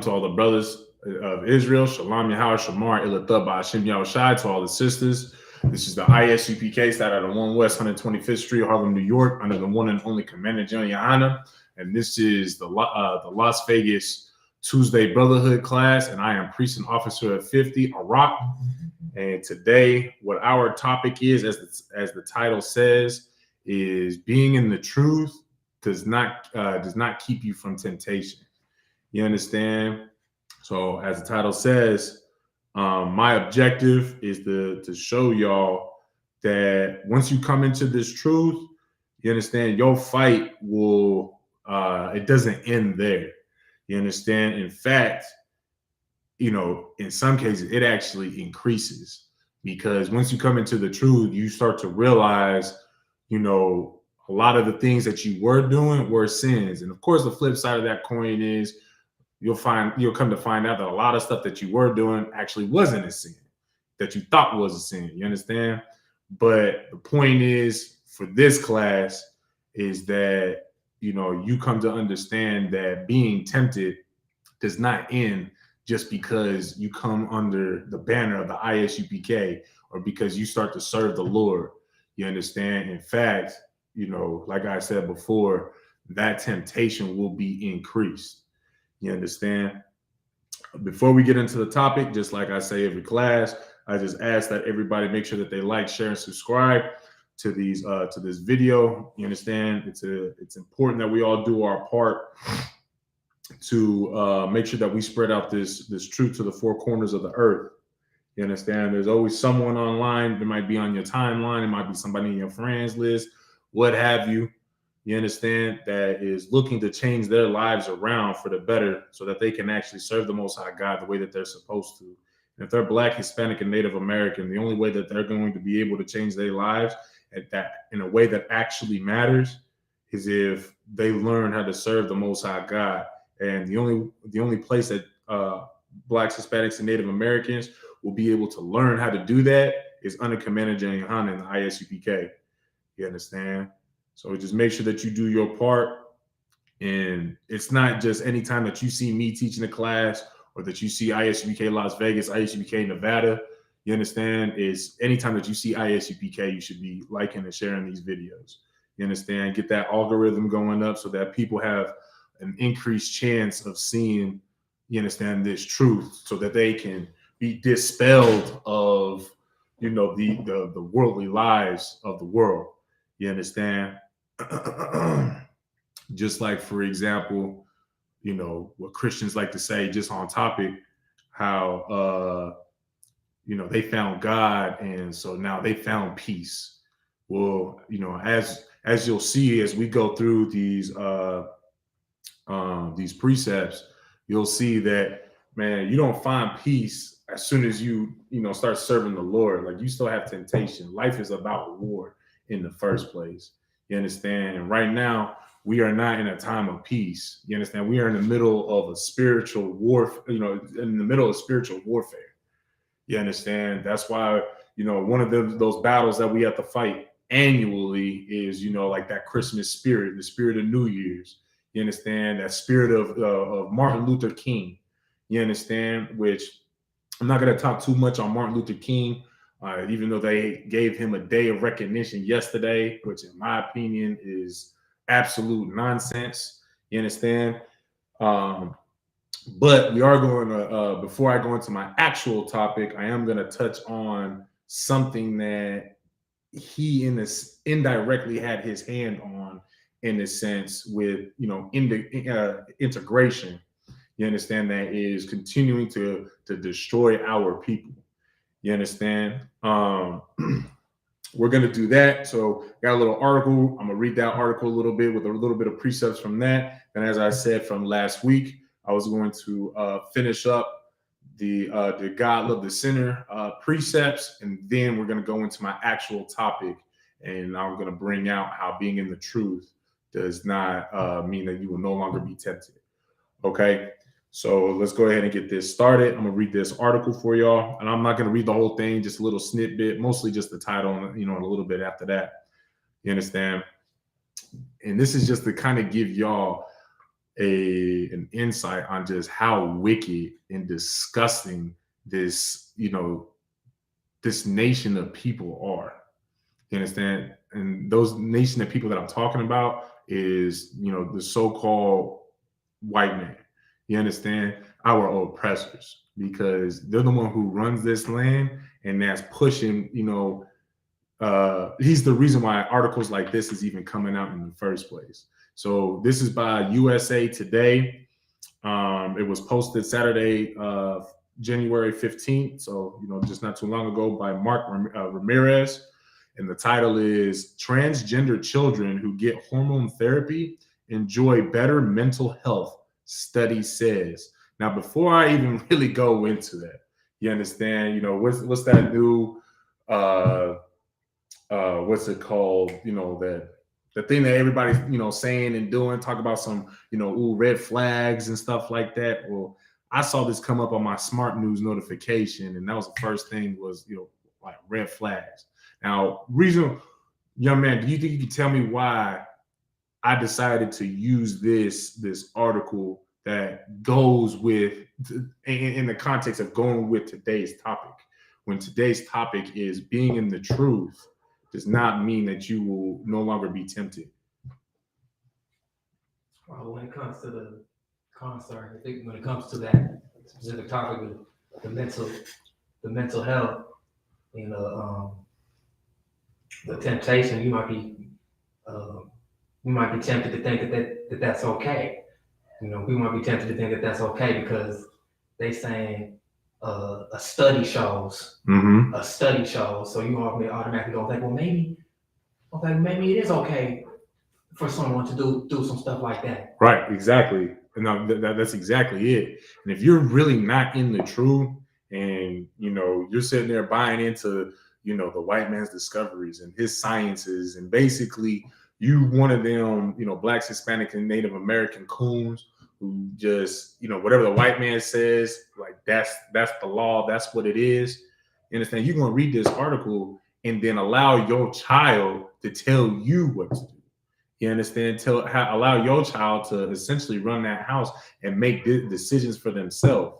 To all the brothers of Israel, Shalom Yahweh Shamar Ilathah Ba'Hashem Yahushai. To all the sisters, this is the ISUPK, side out of 1 West 125th Street, Harlem, New York, under the one and only Commander John Yahana. And this is the Las Vegas Tuesday Brotherhood class, and I am Precinct Officer of 50, Iraq. And today, what our topic is, as the title says, is being in the truth does not keep you from temptation. You understand? So as the title says, my objective is to show y'all that once you come into this truth, you understand your fight will, it doesn't end there. You understand? In fact, in some cases, it actually increases, because once you come into the truth, you start to realize, a lot of the things that you were doing were sins. And of course, the flip side of that coin is, you'll come to find out that a lot of stuff that you were doing actually wasn't a sin, that you thought was a sin. You understand? But the point is, for this class, is that, you come to understand that being tempted does not end just because you come under the banner of the ISUPK or because you start to serve the Lord. You understand? In fact, like I said before, that temptation will be increased. You understand? Before we get into the topic, just like I say every class, I just ask that everybody make sure that they like, share, and subscribe to this video. You understand? It's important that we all do our part to make sure that we spread out this truth to the four corners of the earth. You understand? There's always someone online. It might be on your timeline. It might be somebody in your friends list, what have you. You understand, that is looking to change their lives around for the better so that they can actually serve the Most High God the way that they're supposed to. And if they're Black, Hispanic, and Native American, the only way that they're going to be able to change their lives in a way that actually matters is if they learn how to serve the Most High God. And the only place that Blacks, Hispanics, and Native Americans will be able to learn how to do that is under Commander John Yahana in the ISUPK. You understand? So just make sure that you do your part. And it's not just anytime that you see me teaching a class or that you see ISUPK Las Vegas, ISUPK Nevada, you understand, is anytime that you see ISUPK, you should be liking and sharing these videos. You understand? Get that algorithm going up so that people have an increased chance of seeing, you understand, this truth, so that they can be dispelled of, the worldly lies of the world. You understand? Just like, for example, what Christians like to say, just on topic, how, they found God, and so now they found peace. Well, as you'll see, as we go through these precepts, you'll see that, man, you don't find peace as soon as you start serving the Lord. Like, you still have temptation. Life is about war in the first place. You understand? And right now, we are not in a time of peace. You understand? We are in the middle of a spiritual war, in the middle of spiritual warfare. You understand? That's why, one of those battles that we have to fight annually is, like that Christmas spirit, the spirit of New Year's. You understand? That spirit of Martin Luther King. You understand? Which, I'm not going to talk too much on Martin Luther King, even though they gave him a day of recognition yesterday, which in my opinion is absolute nonsense. You understand? But we are going to, before I go into my actual topic, I am going to touch on something that he indirectly had his hand on, in a sense, with, integration. You understand? That is continuing to destroy our people. You understand? We're going to do that. So got a little article. I'm going to read that article a little bit with a little bit of precepts from that. And as I said from last week, I was going to finish up the God Love the Sinner precepts. And then we're going to go into my actual topic. And I'm going to bring out how being in the truth does not mean that you will no longer be tempted. Okay? So let's go ahead and get this started. I'm going to read this article for y'all. And I'm not going to read the whole thing, just a little snippet, mostly just the title, and, and a little bit after that. You understand? And this is just to kind of give y'all an insight on just how wicked and disgusting this, this nation of people are. You understand? And those nation of people that I'm talking about is, the so-called white man. You understand? Our oppressors, because they're the one who runs this land, and that's pushing, he's the reason why articles like this is even coming out in the first place. So this is by USA Today. It was posted Saturday, January 15th. So, just not too long ago, by Mark Ramirez. And the title is Transgender Children Who Get Hormone Therapy Enjoy Better Mental Health, Study Says. Now, before I even really go into that, you understand, what's that new, what's it called? That the thing that everybody's, saying and doing, talk about some, red flags and stuff like that. Well, I saw this come up on my smart news notification, and that was the first thing was, like red flags. Now, young man, do you think you can tell me why I decided to use this article that goes with, in the context of going with today's topic, when today's topic is being in the truth does not mean that you will no longer be tempted? Well, when it comes to I think when it comes to that specific topic of the mental health, the temptation, you might be tempted to think that that's okay. We might be tempted to think that that's okay because they saying a study shows. Mm-hmm. A study shows. So you automatically don't think, well, maybe it is okay for someone to do some stuff like that. Right, exactly. No, that's exactly it. And if you're really not in the truth, and you're sitting there buying into the white man's discoveries and his sciences, and basically you one of them blacks, Hispanic, and Native American coons who just whatever the white man says, like that's the law, that's what it is. You understand? You're gonna read this article and then allow your child to tell you what to do. You understand? Allow your child to essentially run that house and make decisions for themselves.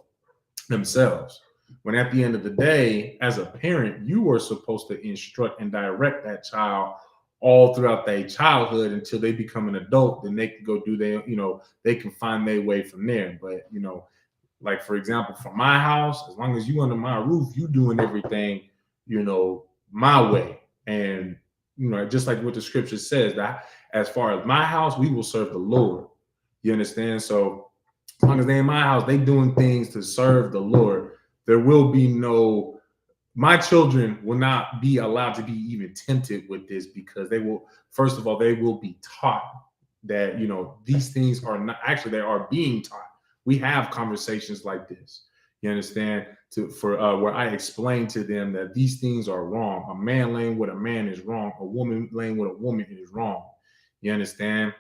When at the end of the day, as a parent, you are supposed to instruct and direct that child all throughout their childhood until they become an adult. Then they can go do they can find their way from there. But like for example, for my house, as long as you under my roof, you doing everything, my way. And just like what the scripture says, that as far as my house, we will serve the Lord. You understand? So as long as they in my house, they doing things to serve the Lord. There will be my children will not be allowed to be even tempted with this, because they will, first of all, they will be taught that, these things are not, actually they are being taught. We have conversations like this. You understand? Where I explain to them that these things are wrong. A man laying with a man is wrong. A woman laying with a woman is wrong. You understand?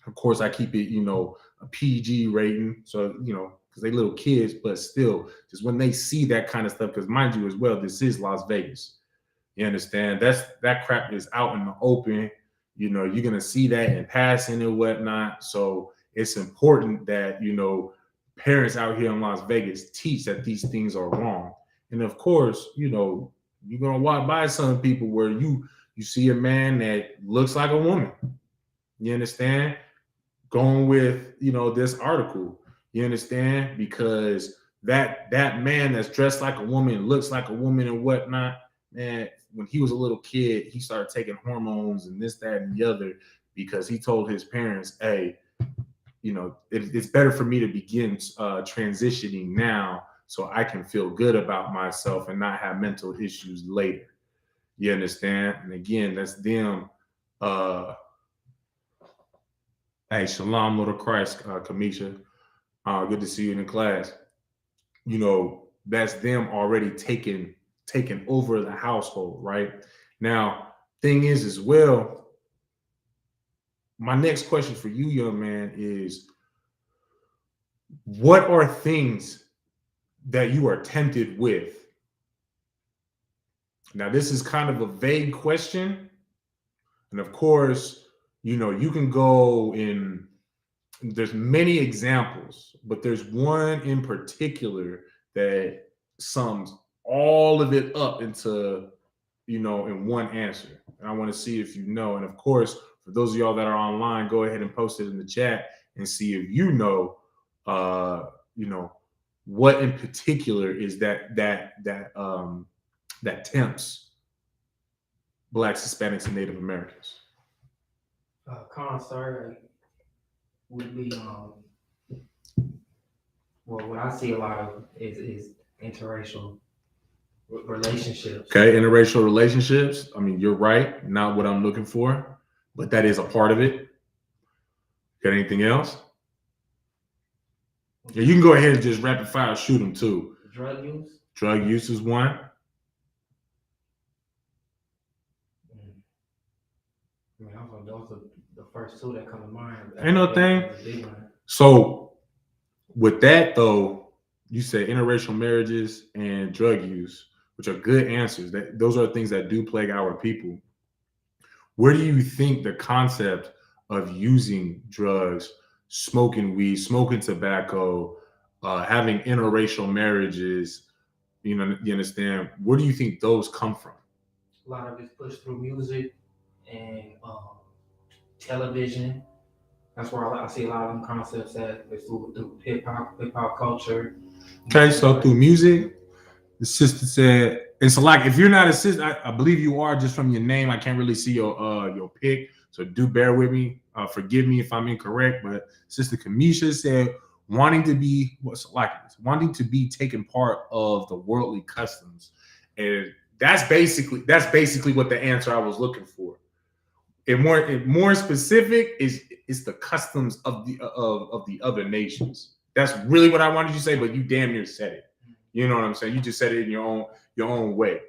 Of course, I keep it, a PG rating. So, because they little kids, but still, just when they see that kind of stuff, because mind you as well, this is Las Vegas. You understand? That crap is out in the open. You're gonna see that in passing and whatnot. So it's important that parents out here in Las Vegas teach that these things are wrong. And of course, you're gonna walk by some people where you see a man that looks like a woman. You understand? Going with this article. You understand? Because that man that's dressed like a woman, looks like a woman and whatnot, man, when he was a little kid, he started taking hormones and this, that, and the other, because he told his parents, hey, it's better for me to begin transitioning now so I can feel good about myself and not have mental issues later. You understand? And again, that's them. Hey, shalom, Lord of Christ, Kamisha. Good to see you in the class. That's them already taking over the household, right? Now, thing is as well, my next question for you, young man, is what are things that you are tempted with? Now, this is kind of a vague question. And of course, you can go in there's many examples, but there's one in particular that sums all of it up into, in one answer. And I want to see if you know. And of course, for those of y'all that are online, go ahead and post it in the chat and see if you know, what in particular is that tempts Blacks, Hispanics, and Native Americans. Concert would be well, what I see a lot of is interracial relationships. Okay, interracial relationships. I mean, you're right. Not what I'm looking for, but that is a part of it. Got anything else? Yeah, you can go ahead and just rapid fire shoot them too. Drug use. Drug use is one. I mean, those are the first two that come to mind. Ain't no thing. So with that though, you say interracial marriages and drug use, which are good answers. Those are things that do plague our people. Where do you think the concept of using drugs, smoking weed, smoking tobacco, having interracial marriages, you understand? Where do you think those come from? A lot of it's pushed through music and television. That's where I see a lot of them concepts that it's through hip hop culture. Okay, so through music, the sister said, it's like if you're not a sister, I believe you are just from your name. I can't really see your pic, so do bear with me. Forgive me if I'm incorrect, but Sister Kamisha said wanting to be taken part of the worldly customs, and that's basically what the answer I was looking for. And more specific is the customs of the other nations. That's really what I wanted you to say, but you damn near said it. You know what I'm saying? You just said it in your own way.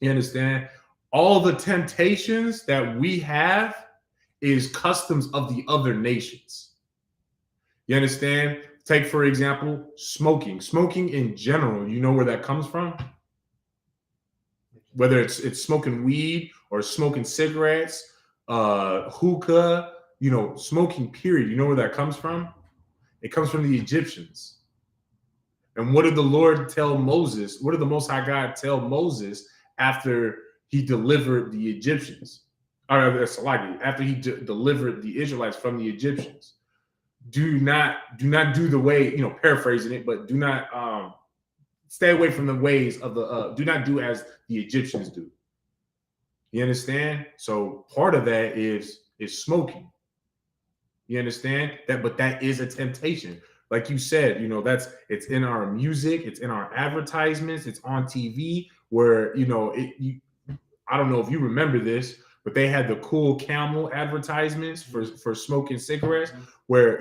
You understand? All the temptations that we have is customs of the other nations. You understand? Take, for example, smoking. Smoking in general, you know where that comes from? Whether it's smoking weed or smoking cigarettes, hookah, smoking period. You know where that comes from? It comes from the Egyptians. And what did the Lord tell Moses? What did the Most High God tell Moses after he delivered the Egyptians? After he delivered the Israelites from the Egyptians. Do not do the way, paraphrasing it, but do not stay away from the ways of do not do as the Egyptians do. You understand? So part of that is smoking. You understand that? But that is a temptation. Like you said, it's in our music, it's in our advertisements, it's on TV where, I don't know if you remember this, but they had the Cool Camel advertisements for smoking cigarettes where,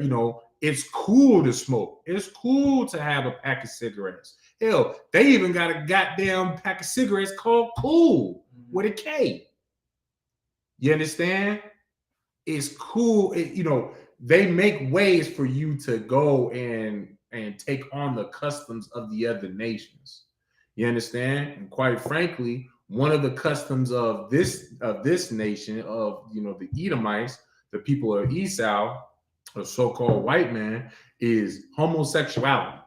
it's cool to smoke. It's cool to have a pack of cigarettes. Hell, they even got a goddamn pack of cigarettes called Cool with a K. You understand? It's cool. They make ways for you to go and take on the customs of the other nations. You understand? And quite frankly, one of the customs of this nation, of the Edomites, the people of Esau, a so-called white man, is homosexuality.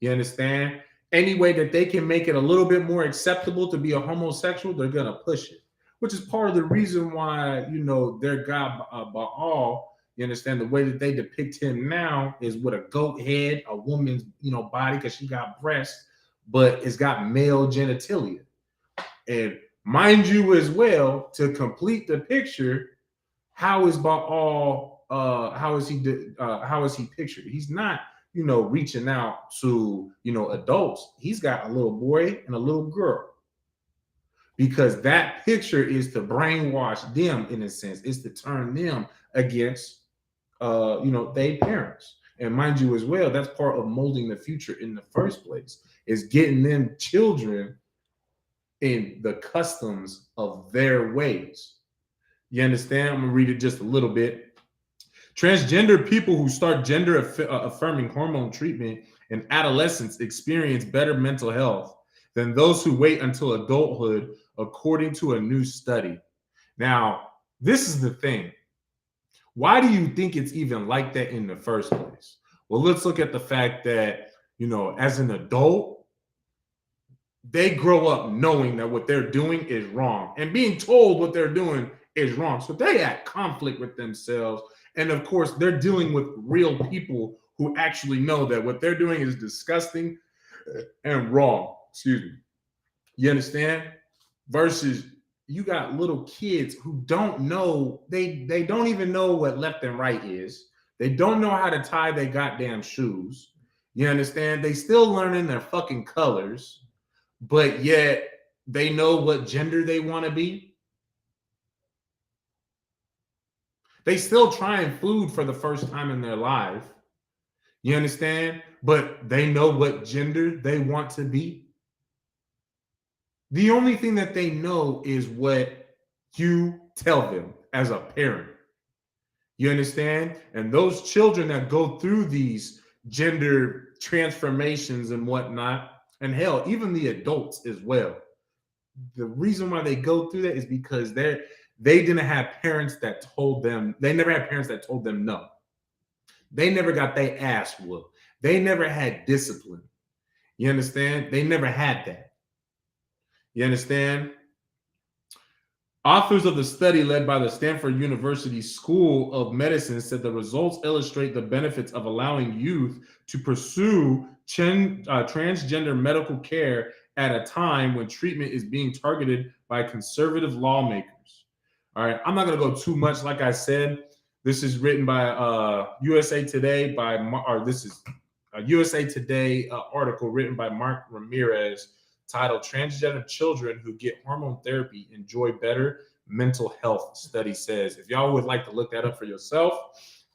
You understand? Any way that they can make it a little bit more acceptable to be a homosexual, they're gonna push it. Which is part of the reason why, their god Baal, you understand, the way that they depict him now is with a goat head, a woman's, body, because she got breasts, but it's got male genitalia. And mind you as well, to complete the picture, how is Baal, how is he pictured? He's not, reaching out to, adults. He's got a little boy and a little girl. Because that picture is to brainwash them, in a sense. It's to turn them against, their parents. And mind you as well, that's part of molding the future in the first place, is getting them children in the customs of their ways. You understand? I'm going to read it just a little bit. Transgender people who start gender affirming hormone treatment in adolescence experience better mental health than those who wait until adulthood, according to a new study. Now, this is the thing. Why do you think it's even like that in the first place? Well, let's look at the fact that, as an adult, they grow up knowing that what they're doing is wrong and being told what they're doing is wrong. So they had conflict with themselves. And of course, they're dealing with real people who actually know that what they're doing is disgusting and wrong. Excuse me. You understand? Versus you got little kids who don't know, they don't even know what left and right is. They don't know how to tie their goddamn shoes. You understand? They still learning their fucking colors, but yet they know what gender they want to be. They still trying food for the first time in their life. You understand? But they know what gender they want to be. The only thing that they know is what you tell them as a parent. You understand? And those children that go through these gender transformations and whatnot, and hell, even the adults as well. The reason why they go through that is because they didn't have parents that told them, they never had parents that told them no. They never got their ass whooped. They never had discipline. You understand? They never had that. You understand? Authors of the study led by the Stanford University School of Medicine said the results illustrate the benefits of allowing youth to pursue transgender medical care at a time when treatment is being targeted by conservative lawmakers. All right, I'm not going to go too much. Like I said, this is written by USA Today this is a USA Today article written by Mark Ramirez, titled "Transgender Children Who Get Hormone Therapy Enjoy Better Mental Health," study says. If y'all would like to look that up for yourself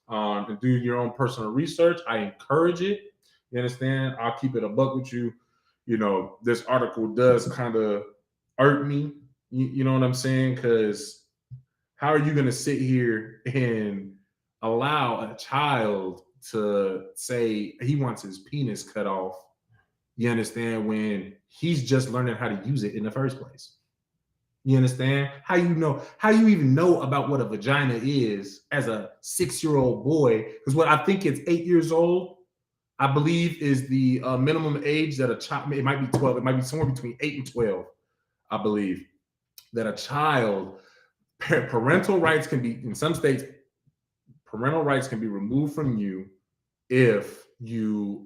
and do your own personal research, I encourage it. You understand? I'll keep it a buck with you. This article does kind of irk me. You know what I'm saying? Because how are you going to sit here and allow a child to say he wants his penis cut off? You understand? When he's just learning how to use it in the first place. You understand? How you even know about what a vagina is as a 6-year-old boy? Because what I think it's 8 years old, I believe, is the minimum age that a child, it might be 12, it might be somewhere between 8 and 12, I believe, that a child, parental rights can be, in some states, parental rights can be removed from you if you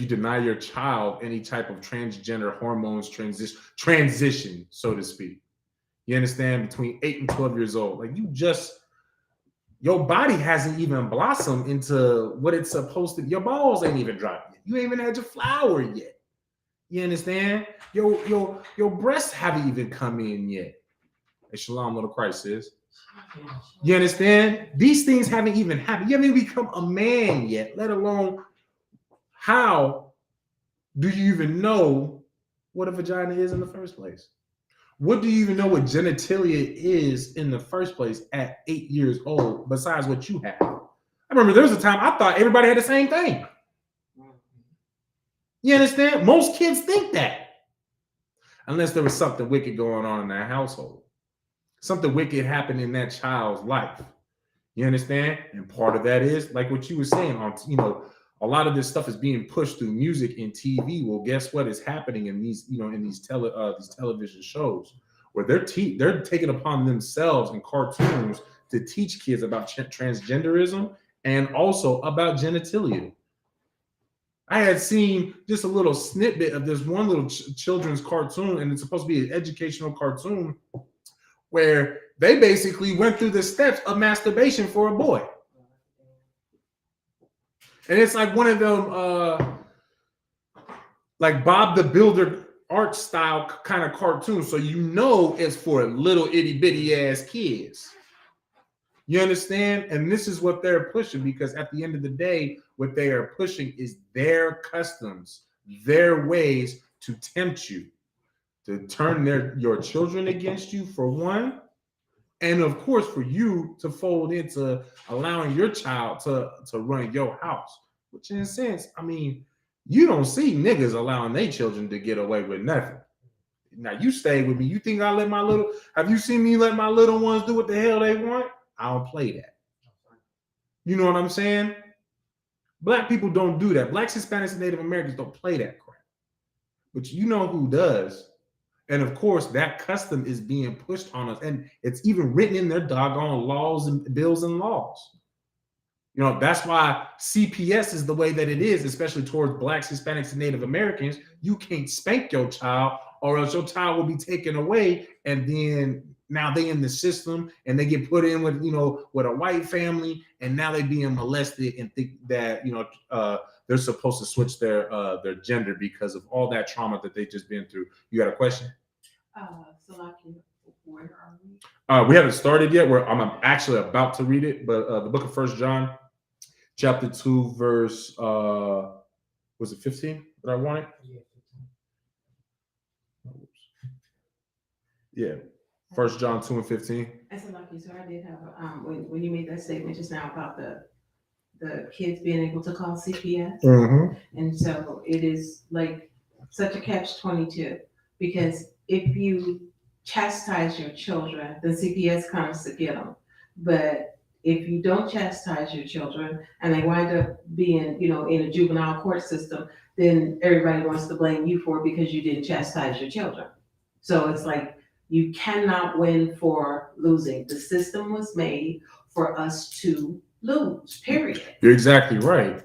deny your child any type of transgender hormones transition, so to speak. You understand? Between 8 and 12 years old. Like your body hasn't even blossomed into what it's supposed to be. Your balls ain't even dropped yet. You ain't even had your flower yet. You understand? Your breasts haven't even come in yet. Hey, shalom, little Christ sis. You understand? These things haven't even happened. You haven't even become a man yet, let alone how do you even know what a vagina is in the first place? What do you even know what genitalia is in the first place at 8 years old, besides what you have? I remember there was a time I thought everybody had the same thing. You understand? Most kids think that. Unless there was something wicked going on in that household. Something wicked happened in that child's life. You understand? And part of that is, like what you were saying, a lot of this stuff is being pushed through music and TV. Well, guess what is happening in these, these television shows where they're taking upon themselves in cartoons to teach kids about transgenderism and also about genitalia. I had seen just a little snippet of this one little children's cartoon, and it's supposed to be an educational cartoon where they basically went through the steps of masturbation for a boy. And it's like one of them, like Bob the Builder art style kind of cartoons. So it's for little itty bitty ass kids. You understand? And this is what they're pushing, because at the end of the day, what they are pushing is their customs, their ways to tempt you, to turn your children against you, for one. And of course, for you to fold into allowing your child to run your house, which in a sense, you don't see niggas allowing their children to get away with nothing. Now you stay with me. You think have you seen me let my little ones do what the hell they want? I don't play that. You know what I'm saying? Black people don't do that. Blacks, Hispanics, and Native Americans don't play that crap. But you know who does. And of course, that custom is being pushed on us. And it's even written in their doggone laws and bills and laws. You know, that's why CPS is the way that it is, especially towards Blacks, Hispanics, and Native Americans. You can't spank your child or else your child will be taken away. And then now they in the system and they get put in with, you know, with a white family. And now they being molested and think that, you know, they're supposed to switch their gender because of all that trauma that they just been through. You got a question? Salaki, where are we? We haven't started yet. I'm actually about to read it, but the book of 1 John, chapter 2, verse was it 15 that I wanted? Yeah. 1 John 2 and 15. And Salaki, so I did have when you made that statement just now about the kids being able to call CPS. Mm-hmm. And so it is like such a catch-22 because if you chastise your children, the CPS comes to get them. But if you don't chastise your children and they wind up being, you know, in a juvenile court system, then everybody wants to blame you for it because you didn't chastise your children. So it's like you cannot win for losing. The system was made for us to lose, period. You're exactly right.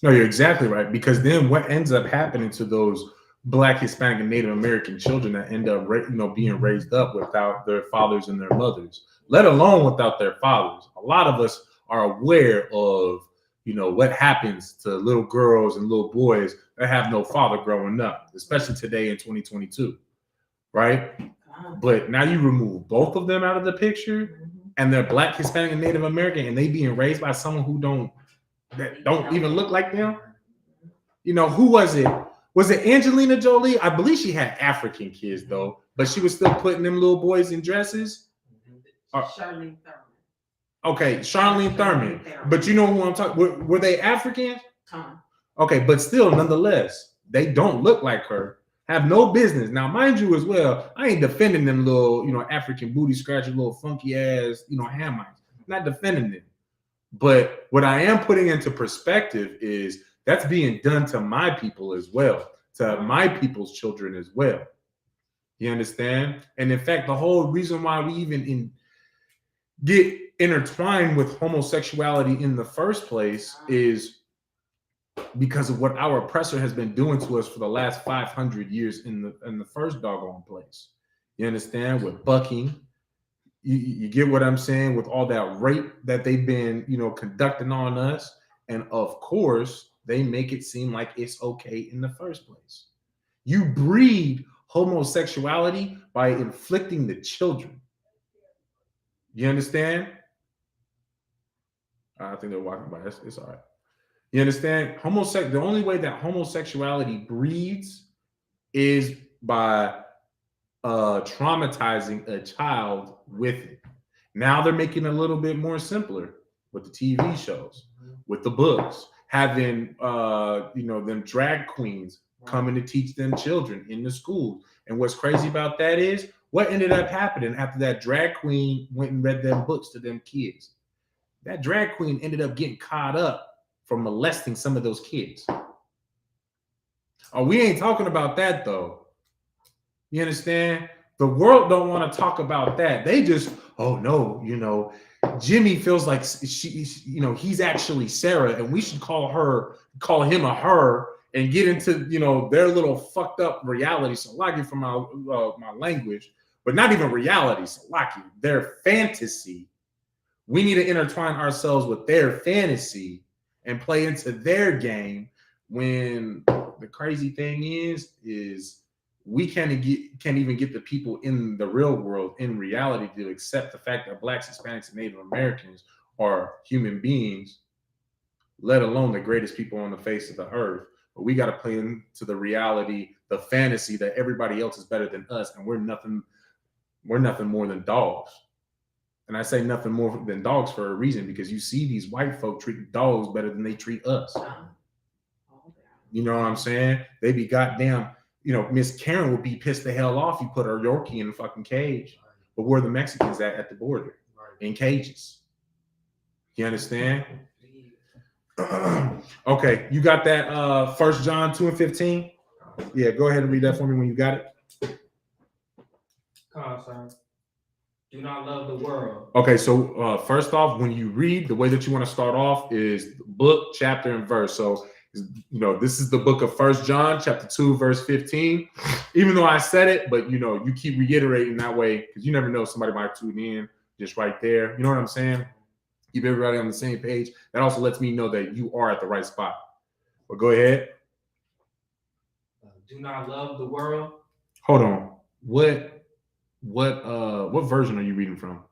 No, you're exactly right. Because then what ends up happening to those Black, Hispanic, and Native American children that end up, you know, being raised up without their fathers and their mothers, let alone without their fathers. A lot of us are aware of, you know, what happens to little girls and little boys that have no father growing up, especially today in 2022, right? But now you remove both of them out of the picture, and they're Black, Hispanic, and Native American, and they being raised by someone who don't even look like them. You know, who was it? Was it Angelina Jolie? I believe she had African kids though, but she was still putting them little boys in dresses. Charlene Thurman. Okay, Charlene Thurman. But you know who I'm talking? Were they African? Okay, but still, nonetheless, they don't look like her. Have no business. Now, mind you, as well, I ain't defending them little, you know, African booty scratching, little funky ass, you know, Hamites. Not defending them. But what I am putting into perspective is that's being done to my people as well, to my people's children as well. You understand? And in fact, the whole reason why we even get intertwined with homosexuality in the first place is because of what our oppressor has been doing to us for the last 500 years in the first doggone place. You understand? With bucking, you get what I'm saying? With all that rape that they've been, you know, conducting on us. And of course, they make it seem like it's okay in the first place. You breed homosexuality by inflicting the children. You understand? I think they're walking by. It's all right. You understand? The only way that homosexuality breeds is by traumatizing a child with it. Now they're making it a little bit more simpler with the TV shows, with the books, having you know, them drag queens coming to teach them children in the schools. And what's crazy about that is what ended up happening after that drag queen went and read them books to them kids. That drag queen ended up getting caught up for molesting some of those kids. Oh, we ain't talking about that though. You understand? The world don't want to talk about that. They just, oh no, you know, Jimmy feels like she, you know, he's actually Sarah, and we should call him a her, and get into, you know, their little fucked up reality. So lucky for my language, but not even reality. So lucky their fantasy. We need to intertwine ourselves with their fantasy and play into their game. When the crazy thing is we can't even get the people in the real world, in reality, to accept the fact that Blacks, Hispanics, and Native Americans are human beings, let alone the greatest people on the face of the earth. But we got to play into the reality, the fantasy that everybody else is better than us, and we're nothing more than dogs. And I say nothing more than dogs for a reason, because you see these white folk treating dogs better than they treat us. You know what I'm saying? They be goddamn, you know, Miss Karen would be pissed the hell off you put her Yorkie in a fucking cage. But where are the Mexicans at the border? In cages. You understand? Okay, you got that 1 John 2:15? Yeah, go ahead and read that for me when you got it. Come on, sir. Do not love the world. Okay, so first off, when you read, the way that you want to start off is book, chapter, and verse. So, this is the book of 1 John, chapter 2, verse 15. Even though I said it, but you keep reiterating that way because you never know, somebody might tune in just right there. You know what I'm saying? Keep everybody on the same page. That also lets me know that you are at the right spot. But go ahead. Do not love the world. Hold on. What version are you reading from?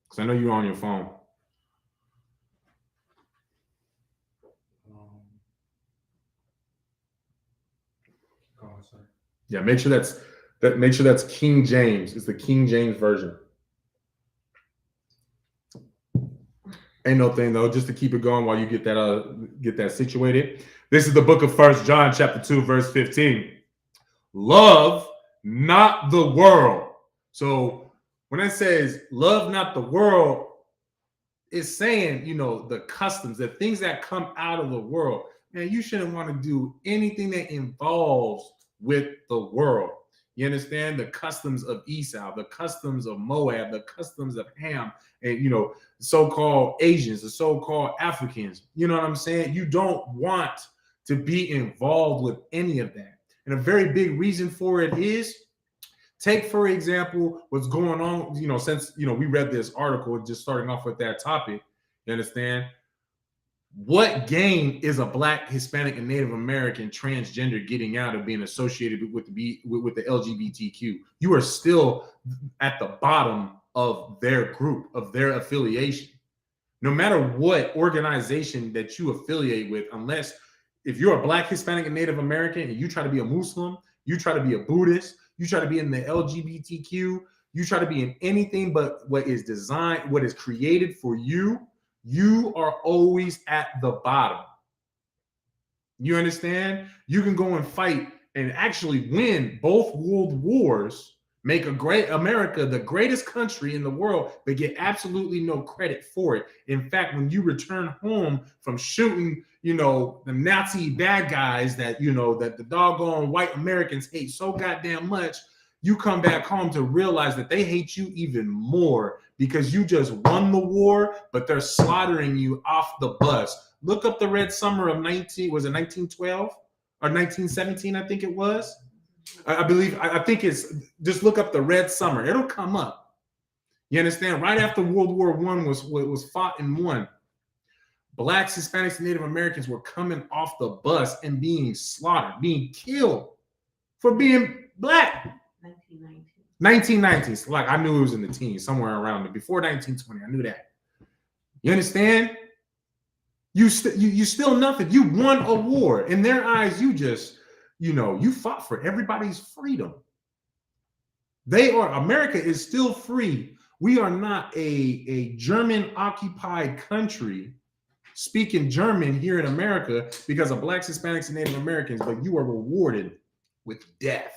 Because I know you're on your phone. Come on, sir. Yeah, make sure that's King James. It's the King James version. Ain't no thing though, just to keep it going while you get that situated. This is the book of 1 John, chapter 2, verse 15. Love not the world. So when it says love not the world, it's saying, the customs, the things that come out of the world. Man, you shouldn't want to do anything that involves with the world. You understand? The customs of Esau, the customs of Moab, the customs of Ham, and so-called Asians, the so-called Africans. You know what I'm saying? You don't want to be involved with any of that. And a very big reason for it is, take, for example, what's going on, since, we read this article, just starting off with that topic, you understand? What gain is a Black, Hispanic, and Native American transgender getting out of being associated with the LGBTQ? You are still at the bottom of their group, of their affiliation. No matter what organization that you affiliate with, unless if you're a Black, Hispanic, and Native American and you try to be a Muslim, you try to be a Buddhist, you try to be in the LGBTQ, you try to be in anything but what is designed, what is created for you, you are always at the bottom. You understand? You can go and fight and actually win both world wars, make a great America the greatest country in the world, but get absolutely no credit for it. In fact, when you return home from shooting, the Nazi bad guys that the doggone white Americans hate so goddamn much, you come back home to realize that they hate you even more because you just won the war, but they're slaughtering you off the bus. Look up the Red Summer of 1912 or 1917, I think it was. I think it's, just look up the Red Summer. It'll come up. You understand? Right after World War I was fought and won, Blacks, Hispanics, and Native Americans were coming off the bus and being slaughtered, being killed for being Black. 1990s. Like, I knew it was in the teens, somewhere around it. Before 1920, I knew that. You understand? You still nothing. You won a war. In their eyes, you just, you fought for everybody's freedom. America is still free. We are not a German-occupied country speaking German here in America because of Blacks, Hispanics, and Native Americans, but you are rewarded with death.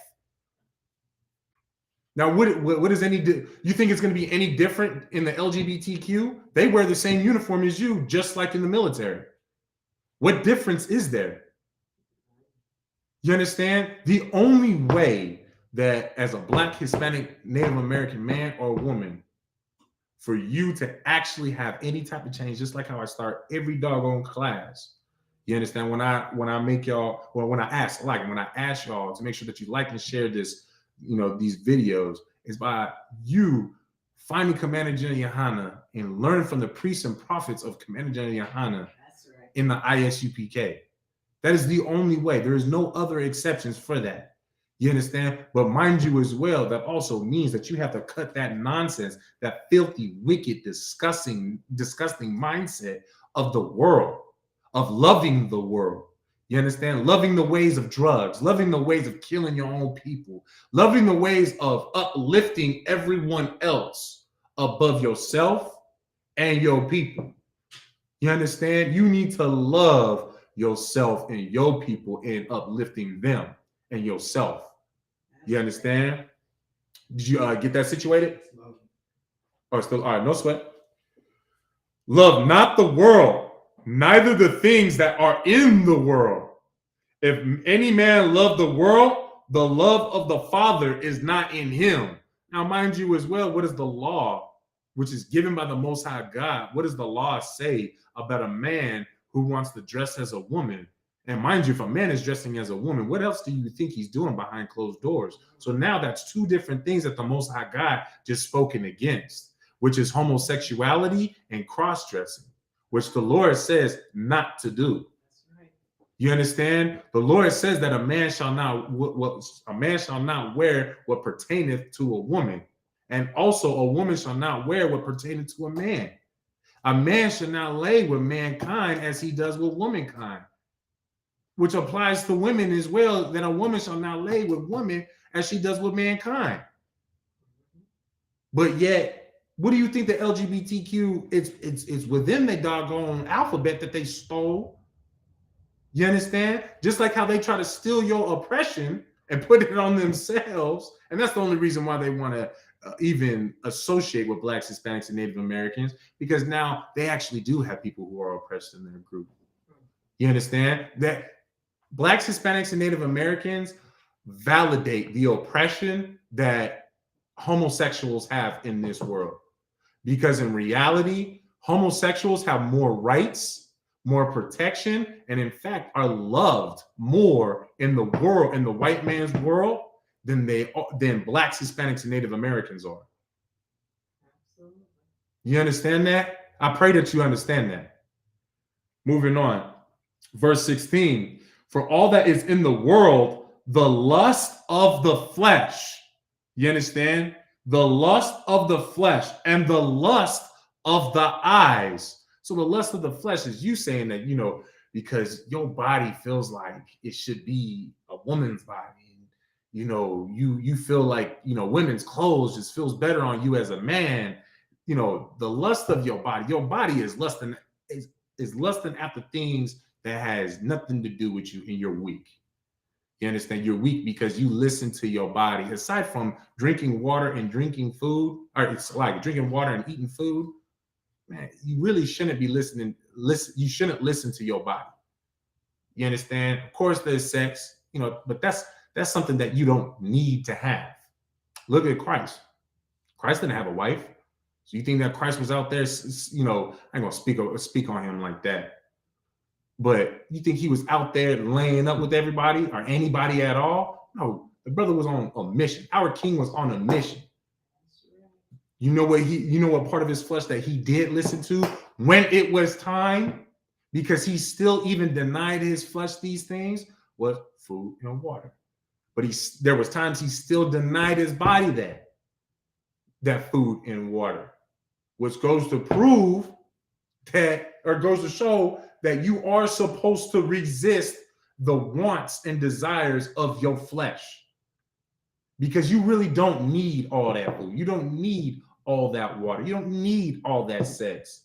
Now, what is you think it's going to be any different in the LGBTQ? They wear the same uniform as you, just like in the military. What difference is there? You understand? The only way that as a Black, Hispanic, Native American man or woman, for you to actually have any type of change, just like how I start every doggone class, you understand? When I make y'all, well, when I ask y'all to make sure that you like and share this, these videos, is by you finding Commander General Yohana and learn from the priests and prophets of Commander General Yohana in the ISUPK. That is the only way. There is no other exceptions for that. You understand? But mind you as well, that also means that you have to cut that nonsense, that filthy, wicked, disgusting mindset of the world, of loving the world. You understand? Loving the ways of drugs, loving the ways of killing your own people, loving the ways of uplifting everyone else above yourself and your people. You understand? You need to love yourself and your people and uplifting them and yourself. You understand? Did you get that situated? Oh, still, all right, no sweat. Love not the world, neither the things that are in the world. If any man love the world, the love of the Father is not in him. Now, mind you as well, what is the law, which is given by the Most High God? What does the law say about a man who wants to dress as a woman? And mind you, if a man is dressing as a woman, what else do you think he's doing behind closed doors? So now that's two different things that the Most High God just spoken against, which is homosexuality and cross-dressing, which the Lord says not to do. You understand? The Lord says that a man shall not wear what pertaineth to a woman, and also a woman shall not wear what pertaineth to a man. A man should not lay with mankind as he does with womankind, which applies to women as well. That a woman shall not lay with women as she does with mankind. But yet, what do you think the LGBTQ? It's within the doggone alphabet that they stole. You understand? Just like how they try to steal your oppression and put it on themselves. And that's the only reason why they want to even associate with Blacks, Hispanics, and Native Americans, because now they actually do have people who are oppressed in their group. You understand? That Blacks, Hispanics, and Native Americans validate the oppression that homosexuals have in this world. Because in reality, homosexuals have more rights, more protection, and in fact are loved more in the world, in the white man's world, than Blacks, Hispanics, and Native Americans are. Absolutely. You understand that? I pray that you understand that. Moving on. Verse 16. For all that is in the world, the lust of the flesh. You understand? The lust of the flesh and the lust of the eyes. So the lust of the flesh is you saying that, because your body feels like it should be a woman's body. You feel like, women's clothes just feels better on you as a man. The lust of your body is lusting after things that has nothing to do with you, and you're weak. You understand? You're weak because you listen to your body. Aside from drinking water and drinking food, or it's like drinking water and eating food, man, you really shouldn't be listening. You shouldn't listen to your body. You understand? Of course, there's sex, but that's something that you don't need to have. Look at Christ. Christ didn't have a wife. So you think that Christ was out there, I ain't gonna speak on him like that. But you think he was out there laying up with everybody or anybody at all? No, the brother was on a mission. Our king was on a mission. You know what part of his flesh that he did listen to when it was time, because he still even denied his flesh these things, was food and water. But there was times he still denied his body that food and water, which goes to prove that, or goes to show that you are supposed to resist the wants and desires of your flesh, because you really don't need all that food. You don't need all that water. You don't need all that sex.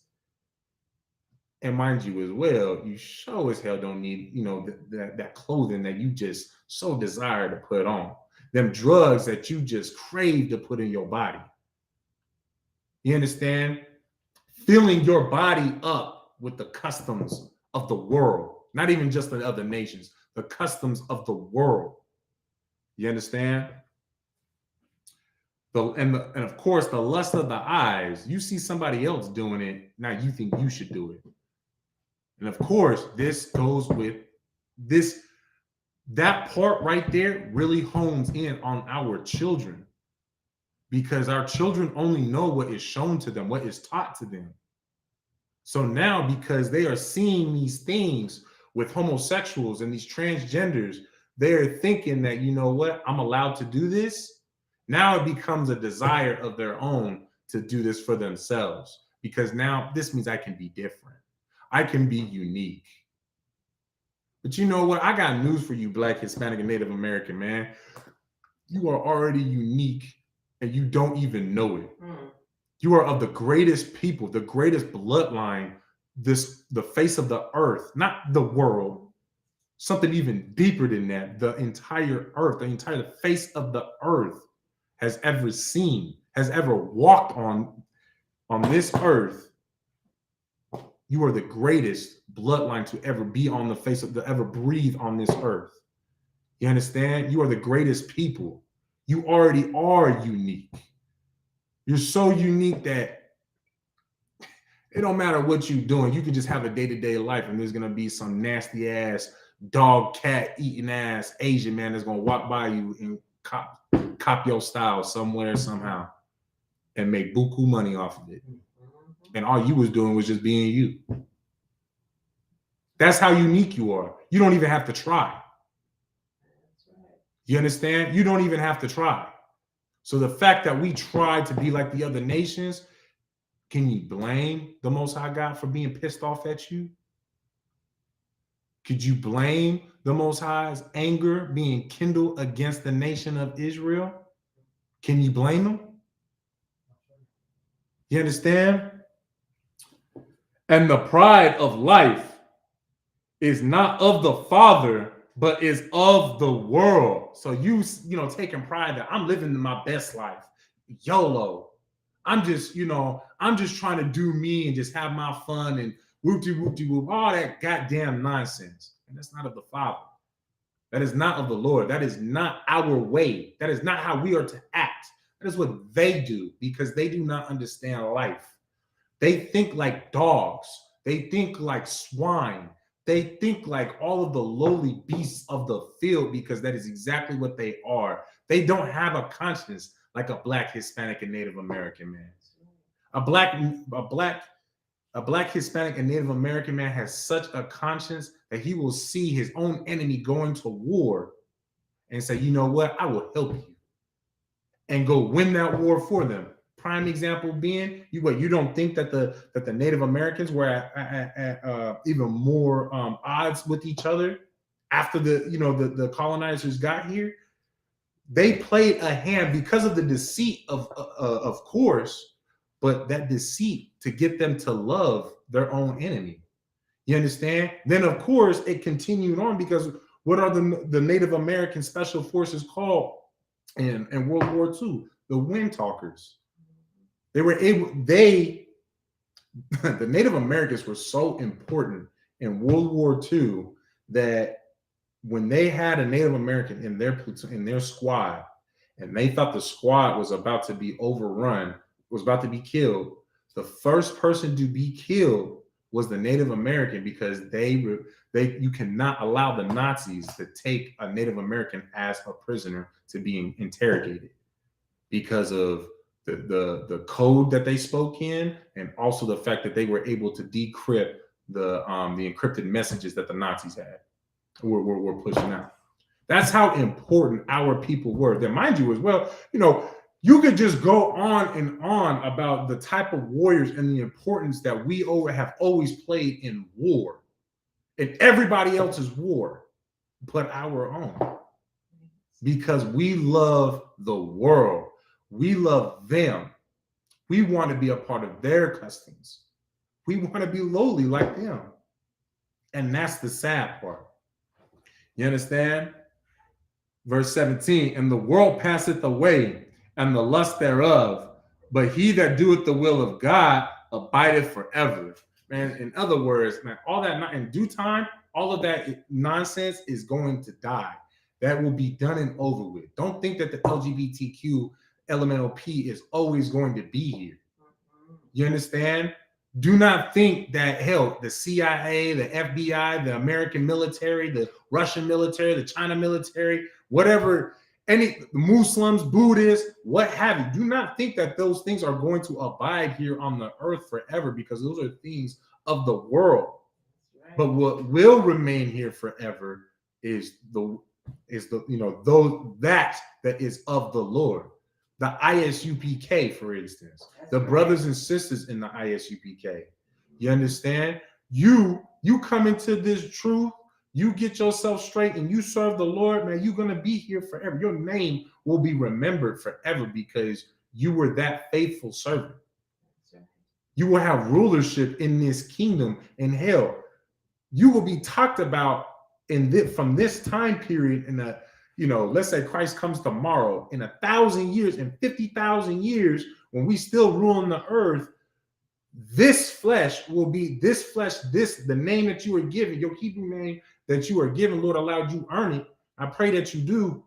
And mind you as well, you sure as hell don't need, that clothing that you just so desire to put on. Them drugs that you just crave to put in your body. You understand? Filling your body up with the customs of the world, not even just the other nations, the customs of the world. You understand? And of course, the lust of the eyes. You see somebody else doing it, now you think you should do it. And of course, this goes with this. That part right there really hones in on our children, because our children only know what is shown to them, what is taught to them. So now, because they are seeing these things with homosexuals and these transgenders, they're thinking that, I'm allowed to do this. Now it becomes a desire of their own to do this for themselves, because now this means I can be different. I can be unique. But you know what? I got news for you, Black, Hispanic, and Native American, man. You are already unique and you don't even know it. You are of the greatest people, the greatest bloodline, the face of the earth, not the world, something even deeper than that. The entire earth, the entire face of the earth has ever seen, has ever walked on this earth, You are the greatest bloodline to ever be on the face of to ever breathe on this earth. You understand? You are the greatest people. You already are unique. You're so unique that it don't matter what you're doing. You can just have a day-to-day life, and there's gonna be some nasty ass dog, cat eating ass Asian man that's gonna walk by you and cop your style somewhere, somehow, and make buku money off of it. And all you was doing was just being you. That's how unique you are. You don't even have to try. You understand? You don't even have to try. So the fact that we try to be like the other nations, can you blame the Most High God for being pissed off at you? Could you blame the Most High's anger being kindled against the nation of Israel? Can you blame him? You understand? And the pride of life is not of the Father, but is of the world. So you taking pride that I'm living my best life. YOLO. I'm just trying to do me and just have my fun and whoop-de-whoop-de-whoop, all that goddamn nonsense. And that's not of the Father. That is not of the Lord. That is not our way. That is not how we are to act. That is what they do, because they do not understand life. They think like dogs. They think like swine. They think like all of the lowly beasts of the field, because that is exactly what they are. They don't have a conscience like a Black, Hispanic, and Native American man. A black, Hispanic, and Native American man has such a conscience that he will see his own enemy going to war and say, you know what, I will help you, and go win that war for them. Prime example being, you don't think that the Native Americans were at even more odds with each other after the colonizers got here? They played a hand because of the deceit of course, but that deceit to get them to love their own enemy. You understand? Then of course it continued on, because what are the Native American Special Forces called in World War II? The Wind Talkers. The Native Americans were so important in World War II that when they had a Native American in their platoon, in their squad, and they thought the squad was about to be overrun, was about to be killed, the first person to be killed was the Native American, because you cannot allow the Nazis to take a Native American as a prisoner to be interrogated, because of the code that they spoke in, and also the fact that they were able to decrypt the encrypted messages that the Nazis had were pushing out. That's how important our people were. Then, mind you, as well, you could just go on and on about the type of warriors and the importance that we have always played in war, in everybody else's war, but our own, because we love the world. We love them. We want to be a part of their customs. We want to be lowly like them. And that's the sad part. You understand? Verse 17, and the world passeth away, and the lust thereof, but he that doeth the will of God abideth forever. Man, in other words, man, all that in due time, all of that nonsense is going to die. That will be done and over with. Don't think that the LGBTQ elemental P is always going to be here. You understand? Do not think that, hell, the CIA, the FBI, the American military, the Russian military, the China military, whatever, any Muslims, Buddhists, what have you, do not think that those things are going to abide here on the earth forever, because those are things of the world. Right. But what will remain here forever is that is of the Lord. The ISUPK, for instance, the brothers and sisters in the ISUPK. You understand? You come into this truth, you get yourself straight, and you serve the Lord, man, you're going to be here forever. Your name will be remembered forever, because you were that faithful servant. You will have rulership in this kingdom in hell. You will be talked about from this time period in a, let's say Christ comes tomorrow, in 1,000 years, in 50,000 years, when we still ruling the earth, this flesh will be this flesh, the name that you are given, your Hebrew name that you are given, Lord allowed you earn it. I pray that you do.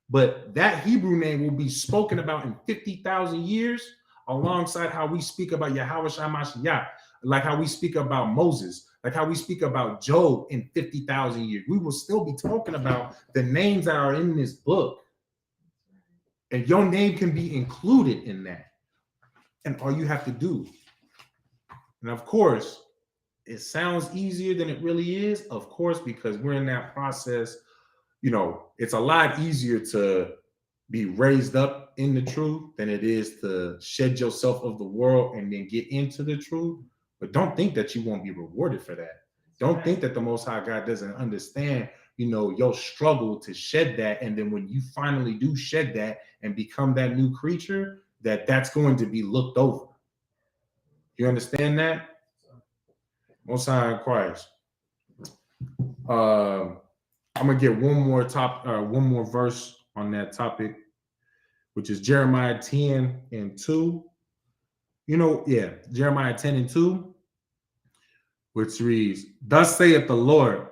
But that Hebrew name will be spoken about in 50,000 years alongside how we speak about Yahweh Shai Mashiach, like how we speak about Moses, like how we speak about Job in 50,000 years. We will still be talking about the names that are in this book. And your name can be included in that. And all you have to do. And of course, it sounds easier than it really is, of course, because we're in that process. You know, it's a lot easier to be raised up in the truth than it is to shed yourself of the world and then get into the truth. But don't think that you won't be rewarded for that. Don't think that the Most High God doesn't understand, you know, your struggle to shed that. And then when you finally do shed that and become that new creature, that's going to be looked over. You understand that? Most High in Christ. I'm gonna get one more verse on that topic, which is Jeremiah 10:2. You know, yeah, Jeremiah 10:2, which reads, "Thus saith the Lord,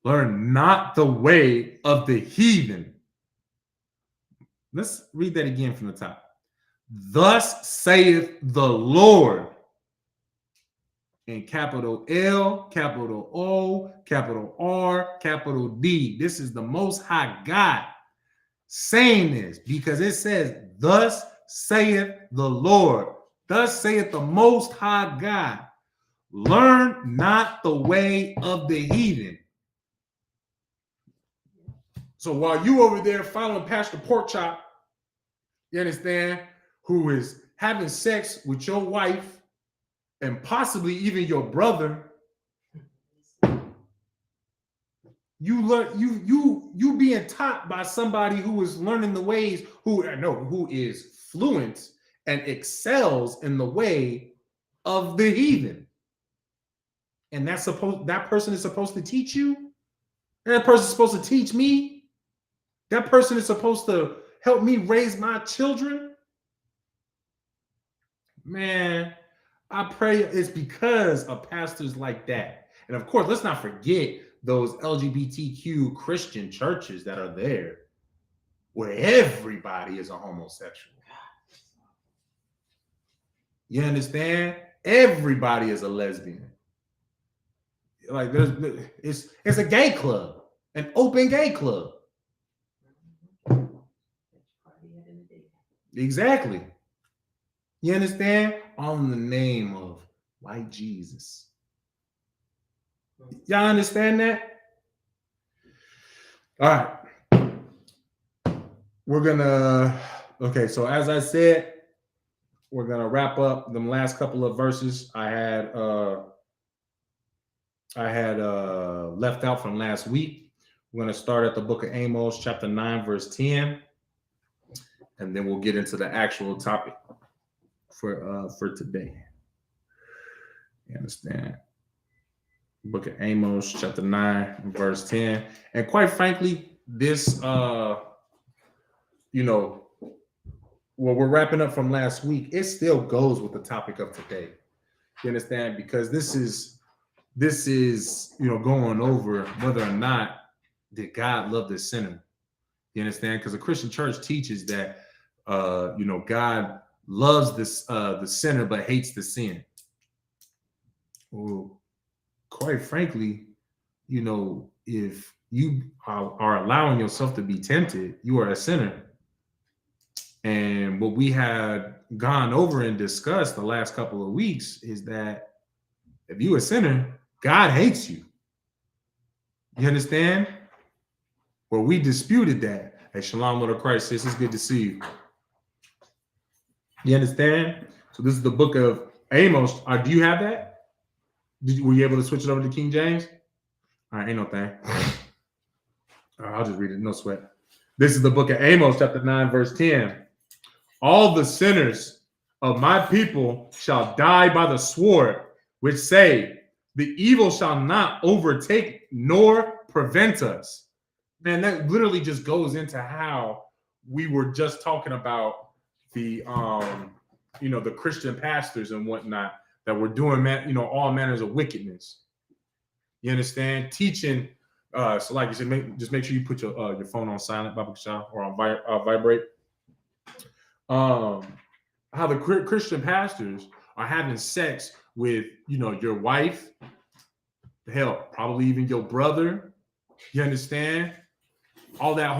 learn not the way of the heathen." Let's read that again from the top. Thus saith the Lord. In capital L, capital O, capital R, capital D. This is the Most High God saying this because it says, thus saith the Lord. Thus saith the Most High God. Learn not the way of the heathen. So while you over there following Pastor Porkchop, you understand, who is having sex with your wife, and possibly even your brother, you being taught by somebody who is learning the ways, who is fluent and excels in the way of the heathen. And that person is supposed to teach you. And that person is supposed to teach me. That person is supposed to help me raise my children. Man, I pray it's because of pastors like that. And of course, let's not forget those LGBTQ Christian churches that are there where everybody is a homosexual. You understand? Everybody is a lesbian. Like it's a gay club, an open gay club. Exactly. You understand? All in the name of white Jesus. Y'all understand that? All right. Okay, so as I said, we're gonna wrap up the last couple of verses I had left out from last week. We're gonna start at the book of Amos, chapter 9, verse 10, and then we'll get into the actual topic for today. You understand? Book of Amos, chapter 9, verse 10. And quite frankly, this what we're wrapping up from last week, it still goes with the topic of today. You understand? Because this is going over whether or not did God love the sinner. You understand? Because the Christian church teaches that God loves the sinner but hates the sin. Well, quite frankly, if you are allowing yourself to be tempted, you are a sinner. And what we had gone over and discussed the last couple of weeks is that if you're a sinner, God hates you. You understand? Well, we disputed that. Hey, Shalom, Lord of Christ, sis, it's good to see you. You understand? So this is the book of Amos. Do you have that? Were you able to switch it over to King James? All right, ain't no thing. I'll just read it, no sweat. This is the book of Amos, chapter 9, verse 10. All the sinners of my people shall die by the sword, which say, the evil shall not overtake nor prevent us. Man, that literally just goes into how we were just talking about the Christian pastors and whatnot that we're doing, all manners of wickedness. You understand? Teaching. So like you said, just make sure you put your phone on silent, Baba Kasha, or on vibrate. How the Christian pastors are having sex with, your wife, hell, probably even your brother. You understand? All that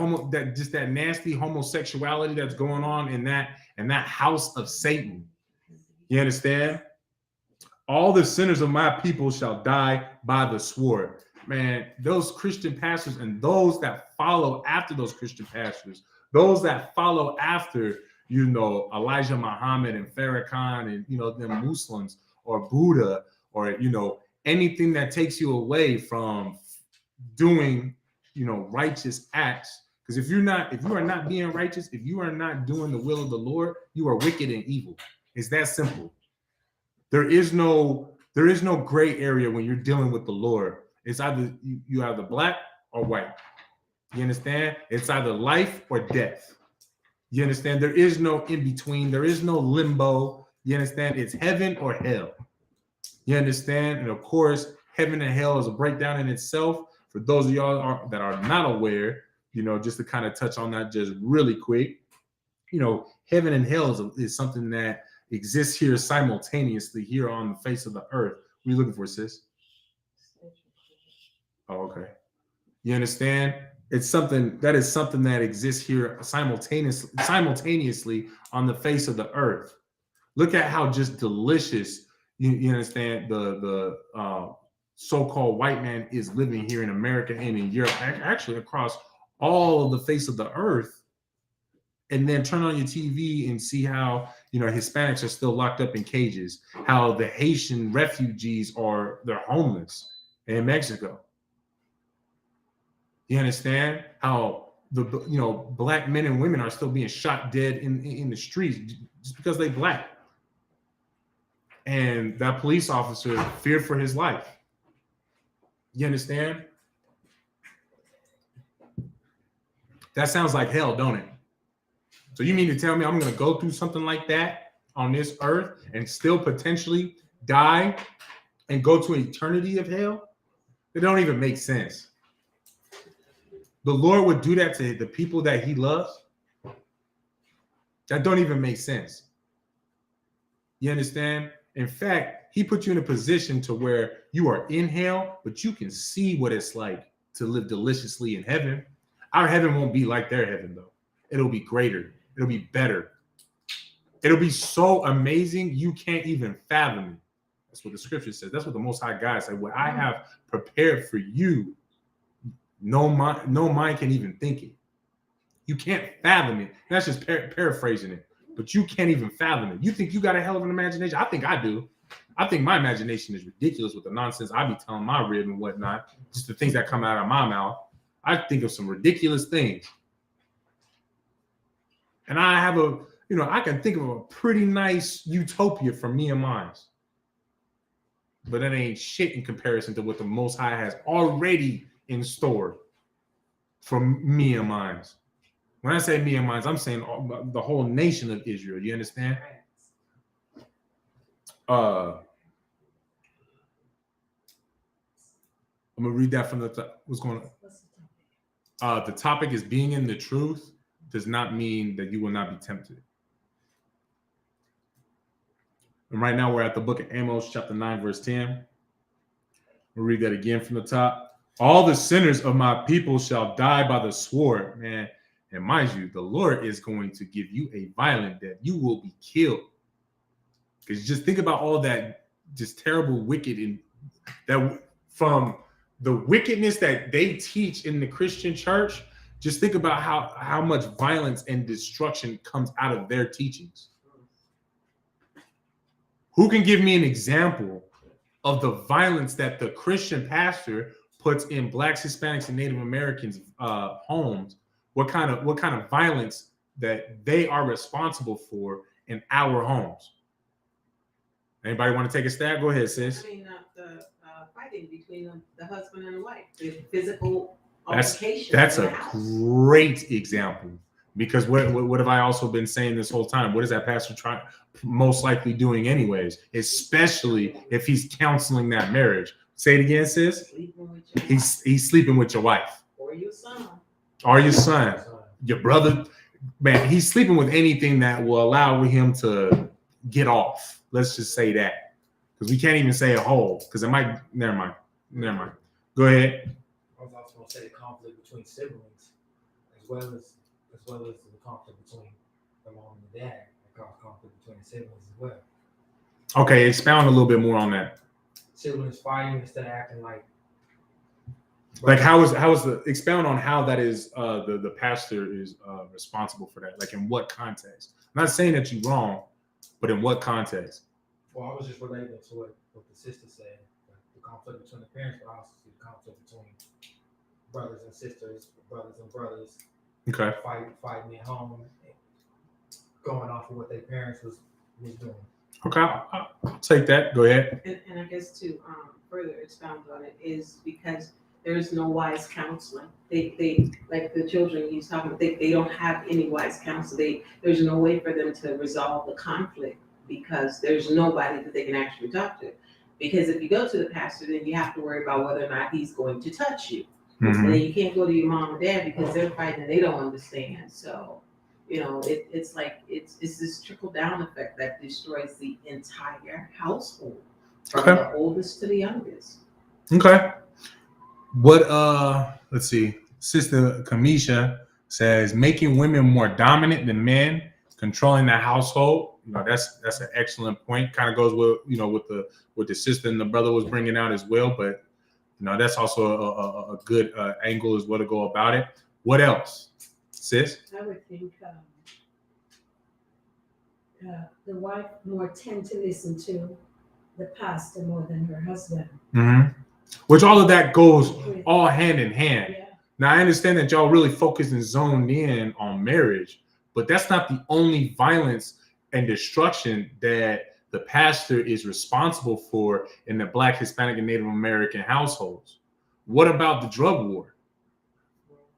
that nasty homosexuality that's going on in that house of Satan. You understand? All the sinners of my people shall die by the sword. Man, those Christian pastors and those that follow after those Christian pastors, those that follow after, Elijah Muhammad and Farrakhan and, them Muslims or Buddha or, anything that takes you away from doing, righteous acts. Because if you are not being righteous, if you are not doing the will of the Lord, you are wicked and evil. It's that simple. There is no gray area when you're dealing with the Lord. It's either you either black or white. You understand? It's either life or death. You understand? There is no in between. There is no limbo. You understand? It's heaven or hell. You understand? And of course, heaven and hell is a breakdown in itself. For those of y'all that are not aware, just to kind of touch on that just really quick, heaven and hell is something that exists here simultaneously here on the face of the earth. What are you looking for, sis? Oh, okay. You understand? It's something that exists here simultaneously on the face of the earth. Look at how just delicious you understand the so-called white man is living here in America and in Europe, actually across all of the face of the earth. And then turn on your TV and see how, Hispanics are still locked up in cages, how the Haitian refugees they're homeless in Mexico. You understand how the black men and women are still being shot dead in the streets just because they black. And that police officer feared for his life. You understand? That sounds like hell, don't it? So you mean to tell me I'm going to go through something like that on this earth and still potentially die and go to an eternity of hell? It don't even make sense. The Lord would do that to the people that he loves? That don't even make sense. You understand? In fact, he put you in a position to where you are in hell, but you can see what it's like to live deliciously in heaven. Our heaven won't be like their heaven, though. It'll be greater. It'll be better. It'll be so amazing, you can't even fathom it. That's what the scripture says. That's what the Most High God said. What I have prepared for you, no mind can even think it. You can't fathom it. That's just paraphrasing it. But you can't even fathom it. You think you got a hell of an imagination? I think I do. I think my imagination is ridiculous with the nonsense I be telling my rib and whatnot. Just the things that come out of my mouth. I think of some ridiculous things. And I have I can think of a pretty nice utopia for me and mine. But that ain't shit in comparison to what the Most High has already in store for me and mine. When I say me and mine, I'm saying the whole nation of Israel. You understand? I'm gonna read that from the top. What's going on? The topic is being in the truth does not mean that you will not be tempted. And right now we're at the book of Amos, chapter 9, verse 10. We'll read that again from the top. All the sinners of my people shall die by the sword, man. And mind you, the Lord is going to give you a violent death. You will be killed. Because just think about all that just terrible wicked and that from the wickedness that they teach in the Christian church. Just think about how much violence and destruction comes out of their teachings. Who can give me an example of the violence that the Christian pastor puts in Blacks, Hispanics, and Native Americans' homes? What kind of violence that they are responsible for in our homes? Anybody want to take a stab? Go ahead, sis. I mean, the fighting between the husband and the wife, the physical altercation. That's a great example. Because what have I also been saying this whole time? What is that pastor most likely doing anyways? Especially if he's counseling that marriage. Say it again, sis. He's sleeping with your wife. Or your son. Or your son. Your brother. Man, he's sleeping with anything that will allow him to get off. Let's just say that. Because we can't even say a whole. Because it might. Never mind. Go ahead. I was also going to say the conflict between siblings, as well as the conflict between the mom and the dad. It causes conflict between the siblings as well. Okay, expound a little bit more on that. Siblings fighting instead of acting like. Like how is the expound on how that is the pastor is responsible for that? Like in what context? I'm not saying that you're wrong, but in what context? Well, I was just relating to what the sister said, the conflict between the parents, but also the conflict between brothers and sisters, brothers and brothers. Okay. Fighting at home, going off of what their parents was doing. Okay, I'll take that. Go ahead. And I guess to further expound on it is because there is no wise counseling. They like the children he's talking about, they don't have any wise counsel. There's no way for them to resolve the conflict because there's nobody that they can actually talk to. Because if you go to the pastor, then you have to worry about whether or not he's going to touch you. Mm-hmm. And then you can't go to your mom or dad because they're fighting and they don't understand. So, it's like it's this trickle down effect that destroys the entire household, from the oldest to the youngest. Okay. What let's see. Sister Kamisha says making women more dominant than men, controlling the household. That's an excellent point. Kind of goes with what the sister and the brother was bringing out as well, but that's also a good angle as well to go about it. What else, sis? I would think the wife more tend to listen to the pastor more than her husband. Mm-hmm. Which all of that goes all hand in hand. Yeah. Now, I understand that y'all really focused and zoned in on marriage, but that's not the only violence and destruction that the pastor is responsible for in the Black, Hispanic, and Native American households. What about the drug war?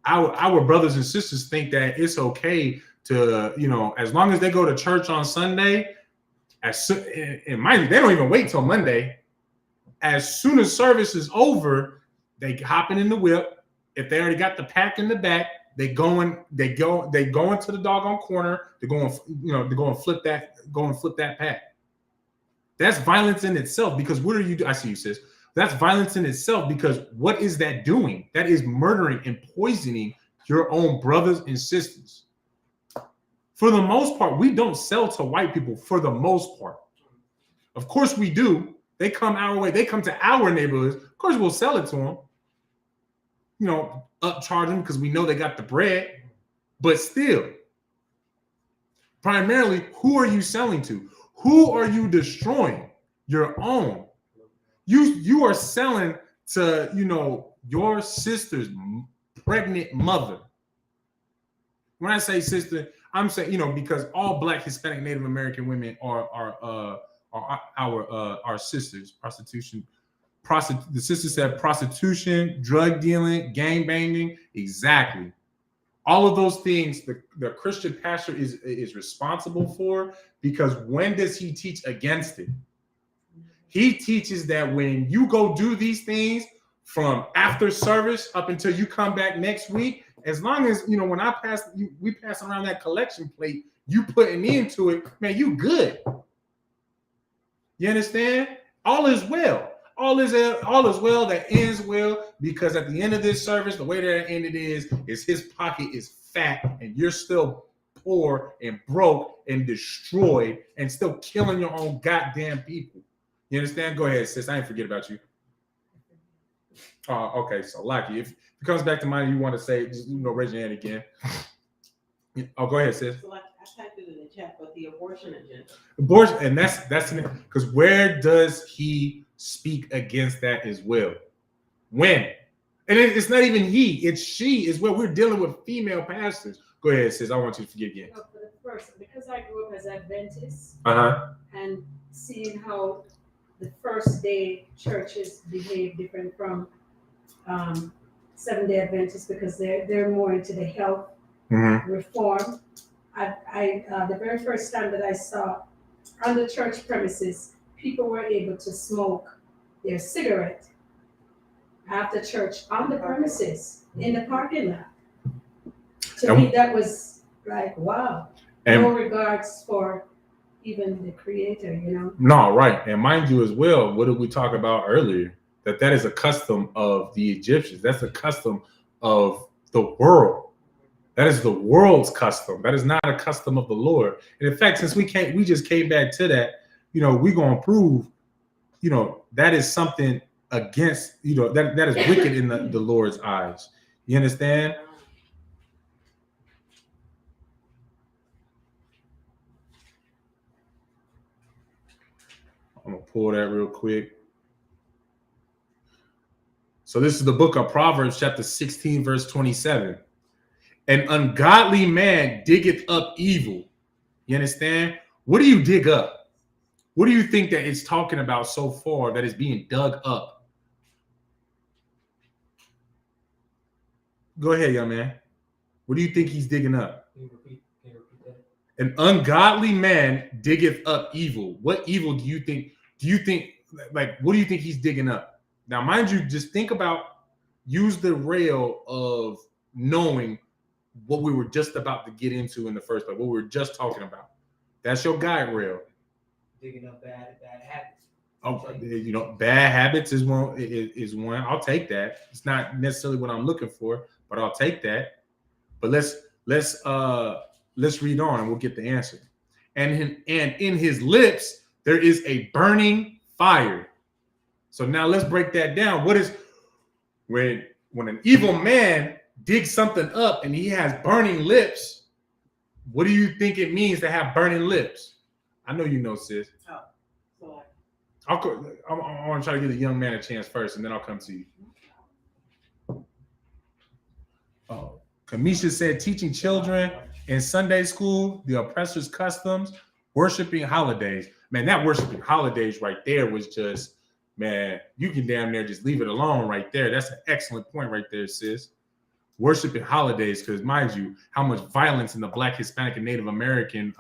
Our brothers and sisters think that it's okay to, as long as they go to church on Sunday, and mind you, they don't even wait till Monday. As soon as service is over, they hopping in the whip. If they already got the pack in the back, they go into the doggone corner. They're going to flip that pack. That's violence in itself, because what are you doing? I see you, sis. That's violence in itself, because what is that doing? That is murdering and poisoning your own brothers and sisters. For the most part, we don't sell to white people for the most part. Of course we do. They come our way. They come to our neighborhoods. Of course we'll sell it to them. Upcharge them because we know they got the bread. But still, primarily, who are you selling to? Who are you destroying? Your own. You are selling to, your sister's pregnant mother. When I say sister, I'm saying, because all Black, Hispanic, Native American women are our sisters. Prostitution. The sister said prostitution, drug dealing, gang banging. Exactly. All of those things the Christian pastor is responsible for, because when does he teach against it? He teaches that when you go do these things from after service up until you come back next week, as long as, when we pass around that collection plate, you putting into it, man, you good. You understand? All is well. All is well that ends well, because at the end of this service, the way that it ended is his pocket is fat and you're still poor and broke and destroyed and still killing your own goddamn people. You understand? Go ahead, sis. I ain't forget about you. Okay. So, Lucky, if it comes back to mind, you want to say, just raise your hand again. Oh, go ahead, sis. So I typed it in the chat, but the abortion agenda. Abortion, and that's because where does he speak against that as well? When? And it's not even he, it's she as well. We're dealing with female pastors. Go ahead, sis. I want you to forget again. For the first, because I grew up as Adventist, and seeing how the first day churches behave different from Seventh-day Adventists, because they're more into the health reform. The very first time that I saw on the church premises, people were able to smoke their cigarette after church on the premises in the parking lot. To me, that was like, wow. No regards for even the creator, you know? No, right. And mind you as well, what did we talk about earlier? That is a custom of the Egyptians. That's a custom of the world. That is the world's custom. That is not a custom of the Lord. And in fact, since we just came back to that, you know, we're going to prove, you know, that is something against, you know, that is wicked in the Lord's eyes. You understand? I'm going to pull that real quick. So this is the book of Proverbs, chapter 16, verse 27. An ungodly man diggeth up evil. You understand? What do you dig up? What do you think that it's talking about so far that is being dug up? Go ahead, young man. What do you think he's digging up? Can you repeat that? An ungodly man diggeth up evil. What evil do you think? What do you think he's digging up? Now, mind you, just think about, use the rail of knowing what we were just about to get into in the first place, what we were just talking about. That's your guide rail. Digging up bad habits. Oh, you know, bad habits is one. I'll take that. It's not necessarily what I'm looking for, but I'll take that. But let's read on and we'll get the answer. And in his lips there is a burning fire. So now let's break that down. What is when an evil man digs something up and he has burning lips? What do you think it means to have burning lips? I know you know, sis. I want to try to give the young man a chance first, and then I'll come to you. Oh, Kamisha said, teaching children in Sunday school the oppressor's customs, worshiping holidays. Man, that worshiping holidays right there was just, man, you can damn near just leave it alone right there. That's an excellent point right there, sis. Worshiping holidays, because mind you, how much violence in the Black, Hispanic, and Native American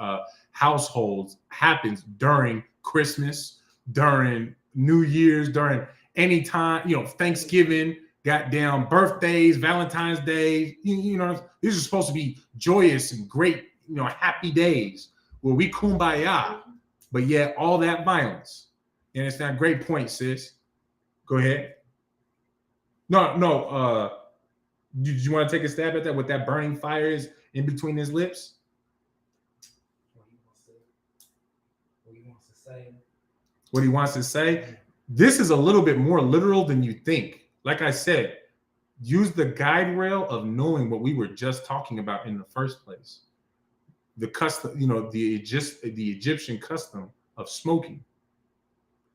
households happens during Christmas, during New Year's, during any time, you know, Thanksgiving, goddamn birthdays, Valentine's Day. You know, these are supposed to be joyous and great, you know, happy days where we kumbaya, but yet all that violence. And it's not a great point, sis. Go ahead. No. Did you want to take a stab at that? What that burning fire is in between his lips? What he wants to say. This is a little bit more literal than you think. Like I said, use the guide rail of knowing what we were just talking about in the first place. The custom, you know, the Egyptian custom of smoking.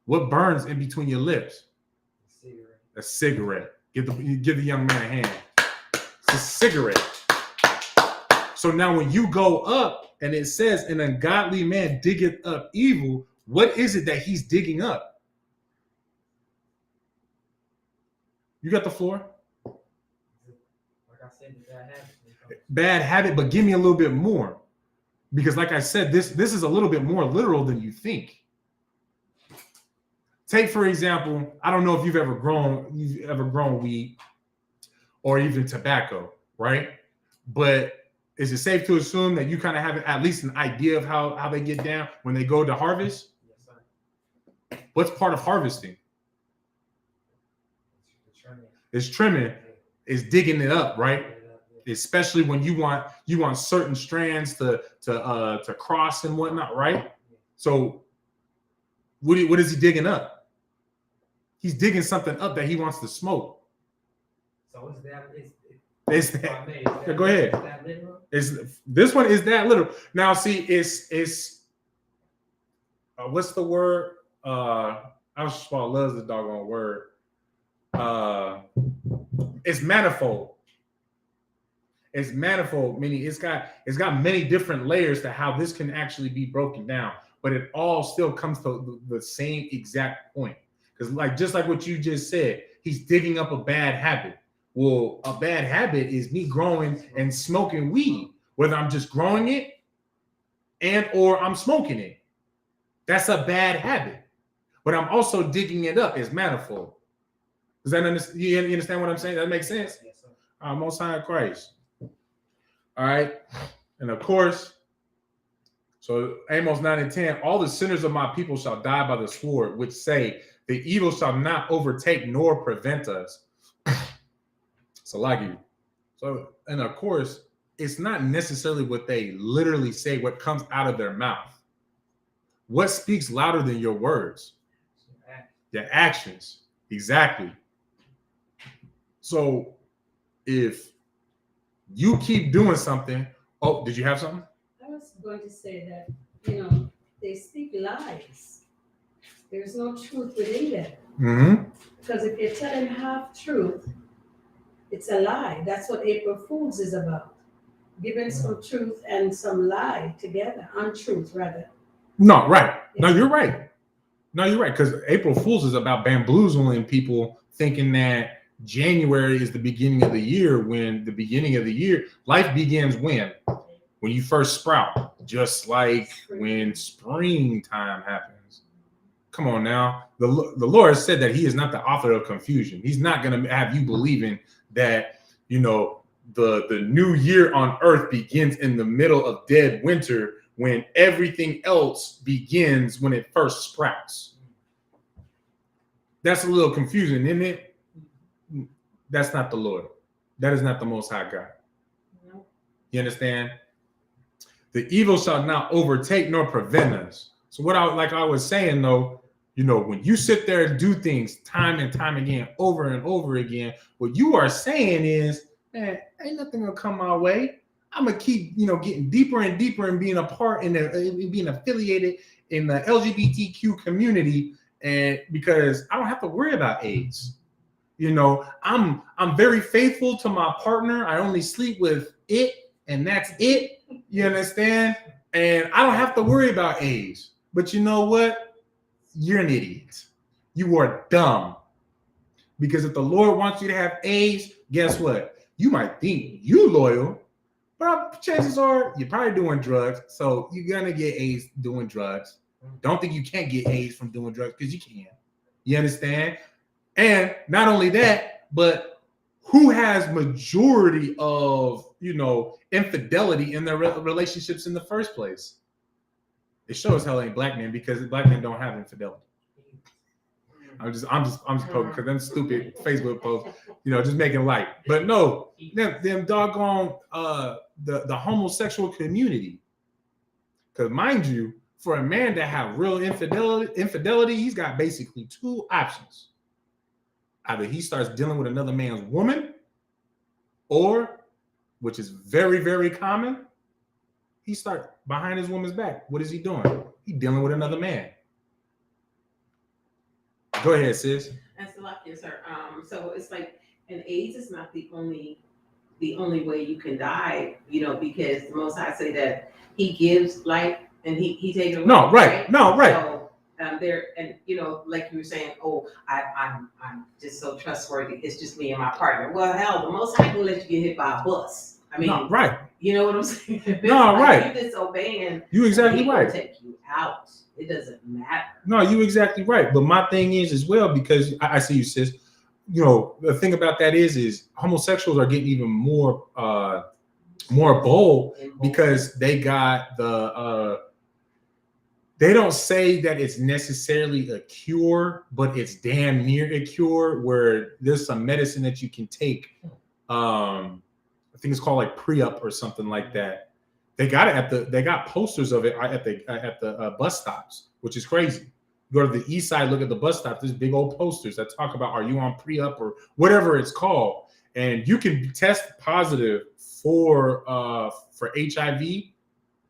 What burns in between your lips? A cigarette. Give the young man a hand. It's a cigarette. So now when you go up and it says an ungodly man diggeth up evil, what is it that he's digging up? You got the floor? Like I said, bad habit, but give me a little bit more. Because like I said, this is a little bit more literal than you think. Take, for example, I don't know if you've ever grown weed or even tobacco, right? But is it safe to assume that you kind of have at least an idea of how they get down when they go to harvest? Yes, sir. What's part of harvesting? It's trimming. It's digging it up, right? Especially when you want certain strands to cross and whatnot, right? So what is he digging up? He's digging something up that he wants to smoke. So is that go ahead. Is that literal? This one is that literal. Now see, it's what's the word? I loves the doggone word. It's manifold. It's manifold, meaning it's got many different layers to how this can actually be broken down, but it all still comes to the same exact point. Because just like what you just said, he's digging up a bad habit. Well, a bad habit is me growing and smoking weed, whether I'm just growing it and or I'm smoking it. That's a bad habit. But I'm also digging it up as manifold. Does that you understand what I'm saying? That makes sense? Yes, sir. Most High Christ. All right. And of course, so Amos 9 and 10, all the sinners of my people shall die by the sword, which say, the evil shall not overtake nor prevent us. So like you. So, and of course, it's not necessarily what they literally say, what comes out of their mouth. What speaks louder than your words? Your actions. Exactly. So if you keep doing something, oh, did you have something? I was going to say that, they speak lies. There's no truth within them. Mm-hmm. Because if you're telling half truth, it's a lie. That's what April Fools is about. Giving some truth and some lie together, untruth rather. No, right. No, you're right. No, you're right. Because April Fool's is about bamboozling people thinking that January is the beginning of the year, when the beginning of the year, life begins when you first sprout, just like when springtime happens. Come on now. The Lord said that he is not the author of confusion. He's not going to have you believing that, the new year on earth begins in the middle of dead winter when everything else begins when it first sprouts. That's a little confusing, isn't it? That's not the Lord. That is not the Most High God. No. You understand? The evil shall not overtake nor prevent us. So what I was saying though, when you sit there and do things time and time again, over and over again, what you are saying is, man, ain't nothing gonna come my way. I'm gonna keep, getting deeper and deeper and being a part in being affiliated in the LGBTQ community, and because I don't have to worry about AIDS. I'm very faithful to my partner. I only sleep with it, and that's it. You understand? And I don't have to worry about AIDS. But you know what? You're an idiot. You are dumb. Because if the Lord wants you to have AIDS, guess what? You might think you loyal, but chances are you're probably doing drugs. So you're gonna get AIDS doing drugs. Don't think you can't get AIDS from doing drugs, because you can. You understand? And not only that, but who has majority of, infidelity in their relationships in the first place? It sure as hell ain't black men, because black men don't have infidelity. I'm just poking, because them stupid Facebook posts, just making light. But no, them doggone the homosexual community. Because mind you, for a man to have real infidelity, he's got basically two options. Either he starts dealing with another man's woman, or, which is very, very common, he starts behind his woman's back. What is he doing? He's dealing with another man. Go ahead, sis. That's a lot, yes, sir. So it's like, and AIDS is not the only way you can die, because the Most High say that he gives life and he takes it away. No, right. No, right. So, there, and like you were saying, I'm just so trustworthy. It's just me and my partner. Well, hell, the Most High can let you get hit by a bus. I mean, no, right. You know what I'm saying? No, right. You disobeying. You exactly he right. will take you out. It doesn't matter. No, you exactly right. But my thing is as well, because I see you, sis. The thing about that is homosexuals are getting even more bold, because they got the. They don't say that it's necessarily a cure, but it's damn near a cure, where there's some medicine that you can take. I think it's called like pre-up or something like that. They got it they got posters of it at the bus stops, which is crazy. Go to the east side, look at the bus stop. There's big old posters that talk about, are you on pre-up or whatever it's called, and you can test positive for HIV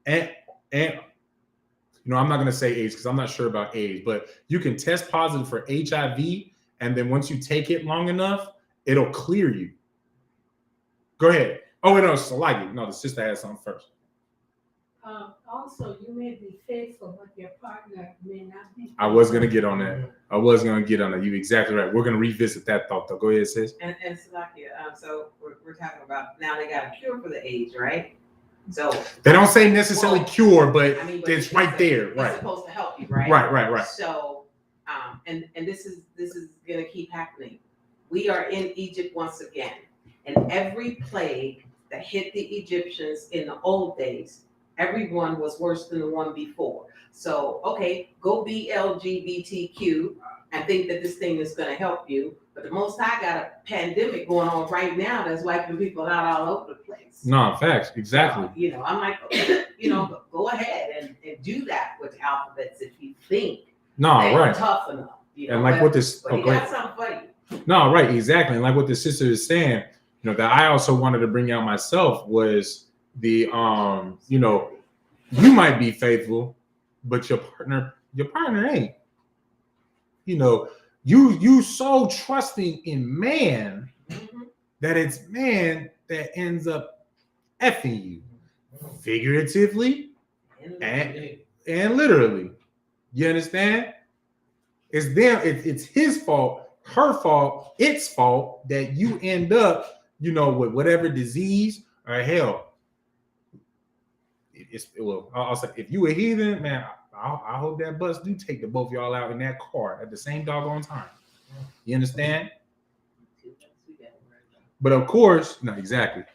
and I'm not going to say AIDS because I'm not sure about AIDS, but you can test positive for HIV, and then once you take it long enough, it'll clear you. Go ahead. Oh, wait, no, Salagi. No, the sister has something first. Also, you may be faithful, but your partner may not be. I was gonna get on that. You're exactly right. We're gonna revisit that thought though. Go ahead, sis. And Salakia, so we're talking about now they got a cure for the AIDS, right? So They don't say necessarily cure, but I mean, it's right there. It's Right. supposed to help you, right? Right. So, and this is gonna keep happening. We are in Egypt once again, and every plague that hit the Egyptians in the old days, every one was worse than the one before. So, okay, go be LGBTQ and think that this thing is gonna help you. But the Most High got a pandemic going on right now that's wiping people out all over the place. No, facts. Exactly. So, I'm like, go ahead and do that with alphabets if you think No, they're right. tough enough. And like what this, But he got something for you. no, right, exactly. And like what the sister is saying, that I also wanted to bring out myself was the, you might be faithful, but your partner ain't. You so trusting in man that it's man that ends up effing you, figuratively and literally. You understand? It's them. It's his fault, her fault, its fault that you end up, with whatever disease or hell. I'll say, if you a heathen, man, I hope that bus do take the both of y'all out in that car at the same doggone time. You understand? But of course, no, exactly.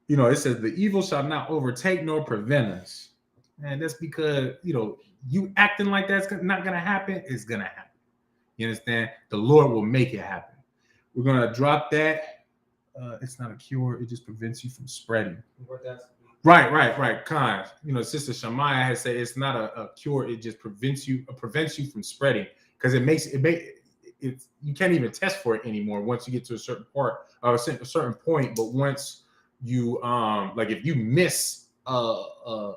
It says the evil shall not overtake nor prevent us. And that's because, you acting like that's not going to happen, it's going to happen. You understand? The Lord will make it happen. We're going to drop that. It's not a cure. It just prevents you from spreading. Right. Kind. Sister Shamaya has said it's not a cure. It just prevents you from spreading because you can't even test for it anymore once you get to a certain part or a certain point. But once you like if you miss a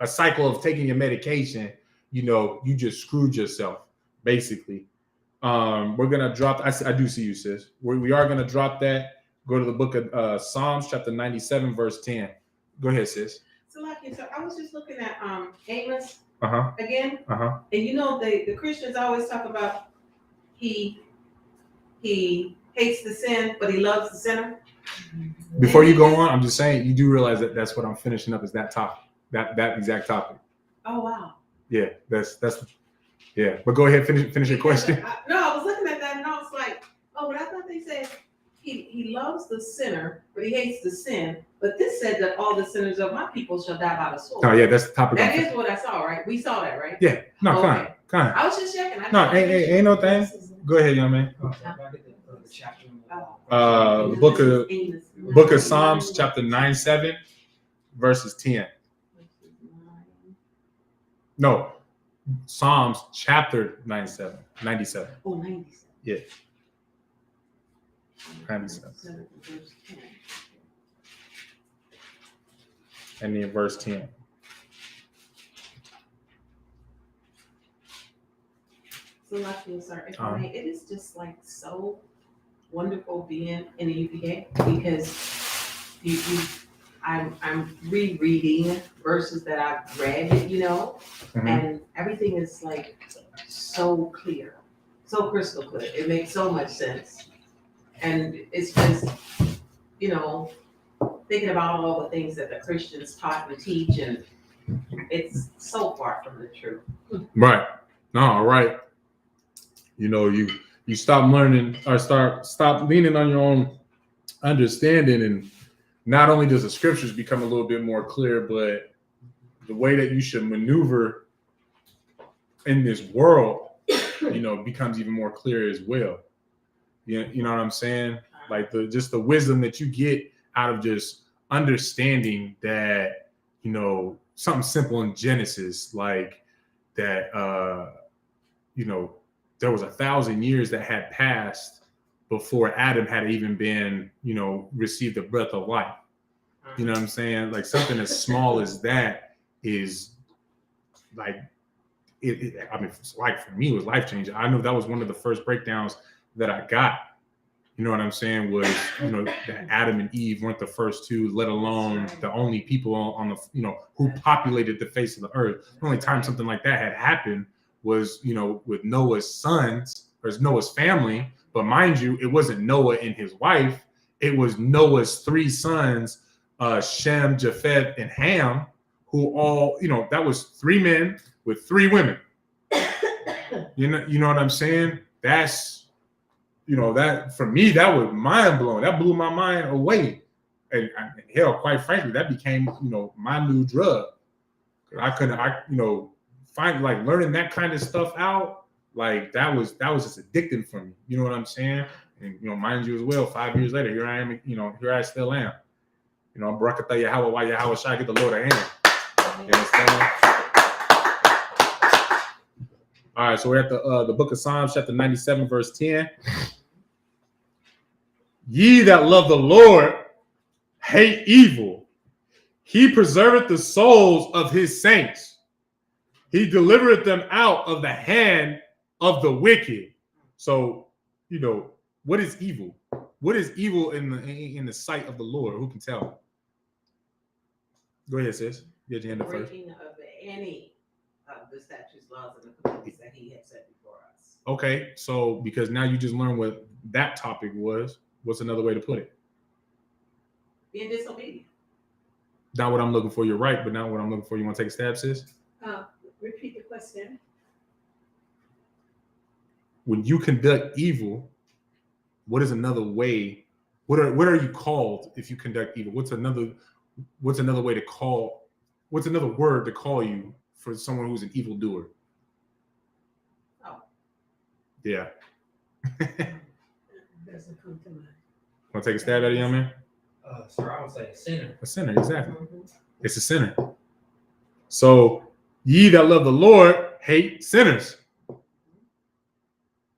cycle of taking your medication, you just screwed yourself basically. We're gonna drop. I do see you, sis. We are gonna drop that. Go to the book of Psalms, chapter 97, verse 10. Go ahead, sis. So I was just looking at Amos Uh-huh. again, Uh-huh. and the Christians always talk about he hates the sin, but he loves the sinner. Before you go on, I'm just saying you do realize that that's what I'm finishing up is that topic, that exact topic. Oh wow. Yeah, that's yeah. But go ahead, finish your question. I was looking at that and I was like, oh, but I thought they said he loves the sinner, but he hates the sin. But this said that all the sinners of my people shall die by the sword. Oh yeah, that's the topic. That is what I saw, right? We saw that, right? Yeah. No, okay. Kind. I was just checking. Ain't no thing. Go ahead, young man. Book of Psalms, chapter 97, verses 10. No, Psalms, chapter 97. Oh, 97. Yeah. 97. And then verse 10. So if I may, it is just like so wonderful being in the UPK because I'm rereading verses that I've read, and everything is like so clear, so crystal clear. It makes so much sense. And it's just, thinking about all the things that the Christians taught and teach, and it's so far from the truth. Right. No, right. You stop learning or stop leaning on your own understanding, and not only does the scriptures become a little bit more clear, but the way that you should maneuver in this world, becomes even more clear as well. You know what I'm saying? Like the wisdom that you get out of just understanding that, something simple in Genesis, like that, there was 1,000 years that had passed before Adam had even been, received the breath of life. You know what I'm saying? Like something as small as that is like, like for me, it was life changing. I know that was one of the first breakdowns that I got, you know what I'm saying, was, you know, that Adam and Eve weren't the first two, let alone the only people on the, you know, who populated the face of the earth. The only time something like that had happened was, you know, with Noah's sons, or Noah's family. But mind you, it wasn't Noah and his wife. It was Noah's three sons, Shem, Japheth, and Ham, who all, you know, that was three men with three women. You know what I'm saying? That's, you know, that for me, that was mind blowing. That blew my mind away. And hell, quite frankly, that became, you know, my new drug. You know, find, like, learning that kind of stuff out, like that was just addicting for me. You know what I'm saying? And, you know, mind you as well, 5 years later, here I am, you know, here I still am. You know, Barakatah Yahweh, why Yahweh Shai, get the Lord a hand. You understand? All right, so we're at the book of Psalms, chapter 97, verse 10. Ye that love the Lord hate evil. He preserveth the souls of his saints. He delivereth them out of the hand of the wicked. So, you know, what is evil? What is evil in the sight of the Lord? Who can tell me? Go ahead, sis. Get your hand up first. Breaking of any of the statutes, laws, and the commandments that he has set before us. Okay, so because now you just learned what that topic was, what's another way to put it? Being disobedient. Not what I'm looking for, you're right, but not what I'm looking for. You want to take a stab, sis? Repeat the question. When you conduct evil, what is another way? What are you called if you conduct evil? What's another way to call? What's another word to call you for someone who's an evildoer? Oh. Yeah. Doesn't come to mind. Want to take a stab at it, young man? Sir, I would say sinner. A sinner, exactly. It's a sinner. So, ye that love the Lord hate sinners.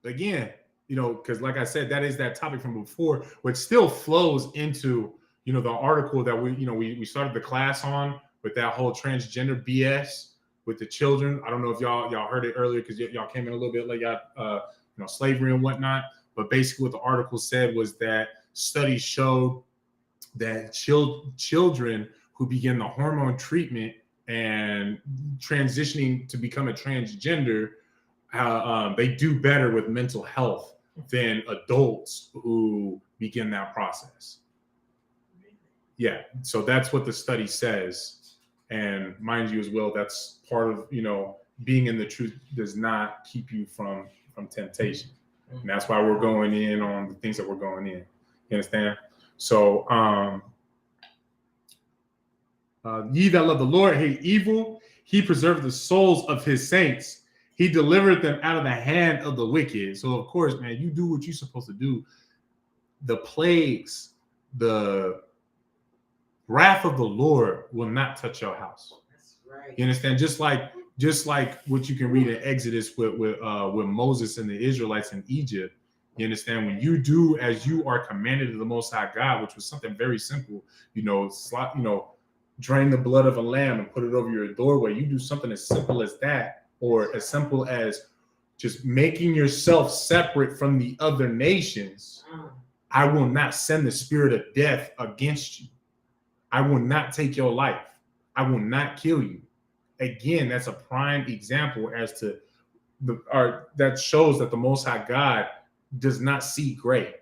Again, you know, because like I said, that is that topic from before, which still flows into, you know, the article that we started the class on with that whole transgender BS with the children. I don't know if y'all heard it earlier because y'all came in a little bit late, you know, slavery and whatnot. But basically what the article said was that studies showed that children who begin the hormone treatment and transitioning to become a transgender, they do better with mental health than adults who begin that process. Yeah, so that's what the study says. And mind you as well, that's part of, you know, being in the truth does not keep you from temptation. And that's why we're going in on the things that we're going in. You understand? So, ye that love the Lord hate evil. He preserved the souls of his saints. He delivered them out of the hand of the wicked. So, of course, man, you do what you're supposed to do. The plagues, the wrath of the Lord will not touch your house. That's right. You understand? Just like what you can read in Exodus with Moses and the Israelites in Egypt. You understand? When you do as you are commanded of the Most High God, which was something very simple, drain the blood of a lamb and put it over your doorway. You do something as simple as that, or as simple as just making yourself separate from the other nations. I will not send the spirit of death against you. I will not take your life. I will not kill you. Again, that's a prime example as to that shows that the Most High God does not see gray.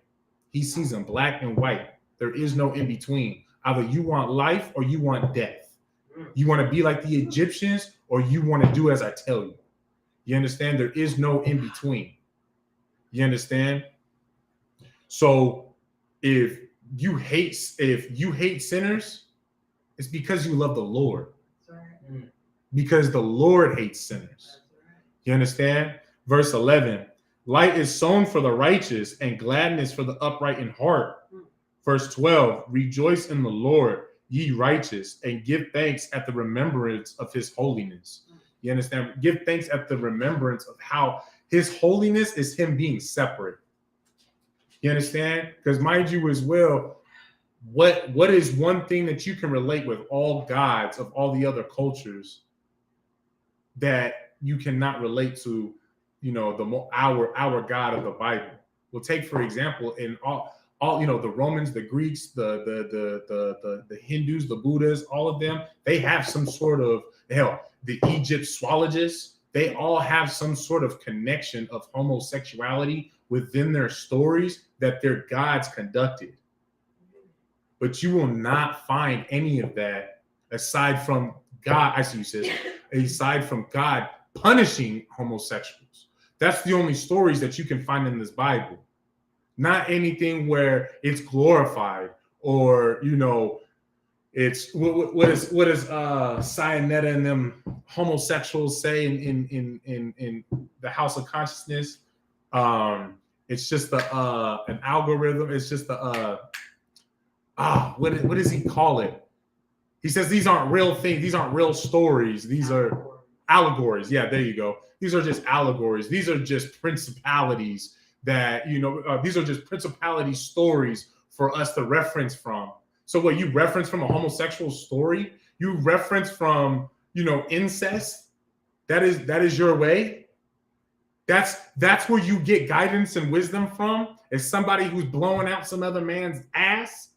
He sees them black and white. There is no in between. Either you want life or you want death. You want to be like the Egyptians or you want to do as I tell you. You understand? There is no in between. You understand? So if you hate sinners, it's because you love the Lord. Because the Lord hates sinners. You understand? Verse 11, light is sown for the righteous and gladness for the upright in heart. Verse 12, rejoice in the Lord, ye righteous, and give thanks at the remembrance of his holiness. You understand? Give thanks at the remembrance of how his holiness is him being separate. You understand? Because mind you as well, what is one thing that you can relate with all gods of all the other cultures that you cannot relate to, our God of the Bible? Well, take for example, in all the Romans, the Greeks, the Hindus, the Buddhas, all of them, they have some sort of the Egyptologists, they all have some sort of connection of homosexuality within their stories that their gods conducted. But you will not find any of that aside from God. I see you says, aside from God punishing homosexuals. That's the only stories that you can find in this Bible. Not anything where it's glorified or, it's what does Saith and them homosexuals say in the House of Consciousness? It's just an algorithm. It's just what does he call it? He says these aren't real things. These aren't real stories. These are allegories. Yeah, there you go. These are just allegories. These are just principalities that, these are just principality stories for us to reference from. So what, you reference from a homosexual story? You reference from, incest? That is your way? That's where you get guidance and wisdom from? Is somebody who's blowing out some other man's ass?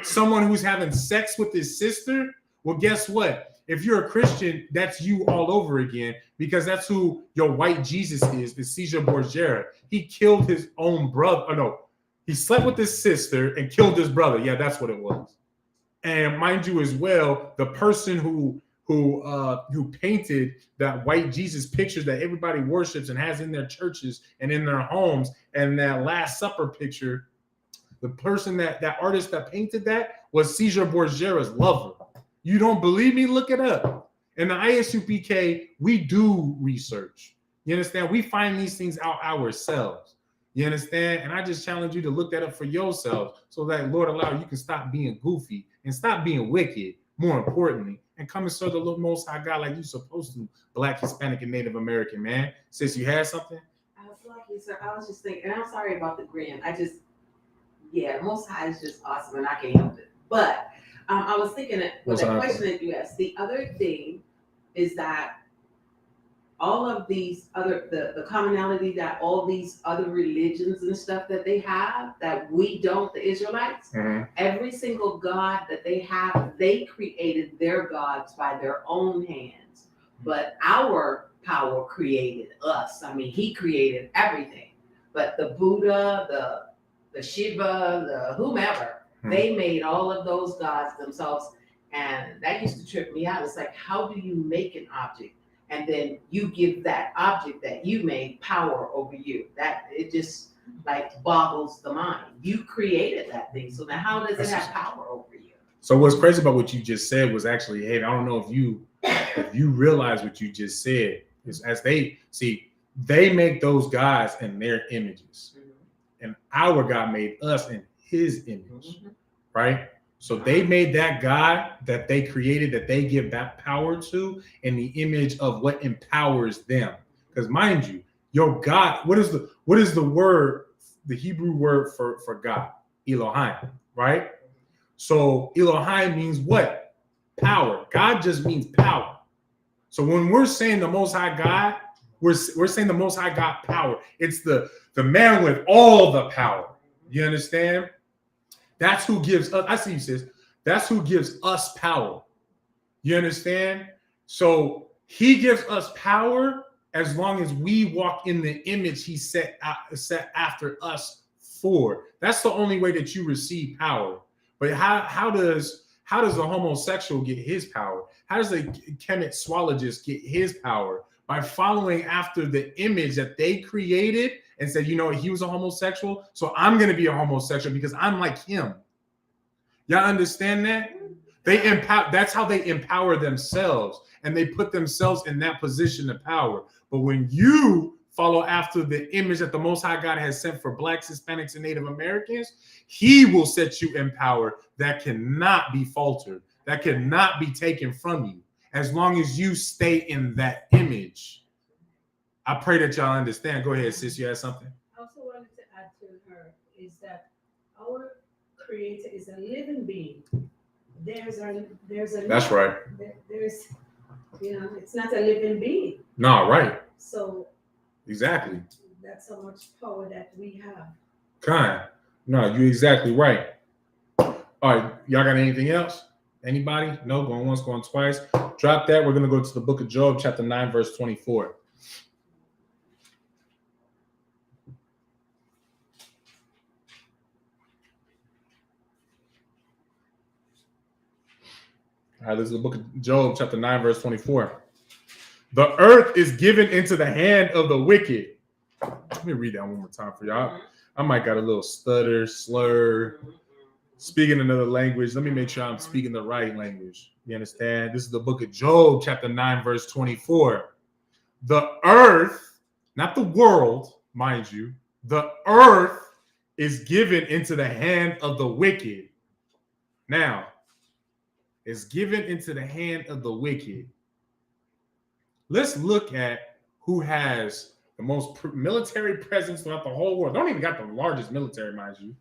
Someone who's having sex with his sister? Well, guess what? If you're a Christian, that's you all over again, because that's who your white Jesus is Caesar Borgia. He killed his own brother. Oh, no, he slept with his sister and killed his brother. Yeah, that's what it was. And mind you as well, the person who painted that white Jesus pictures that everybody worships and has in their churches and in their homes, and that Last Supper picture, the person that artist that painted that was Caesar Borgia's lover. You don't believe me? Look it up. In the ISUPK, we do research. You understand? We find these things out ourselves. You understand? And I just challenge you to look that up for yourself so that, Lord, allow you can stop being goofy and stop being wicked, more importantly, and come and serve the Most High God like you're supposed to, Black, Hispanic, and Native American, man. Sis, you had something? I was lucky, sir. I was just thinking, and I'm sorry about the grin. Most High is just awesome, and I can't help it. But I was thinking that with the question that you asked, the other thing is that all of these other, the commonality that all these other religions and stuff that they have, that we don't, the Israelites, every single God that they have, they created their gods by their own hands. But our power created us. I mean, he created everything. But the Buddha, the Shiva, the whomever, they made all of those gods themselves. And that used to trip me out. It's like, how do you make an object? And then you give that object that you made power over you. That it just like boggles the mind. You created that thing. So now how does it have power over you? So what's crazy about what you just said was actually, hey, I don't know if you realize what you just said is as they make those gods in their images. And our God made us in his image, right? So they made that God that they created, that they give that power to, in the image of what empowers them. Because mind you, your God, what is the word, the Hebrew word for God? Elohim, right? So Elohim means what? Power. God just means power. So when we're saying the Most High God, we're saying the Most High God power. It's the man with all the power. You understand? That's who gives us, I see you, sis. That's who gives us power. You understand? So he gives us power as long as we walk in the image he set after us for. That's the only way that you receive power. But how does a homosexual get his power? How does a chematologist get his power? By following after the image that they created and said, you know what, he was a homosexual, so I'm going to be a homosexual because I'm like him. Y'all understand that? That's how they empower themselves, and they put themselves in that position of power. But when you follow after the image that the Most High God has sent for Blacks, Hispanics, and Native Americans, he will set you in power that cannot be faltered, that cannot be taken from you, as long as you stay in that image. I pray that y'all understand. Go ahead, sis, you had something? I also wanted to add to her is that our Creator is a living being. There's a That's right. There's it's not a living being. No, right. So exactly. That's how much power that we have. Kind. No, you're exactly right. All right, y'all got anything else? Anybody? No, going once, going twice. Drop that. We're going to go to the book of Job, chapter 9, verse 24. All right, this is the book of Job, chapter 9, verse 24. The earth is given into the hand of the wicked. Let me read that one more time for y'all. I might got a little stutter, slur, speaking another language. Let me make sure I'm speaking the right language. You understand? This is the book of Job, chapter 9, verse 24. The earth, not the world, mind you, the earth is given into the hand of the wicked. Now, it's given into the hand of the wicked. Let's look at who has the most military presence throughout the whole world. Don't even got the largest military, mind you,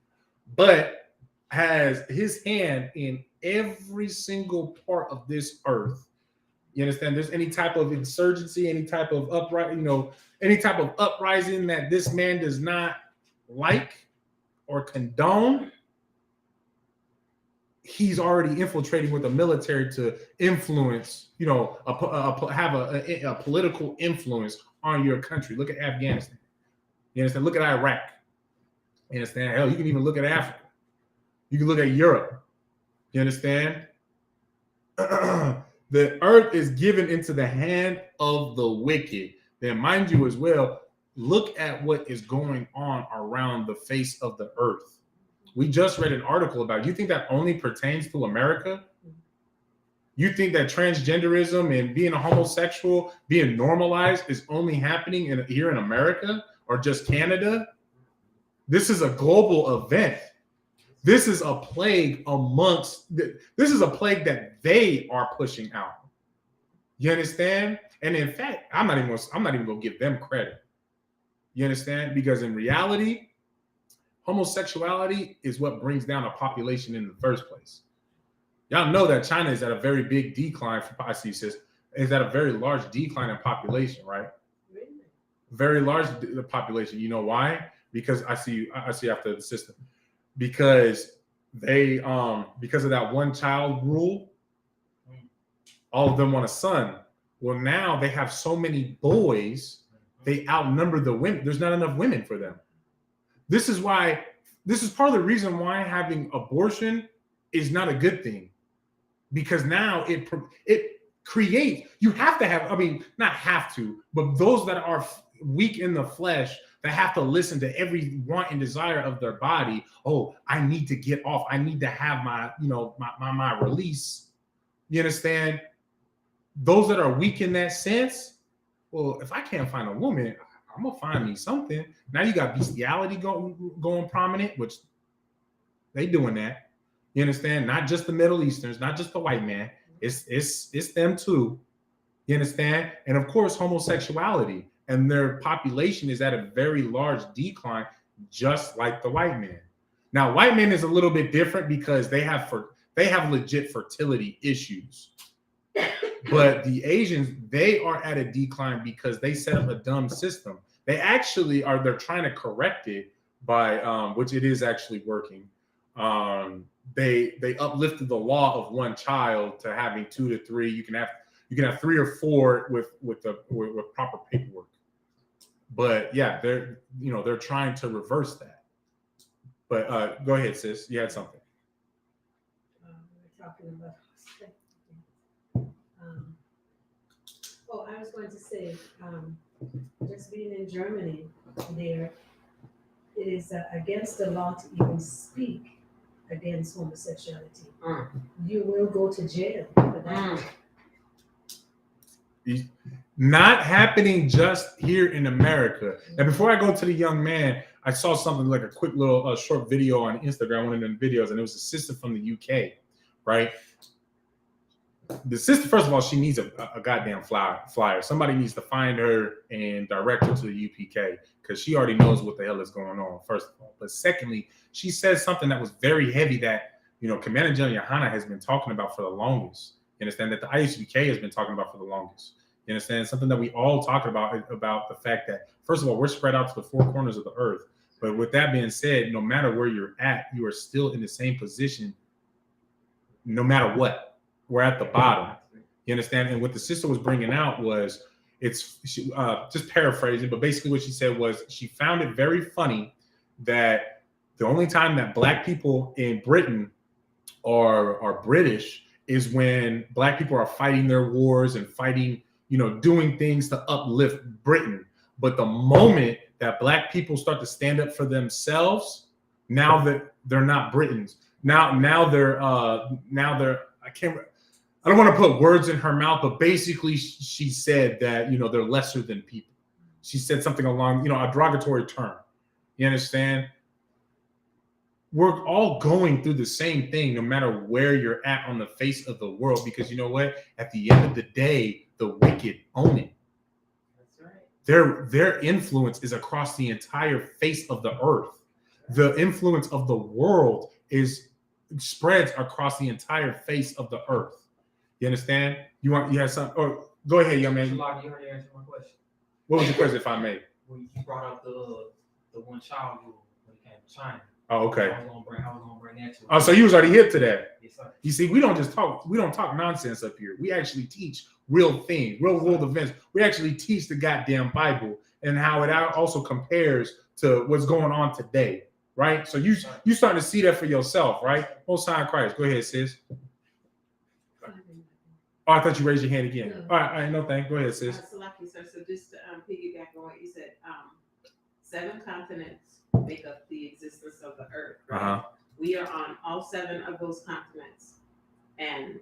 but has his hand in every single part of this earth. You understand? There's any type of insurgency, any type of any type of uprising that this man does not like or condone, he's already infiltrating with the military to influence, have a political influence on your country. Look at Afghanistan. You understand? Look at Iraq. You understand? Hell, you can even look at Africa. You can look at Europe. You understand? The earth is given into the hand of the wicked. Then, mind you as well, look at what is going on around the face of the earth. We just read an article about it. You think that only pertains to America? You think that transgenderism and being a homosexual, being normalized is only happening here in America or just Canada? This is a global event. This is a plague this is a plague that they are pushing out. You understand? And in fact, I'm not even gonna give them credit. You understand? Because in reality, homosexuality is what brings down a population in the first place. Y'all know that China is at a very big decline. I see, sis, is at a very large decline in population, right? Really? Very large population. You know why? Because I see after the system. Because they because of that one child rule, all of them want a son. Well, now they have so many boys, they outnumber the women. There's not enough women for them. This is part of the reason why having abortion is not a good thing, because now it creates, you have to have, not have to, but those that are weak in the flesh, that have to listen to every want and desire of their body. Oh, I need to get off. I need to have my release. You understand? Those that are weak in that sense, well, if I can't find a woman, I'm gonna find me something. Now you got bestiality going prominent, which they doing that. You understand? Not just the Middle Easterns, not just the white man. It's them too. You understand? And of course, homosexuality, and their population is at a very large decline, just like the white man. Now, white men is a little bit different because they have legit fertility issues. But the Asians, they are at a decline because they set up a dumb system. They actually they're trying to correct it by, which it is actually working. They uplifted the law of one child to having 2 to 3. You can have 3 or 4 with proper paperwork. But yeah, they're trying to reverse that. But go ahead, sis. You had something. We're talking about. I was going to say, just being in Germany, there, it is against the law to even speak against homosexuality. You will go to jail for that. Not happening just here in America. And before I go to the young man, I saw something like a quick little short video on Instagram, one of them videos, and it was a sister from the UK, right? The sister, first of all, she needs a goddamn flyer. Somebody needs to find her and direct her to the UPK, because she already knows what the hell is going on, first of all. But secondly, she says something that was very heavy that, Commander General Johanna has been talking about for the longest. You understand? That the ISUPK has been talking about for the longest. You understand? Something that we all talk about the fact that, first of all, we're spread out to the four corners of the earth. But with that being said, no matter where you're at, you are still in the same position. No matter what, we're at the bottom. You understand? And what the sister was bringing out was, just paraphrasing, but basically what she said was she found it very funny that the only time that Black people in Britain are British is when Black people are fighting their wars and fighting, doing things to uplift Britain. But the moment that Black people start to stand up for themselves, now that they're not Britons, now they're I don't want to put words in her mouth, but basically she said that, they're lesser than people. She said something along, a derogatory term. You understand? We're all going through the same thing, no matter where you're at on the face of the world, because you know what? At the end of the day, the wicked own it. That's right. Their influence is across the entire face of the earth. The influence of the world spreads across the entire face of the earth. You understand? You had something? Oh, go ahead, young man. You already answered my question. What was your question, if I may? When you brought up the one child rule when it came to China. Oh, okay. I was gonna bring that to. Oh, so you was already hip to that. Yes, sir. You see, we don't talk nonsense up here. We actually teach real things, real world events. We actually teach the goddamn Bible and how it also compares to what's going on today, right? So you starting to see that for yourself, right? Most High Christ. Go ahead, sis. Oh, I thought you raised your hand again. No. All right, no thanks. Go ahead, sis. So like you said, so just to piggyback on what you said, 7 continents make up the existence of the earth, right? Uh-huh. We are on all 7 of those continents, and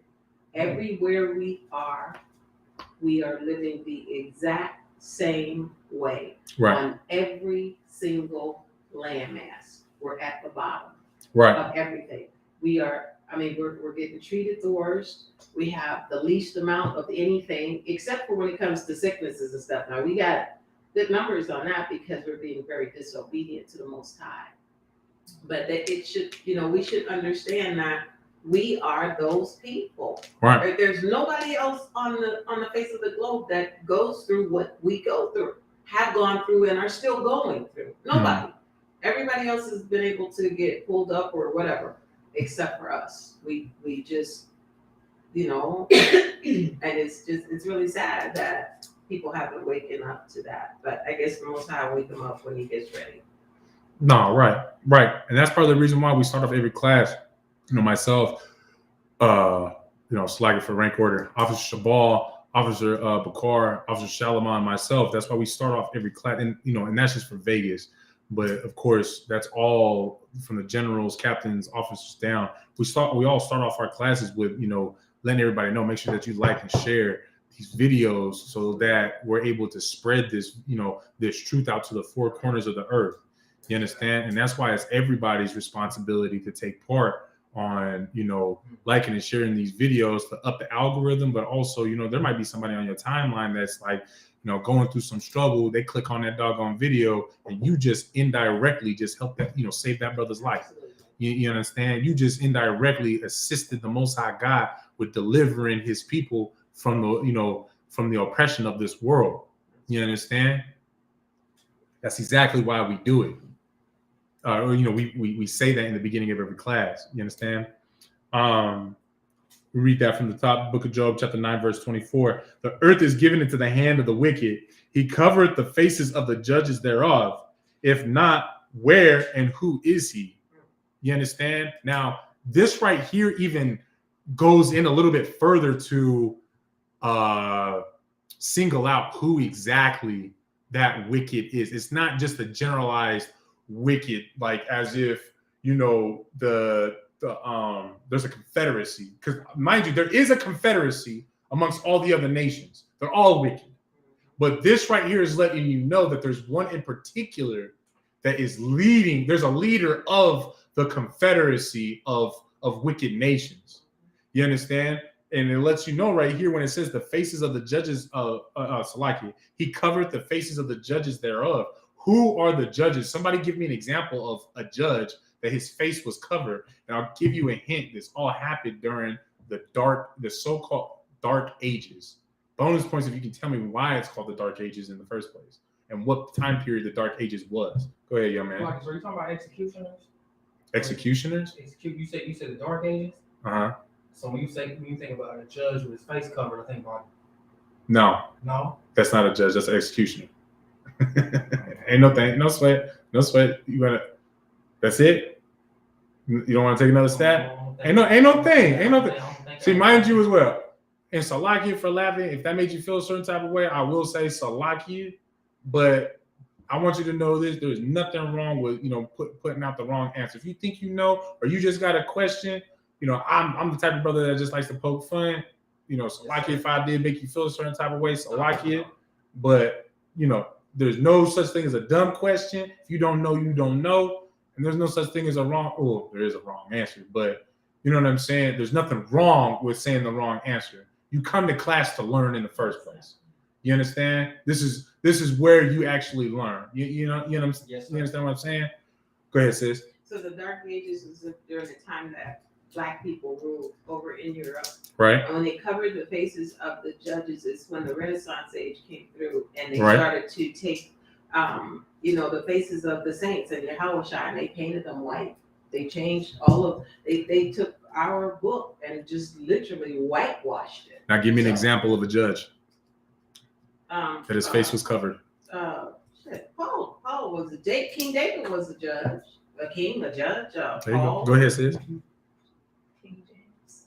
everywhere we are living the exact same way. Right. On every single landmass, we're at the bottom Right. of everything. We're getting treated the worst. We have the least amount of anything, except for when it comes to sicknesses and stuff. Now we got good numbers on that because we're being very disobedient to the Most High. But that we should understand that we are those people. Right. There's nobody else on the face of the globe that goes through what we go through, have gone through, and are still going through. Nobody. Everybody else has been able to get pulled up or whatever, except for us. We just, and it's really sad that people haven't waken up to that. But I guess the Most High will wake them up when he gets ready. No, right. And that's part of the reason why we start off every class. Myself, slacking for rank order, Officer Shabal, Officer Bakar, Officer Shalaman, myself. That's why we start off every class, and that's just for Vegas. But of course, that's all from the generals, captains, officers down. We all start off our classes with, letting everybody know, make sure that you like and share these videos so that we're able to spread this, this truth out to the 4 corners of the earth. You understand? And that's why it's everybody's responsibility to take part on, liking and sharing these videos to up the algorithm. But also, there might be somebody on your timeline that's like, going through some struggle. They click on that doggone video and you just indirectly just help that, save that brother's life. You understand? You just indirectly assisted the Most High God with delivering his people from the oppression of this world. You understand? That's exactly why we do it. We say that in the beginning of every class. You understand? We read that from the top, Book of Job, chapter 9, verse 24. The earth is given into the hand of the wicked. He covered the faces of the judges thereof. If not, where and who is he? You understand? Now, this right here even goes in a little bit further to single out who exactly that wicked is. It's not just a generalized wicked, like as if, there's a confederacy, because mind you, there is a confederacy amongst all the other nations. They're all wicked. But this right here is letting you know that there's one in particular that is leading. There's a leader of the confederacy of wicked nations. You understand? And it lets you know right here when it says the faces of the judges of Salakia, he covered the faces of the judges thereof. Who are the judges? Somebody give me an example of a judge that his face was covered. And I'll give you a hint. This all happened during the so-called dark ages. Bonus points if you can tell me why it's called the Dark Ages in the first place and what time period the Dark Ages was. Go ahead, young man. Marcus, are you talking about executioners? Executioners? You said the Dark Ages. Uh-huh. So when you think about a judge with his face covered, I think about No, that's not a judge. That's an executioner. Ain't no sweat. You gotta. That's it. You don't want to take another stab. Ain't no thing. See, mind you as well. And Salakia for laughing. If that made you feel a certain type of way, I will say Salakia. But I want you to know this: there's nothing wrong with putting out the wrong answer. If you think you know, or you just got a question, I'm the type of brother that just likes to poke fun. Salakia, if I did make you feel a certain type of way, Salakia. But there's no such thing as a dumb question. If you don't know, you don't know. And there's no such thing as a wrong, oh, there is a wrong answer. But you know what I'm saying? There's nothing wrong with saying the wrong answer. You come to class to learn in the first place. You understand? This is where you actually learn. You understand what I'm saying? Go ahead, sis. So the Dark Ages is during the time that Black people ruled over in Europe. Right. And when they covered the faces of the judges is when the Renaissance age came through, and they Right. started to take, the faces of the saints and Yahushua, and they painted them white. They changed they took our book and just literally whitewashed it. Now give me an example of a judge That his face was covered. Paul was King David was a judge, a king, a judge. There you go. Paul. Go ahead, sis. King James.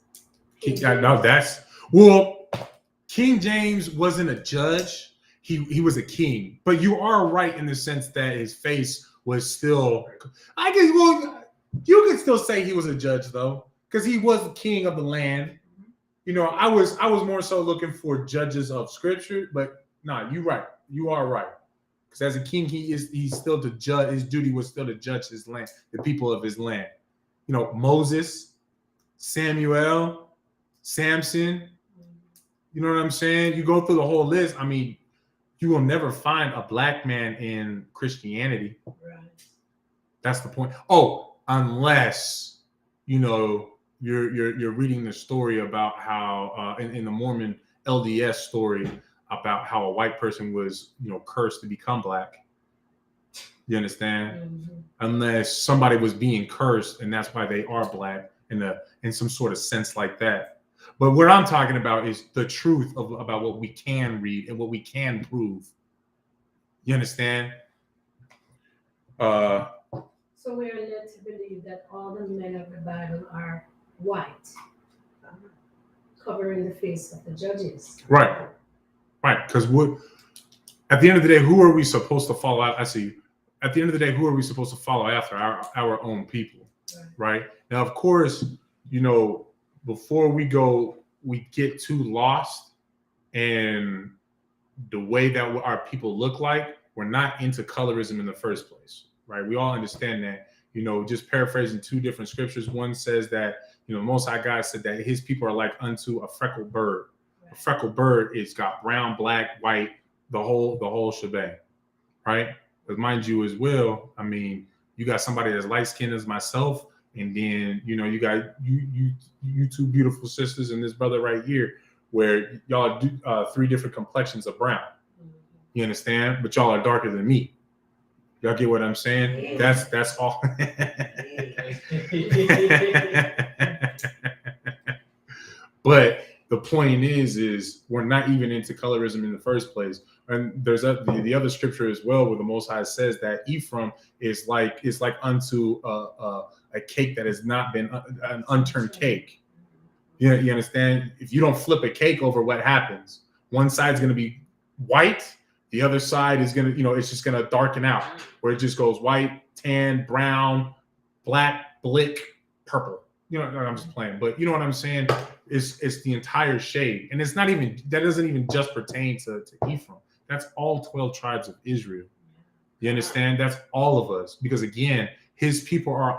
King James wasn't a judge. He was a king. But you are right in the sense that his face was still. I guess. Well, you could still say he was a judge though, because he was the king of the land. I was more so looking for judges of scripture, but nah, you're right. You are right. Because as a king, he's still to judge. His duty was still to judge his land, the people of his land. Moses, Samuel, Samson. You know what I'm saying? You go through the whole list. I mean, you will never find a Black man in Christianity. Right. That's the point. Oh, unless you're reading the story about how in the Mormon LDS story about how a white person was cursed to become Black. You understand? Mm-hmm. Unless somebody was being cursed and that's why they are Black in some sort of sense like that. But what I'm talking about is the truth about what we can read and what we can prove. You understand? So we are led to believe that all the men of the Bible are white, covering the face of the judges. Right. Because at the end of the day, who are we supposed to follow? I see. At the end of the day, who are we supposed to follow after? Our own people. Right. Now, of course, before we get too lost in the way that our people look like. We're not into colorism in the first place, right? We all understand that. Just paraphrasing two different scriptures. One says that the Most High God said that His people are like unto a freckled bird. Right. A freckled bird is got brown, black, white, the whole shebang, right? But mind you, as well. I mean, you got somebody that's light skinned as myself. And then, you got you two beautiful sisters and this brother right here, where y'all do three different complexions of brown. You understand? But y'all are darker than me. Y'all get what I'm saying? That's all. But the point is we're not even into colorism in the first place. And there's the other scripture as well, where the Most High says that Ephraim is like unto a cake that has not been an unturned cake. You understand? If you don't flip a cake over, what happens? One side's going to be white. The other side is going to, it's just going to darken out, where it just goes white, tan, brown, black, blick, purple. I'm just playing, but you know what I'm saying? It's the entire shade. And it's not even, that doesn't even just pertain to Ephraim. That's all 12 tribes of Israel. You understand? That's all of us. Because again, His people are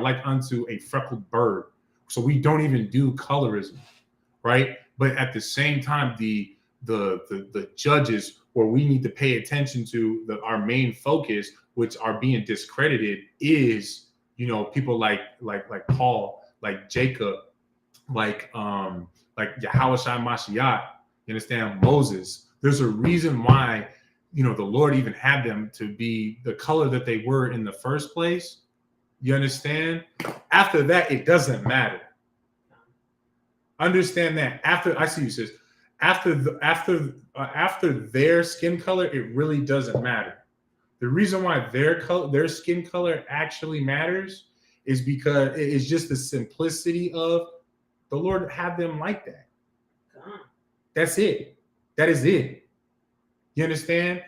like unto a freckled bird. So we don't even do colorism, right? But at the same time, the judges where we need to pay attention to, our main focus, which are being discredited, is people like Paul, like Jacob, like Yahushua Mashiach. You understand? Moses. There's a reason why, the Lord even had them to be the color that they were in the first place. You understand? After that, it doesn't matter. Understand that. After I see you, sis. After their skin color, it really doesn't matter. The reason why their skin color actually matters is because it's just the simplicity of the Lord had them like that. That's it. That is it. You understand?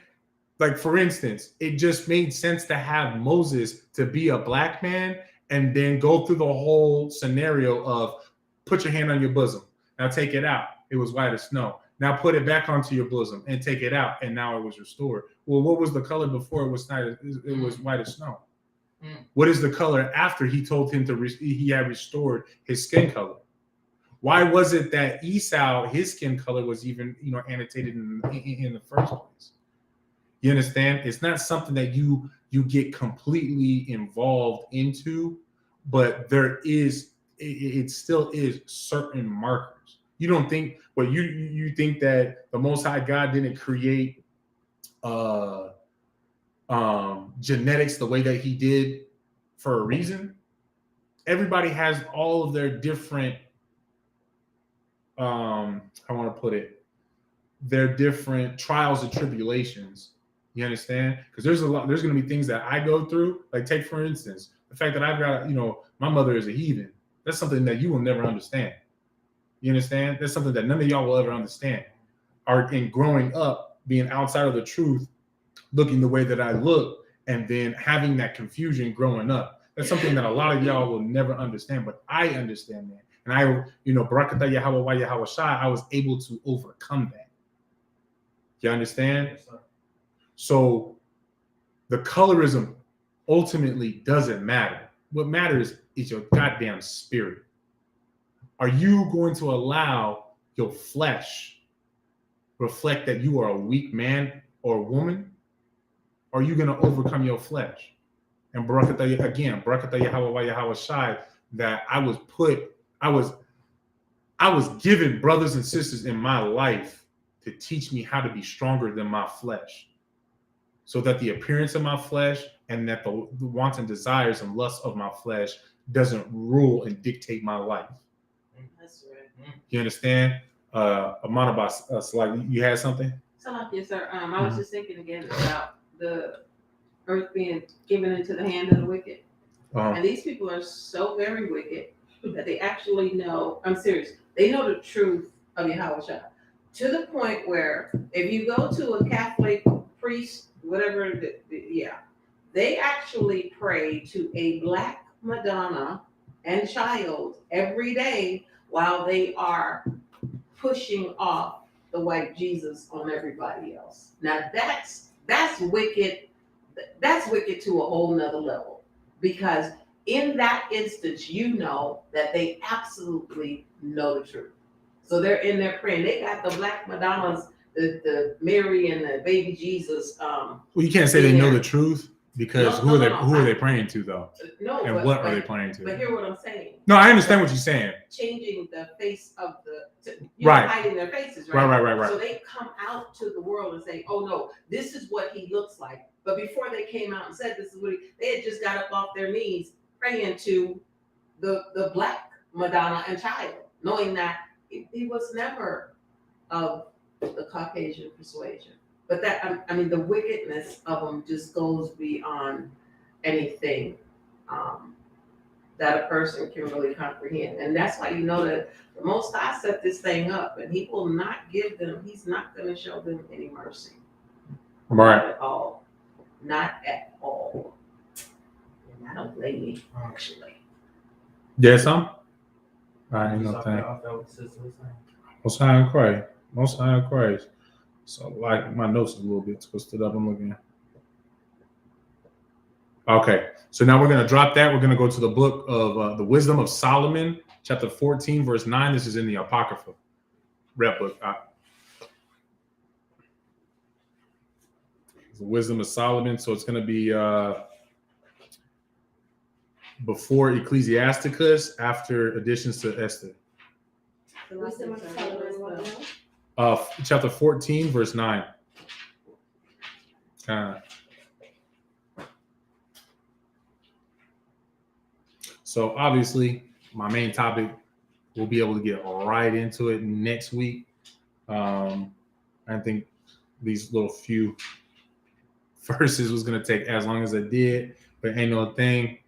Like, for instance, it just made sense to have Moses to be a black man and then go through the whole scenario of put your hand on your bosom. Now take it out. It was white as snow. Now put it back onto your bosom and take it out. And now it was restored. Well, what was the color before? It was white as snow. What is the color after he told him he had restored his skin color? Why was it that Esau, his skin color was even, annotated in the first place? You understand? It's not something that you get completely involved into, but it still is certain markers. You don't think, but you think that the Most High God didn't create genetics the way that he did for a reason? Everybody has all of their different, their different trials and tribulations. You understand? Because there's going to be things that I go through. Like, take for instance, the fact that I've got, my mother is a heathen. That's something that you will never understand. You understand? That's something that none of y'all will ever understand. In growing up, being outside of the truth, looking the way that I look, and then having that confusion growing up. That's something that a lot of y'all will never understand, but I understand that. And I, Barakatah Yahweh wa Yahweh Shai, I was able to overcome that. You understand? Yes, sir. So the colorism ultimately doesn't matter. What matters is your goddamn spirit. Are you going to allow your flesh reflect that you are a weak man or woman? Or are you going to overcome your flesh? And Barakatah Yahweh wa Yahweh Shai, that I was given brothers and sisters in my life to teach me how to be stronger than my flesh, so that the appearance of my flesh and that the wants and desires and lusts of my flesh doesn't rule and dictate my life. That's right. You understand? Amanabas, you had something? Yes, sir. I was just thinking again about the earth being given into the hand of the wicked. And these people are so very wicked that they actually know, I'm serious, they know the truth of Yahweh Shai. To the point where if you go to a Catholic priest, whatever, they actually pray to a black Madonna and child every day while they are pushing off the white Jesus on everybody else. Now that's wicked. That's wicked to a whole nother level, because in that instance, that they absolutely know the truth. So they're in there praying. They got the black Madonnas, the Mary and the baby Jesus. Well, you can't say they know the truth, because who are they praying to though? No, and what are they praying to? But hear what I'm saying. No, I understand what you're saying. Changing the face of right, hiding their faces, right? Right. So they come out to the world and say, "Oh no, this is what he looks like." But before they came out and said this is what they had just got up off their knees praying to the black Madonna and child, knowing that he was never of the Caucasian persuasion. But that, the wickedness of them just goes beyond anything that a person can really comprehend. And that's why that the Most High set this thing up, and he will not he's not going to show them any mercy. Right. Not at all. Not at all. And I don't blame you, actually. Yes, I ain't no thing. Most High in Christ. So, like, my notes are a little bit twisted up. I'm looking. Okay, so now we're going to drop that. We're going to go to the book of the Wisdom of Solomon, chapter 14, verse 9. This is in the Apocrypha rep book. The Wisdom of Solomon. So it's going to be before Ecclesiasticus, after additions to Esther. The Wisdom of Solomon. chapter 14, verse 9. So obviously, my main topic, we'll be able to get right into it next week. I think these little few verses was going to take as long as it did, but ain't no thing.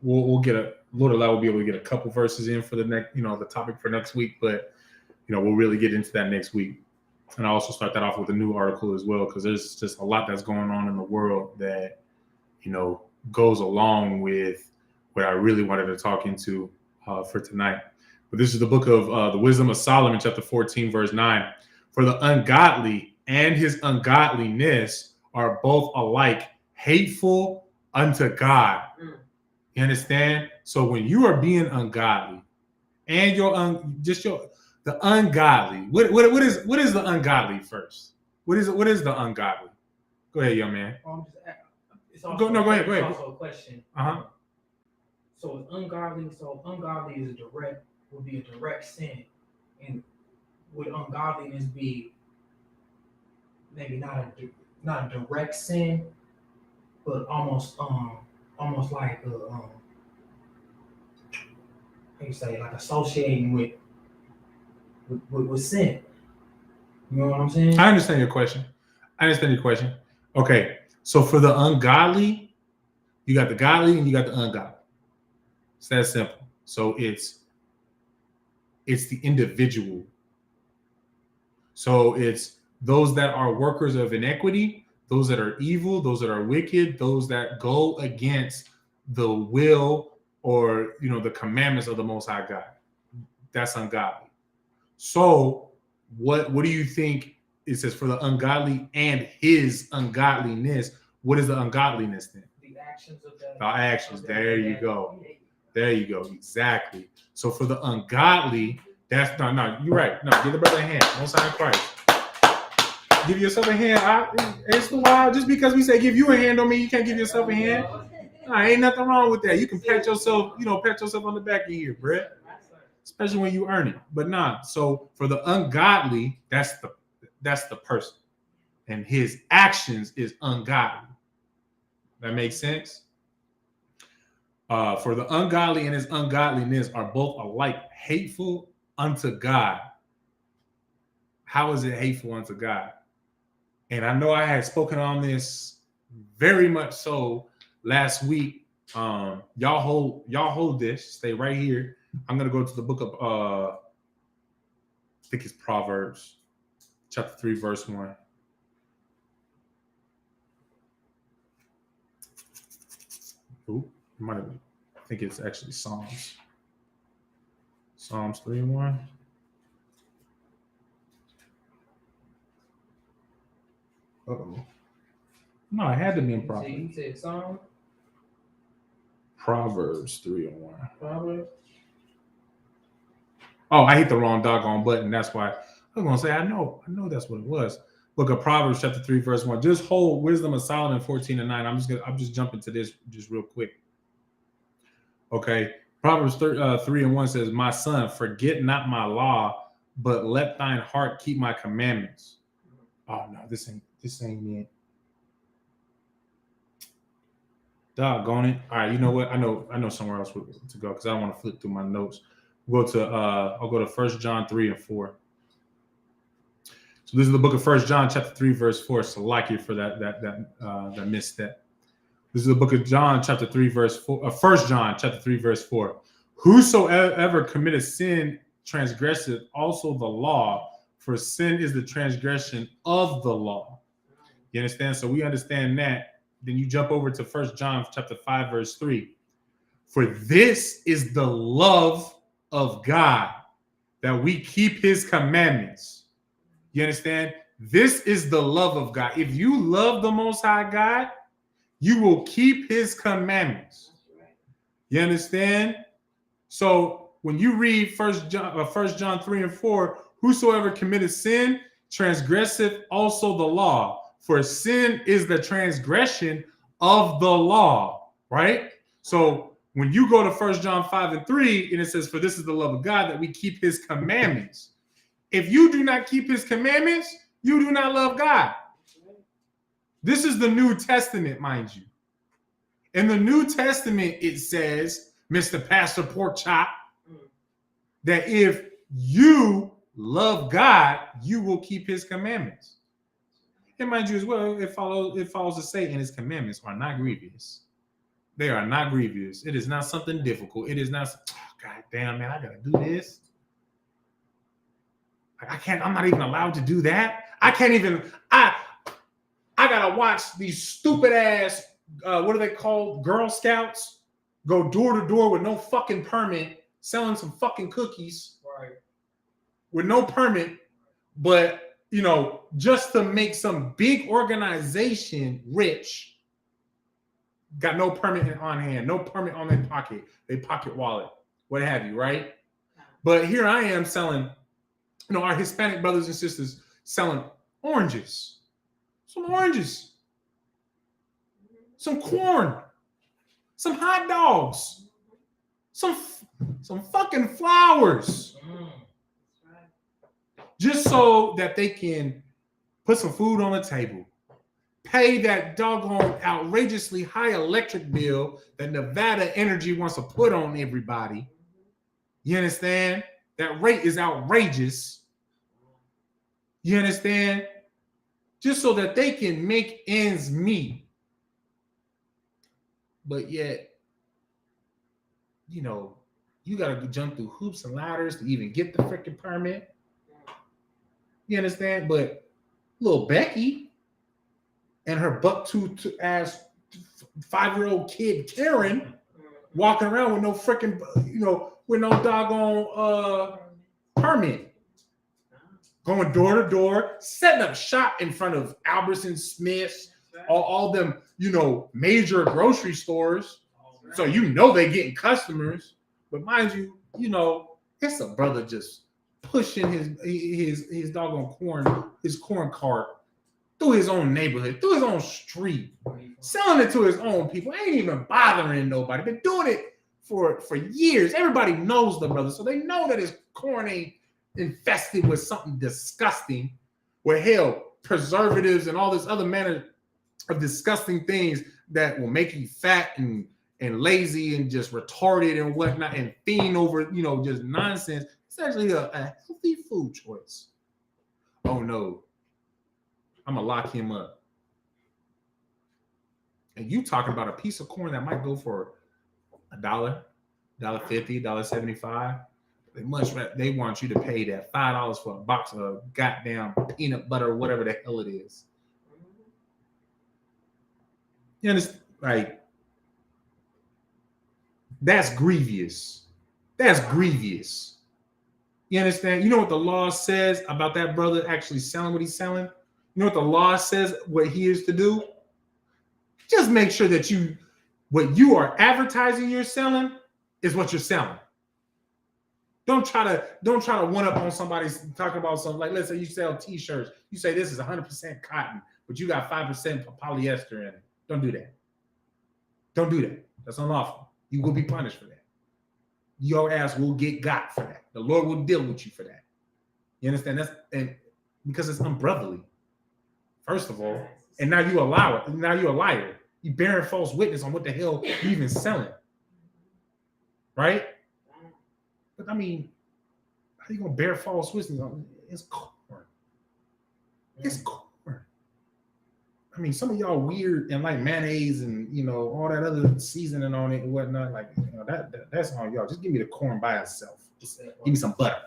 We'll get a Lord allow, we'll be able to get a couple verses in for the next, the topic for next week, but we'll really get into that next week. And I also start that off with a new article as well, because there's just a lot that's going on in the world that goes along with what I really wanted to talk into for tonight. But this is the book of the Wisdom of Solomon, chapter 14, verse 9. For the ungodly and his ungodliness are both alike hateful unto God. You understand? So when you are being ungodly and the ungodly, what is the ungodly first? What is the ungodly? Go ahead, young man. Go ahead. It's also a question. So it's ungodly. So ungodly would be a direct sin, and would ungodliness be maybe not a direct sin, but almost like how you say, like associating with sin. You know what I'm saying? I understand your question. Okay, so for the ungodly, you got the godly and you got the ungodly. It's that simple. So it's the individual. So it's those that are workers of inequity, those that are evil, those that are wicked, those that go against the will or the commandments of the Most High God. That's ungodly. So what do you think it says for the ungodly and his ungodliness? What is the ungodliness then? The actions of that. The actions. There you go. Exactly. So for the ungodly, that's no. You're right. No, give the brother a hand. Most High Christ. Give yourself a hand. It's the wild. Just because we say give you a hand don't mean you can't give yourself a hand. No, ain't nothing wrong with that. You can pat yourself, pat yourself on the back of your Brett. Especially when you earn it. But nah. So for the ungodly, that's the person, and his actions is ungodly. That makes sense. For the ungodly and his ungodliness are both alike hateful unto God. How is it hateful unto God? And I know I had spoken on this very much so last week. Y'all hold this. Stay right here. I'm gonna go to the book of I think it's Proverbs, chapter 3, verse 1. I think it's actually Psalms 3 and 1. No, it had to be in Proverbs. You said Psalm? Proverbs 3 and 1. Proverbs? Oh, I hit the wrong doggone button. That's why I was gonna say I know that's what it was. Book of Proverbs, chapter 3, verse 1. Just hold Wisdom of Solomon 14 and 9. I'm just jumping to this just real quick. Okay, Proverbs 3 and 1 says, "My son, forget not my law, but let thine heart keep my commandments." Oh no, this ain't it. Doggone it. All right, you know what? I know somewhere else to go because I don't want to flip through my notes. I'll go to 1 John 3 and 4. So this is the book of 1 John chapter 3, verse 4. So like you for that misstep. This is the book of John chapter 3, verse 4. 1 John chapter 3, verse 4. Whosoever committeth sin transgresseth also the law, for sin is the transgression of the law. You understand? So we understand that. Then you jump over to 1 John chapter 5, verse 3. For this is the love of God, that we keep his commandments. You understand? This is the love of God. If you love the Most High God, you will keep his commandments. You understand? So when you read 1 John 3 and 4, whosoever committeth sin transgresseth also the law, for sin is the transgression of the law, right? So when you go to 1 John 5 and 3, and it says, for this is the love of God, that we keep his commandments. If you do not keep his commandments, you do not love God. This is the New Testament, mind you. In the New Testament, it says, Mr. Pastor Porkchop, that if you love God, you will keep his commandments. And mind you as well, it follows to say, and his commandments are not grievous. They are not grievous. It is not something difficult. It is not, oh, God damn, man, I gotta do this. I'm not even allowed to do that. I gotta watch these stupid ass, what are they called? Girl Scouts go door to door with no fucking permit, selling some fucking cookies. Right. With no permit, but just to make some big organization rich, got no permit on hand, no permit on their pocket wallet, what have you, right? But here I am selling, our Hispanic brothers and sisters selling oranges, some corn, some hot dogs, some fucking flowers. Just so that they can put some food on the table, pay that doggone outrageously high electric bill that Nevada Energy wants to put on everybody. You understand? That rate is outrageous. You understand? Just so that they can make ends meet. But yet, you got to jump through hoops and ladders to even get the freaking permit. You understand? But little Becky and her buck-tooth ass 5-year-old kid Karen walking around with no freaking, with no doggone permit, going door to door, setting up shop in front of Albertsons, Smith's, all them, major grocery stores. So they getting customers. But mind you, it's a brother just pushing his doggone corn cart through his own neighborhood, through his own street, selling it to his own people. Ain't even bothering nobody. Been doing it for years. Everybody knows the brother, so they know that his corn ain't infested with something disgusting, with preservatives and all this other manner of disgusting things that will make you fat and lazy and just retarded and whatnot and fiend over, just nonsense. It's actually a healthy food choice. Oh no, I'm gonna lock him up. And you talking about a piece of corn that might go for $1, $1.50, $1.75. They want you to pay that $5 for a box of goddamn peanut butter or whatever the hell it is. You understand? Like, that's grievous. That's grievous. You understand? You know what the law says about that brother actually selling what he's selling? You know what the law says what he is to do? Just make sure that what you are advertising you're selling is what you're selling. Don't try to one up on somebody talking about something. Like, let's say you sell t-shirts. You say this is 100% cotton, but you got 5% polyester in it. Don't do that. Don't do that. That's unlawful. You will be punished for that. Your ass will get got for that. The Lord will deal with you for that. You understand? And because it's unbrotherly. First of all, and now you allow it. Now you're a liar. You bearing false witness on what the hell you even selling. Right? But I mean, how are you gonna bear false witness on it? It's corn. It's corn. I mean, some of y'all weird and like mayonnaise and all that other seasoning on it and whatnot. Like that's on y'all. Just give me the corn by itself. Just give me some butter.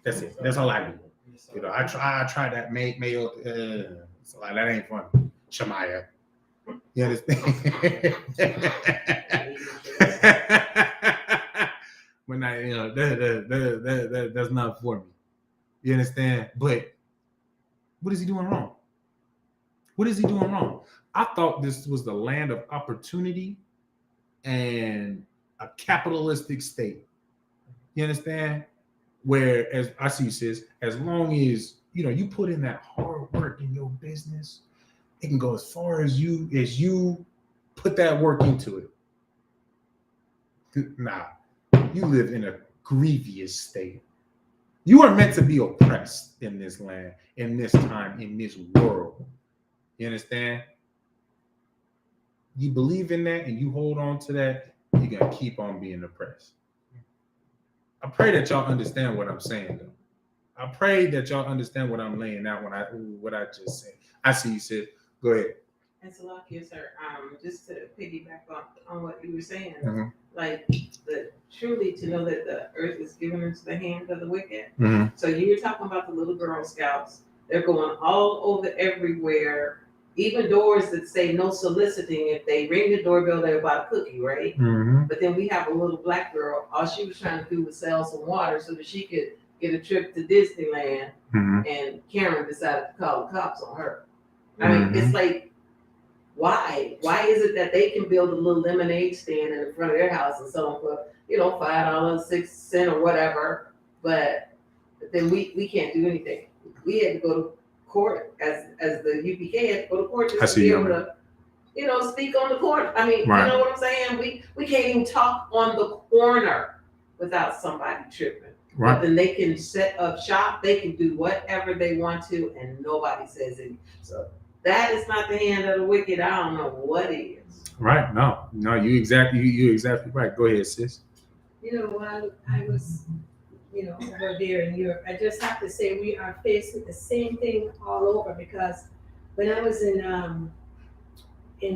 That's it. That's all I do. I tried that mayo. So like that ain't fun. Shemaiah. You understand? When that's not for me. You understand? But what is he doing wrong? What is he doing wrong? I thought this was the land of opportunity and a capitalistic state. You understand? Where, as I see, sis, as long as you put in that hard work in your business, it can go as far as you put that work into it. Nah, you live in a grievous state. You are meant to be oppressed in this land, in this time, in this world. You understand? You believe in that and you hold on to that, you're going to keep on being oppressed. I pray that y'all understand what I'm saying, though. I pray that y'all understand what I'm laying out what I just said. I see you said, go ahead. And Salakia, sir, just to piggyback on what you were saying, Mm-hmm. like truly to know that the earth is given into the hand of the wicked. Mm-hmm. So you were talking about the little Girl Scouts. They're going all over everywhere, even doors that say no soliciting. If they ring the doorbell, they're about a cookie, right? Mm-hmm. But then we have a little black girl. All she was trying to do was sell some water so that she could get a trip to Disneyland. Mm-hmm. And Karen decided to call the cops on her. I mean, it's like, why? Why is it that they can build a little lemonade stand in front of their house and sell them for, $5, 6 cents or whatever, but then we can't do anything. We had to go to court as the UPK had to go to court just to be able to, speak on the court. I mean, Right. You know what I'm saying? We can't even talk on the corner without somebody tripping. Right. But then they can set up shop, they can do whatever they want to, and nobody says anything. So that is not the hand of the wicked. I don't know what is. Right. No, you exactly right. Go ahead, sis. While I was, over there in Europe, I just have to say we are faced with the same thing all over, because when I was in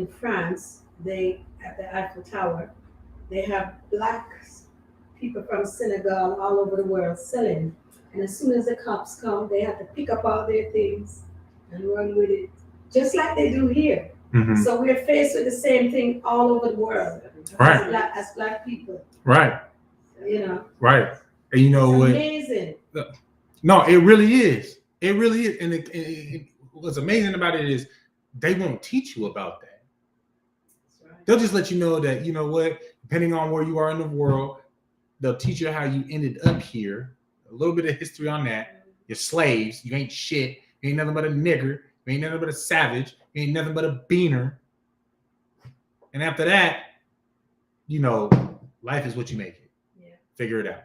France, at the Eiffel Tower, they have black people from Senegal all over the world selling. And as soon as the cops come, they have to pick up all their things and run with it, just like they do here. Mm-hmm. So we're faced with the same thing all over the world, Right. as black people. Right. Right. And you know what? Amazing. No, it really is. It really is. And what's amazing about it is they won't teach you about that. Right. They'll just let you know that, depending on where you are in the world, they'll teach you how you ended up here. A little bit of history on that. You're slaves. You ain't shit. You ain't nothing but a nigger. You ain't nothing but a savage. You ain't nothing but a beaner. And after that, life is what you make it. Yeah. Figure it out.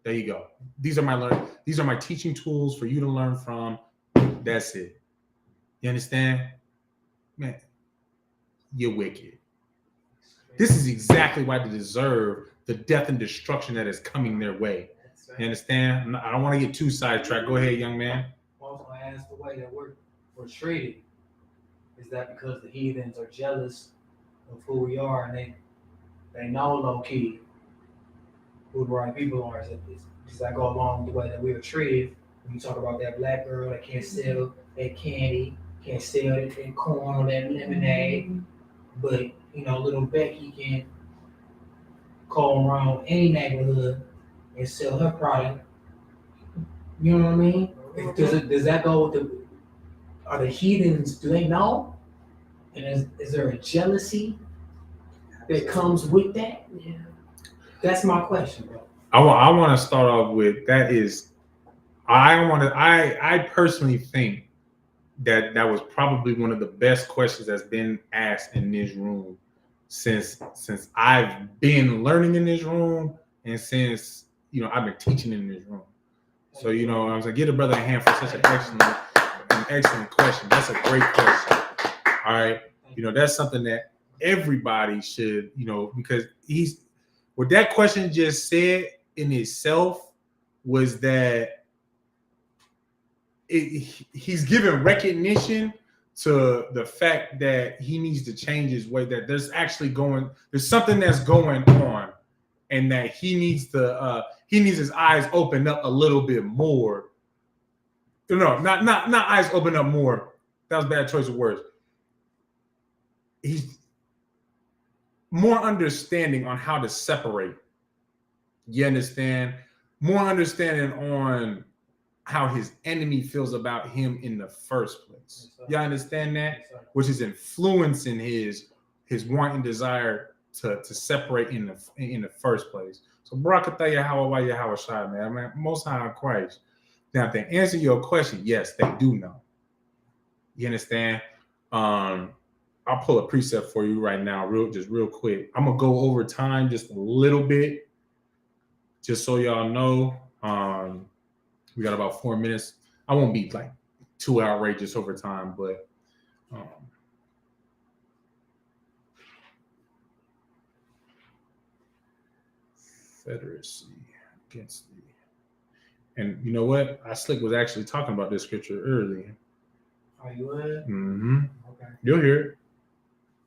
There you go. These are my teaching tools for you to learn from. That's it. You understand? Man, you're wicked. This is exactly why they deserve the death and destruction that is coming their way. You understand? I don't want to get too sidetracked. Go ahead, young man. I was going to ask the way that we're treated. Is that because the heathens are jealous of who we are, and they know low key who the right people are? Does that go along with the way that we are treated? When you talk about that black girl that can't sell that candy, can't sell that corn or that lemonade, but little Becky can call around any neighborhood and sell her product. You know what I mean? Does that go with are the heathens, do they know? And is there a jealousy that comes with that? Yeah. That's my question, bro. I want to start off with that is I personally think that was probably one of the best questions that's been asked in this room since I've been learning in this room, and since I've been teaching in this room. So I was like, give a brother a hand for such an excellent question. That's a great question. All right, that's something that everybody should, because what that question just said in itself was that he's giving recognition to the fact that he needs to change his way, that there's something that's going on, and that he needs his eyes opened up a little bit more. No, not eyes open up more. That was a bad choice of words. He's more understanding on how to separate. You understand? More understanding on how his enemy feels about him in the first place. You understand that? Which is influencing his want and desire to separate in the first place. So Barakataya Hawawaya Hawashai, man. Most High in Christ. Now, to answer your question, yes, they do know. You understand? I'll pull a precept for you right now, real quick. I'm gonna go over time just a little bit, just so y'all know. We got about 4 minutes. I won't be like too outrageous over time, but Confederacy against the. And you know what? I Slick was actually talking about this scripture earlier. Are you in? Mm-hmm. Okay. You'll hear it.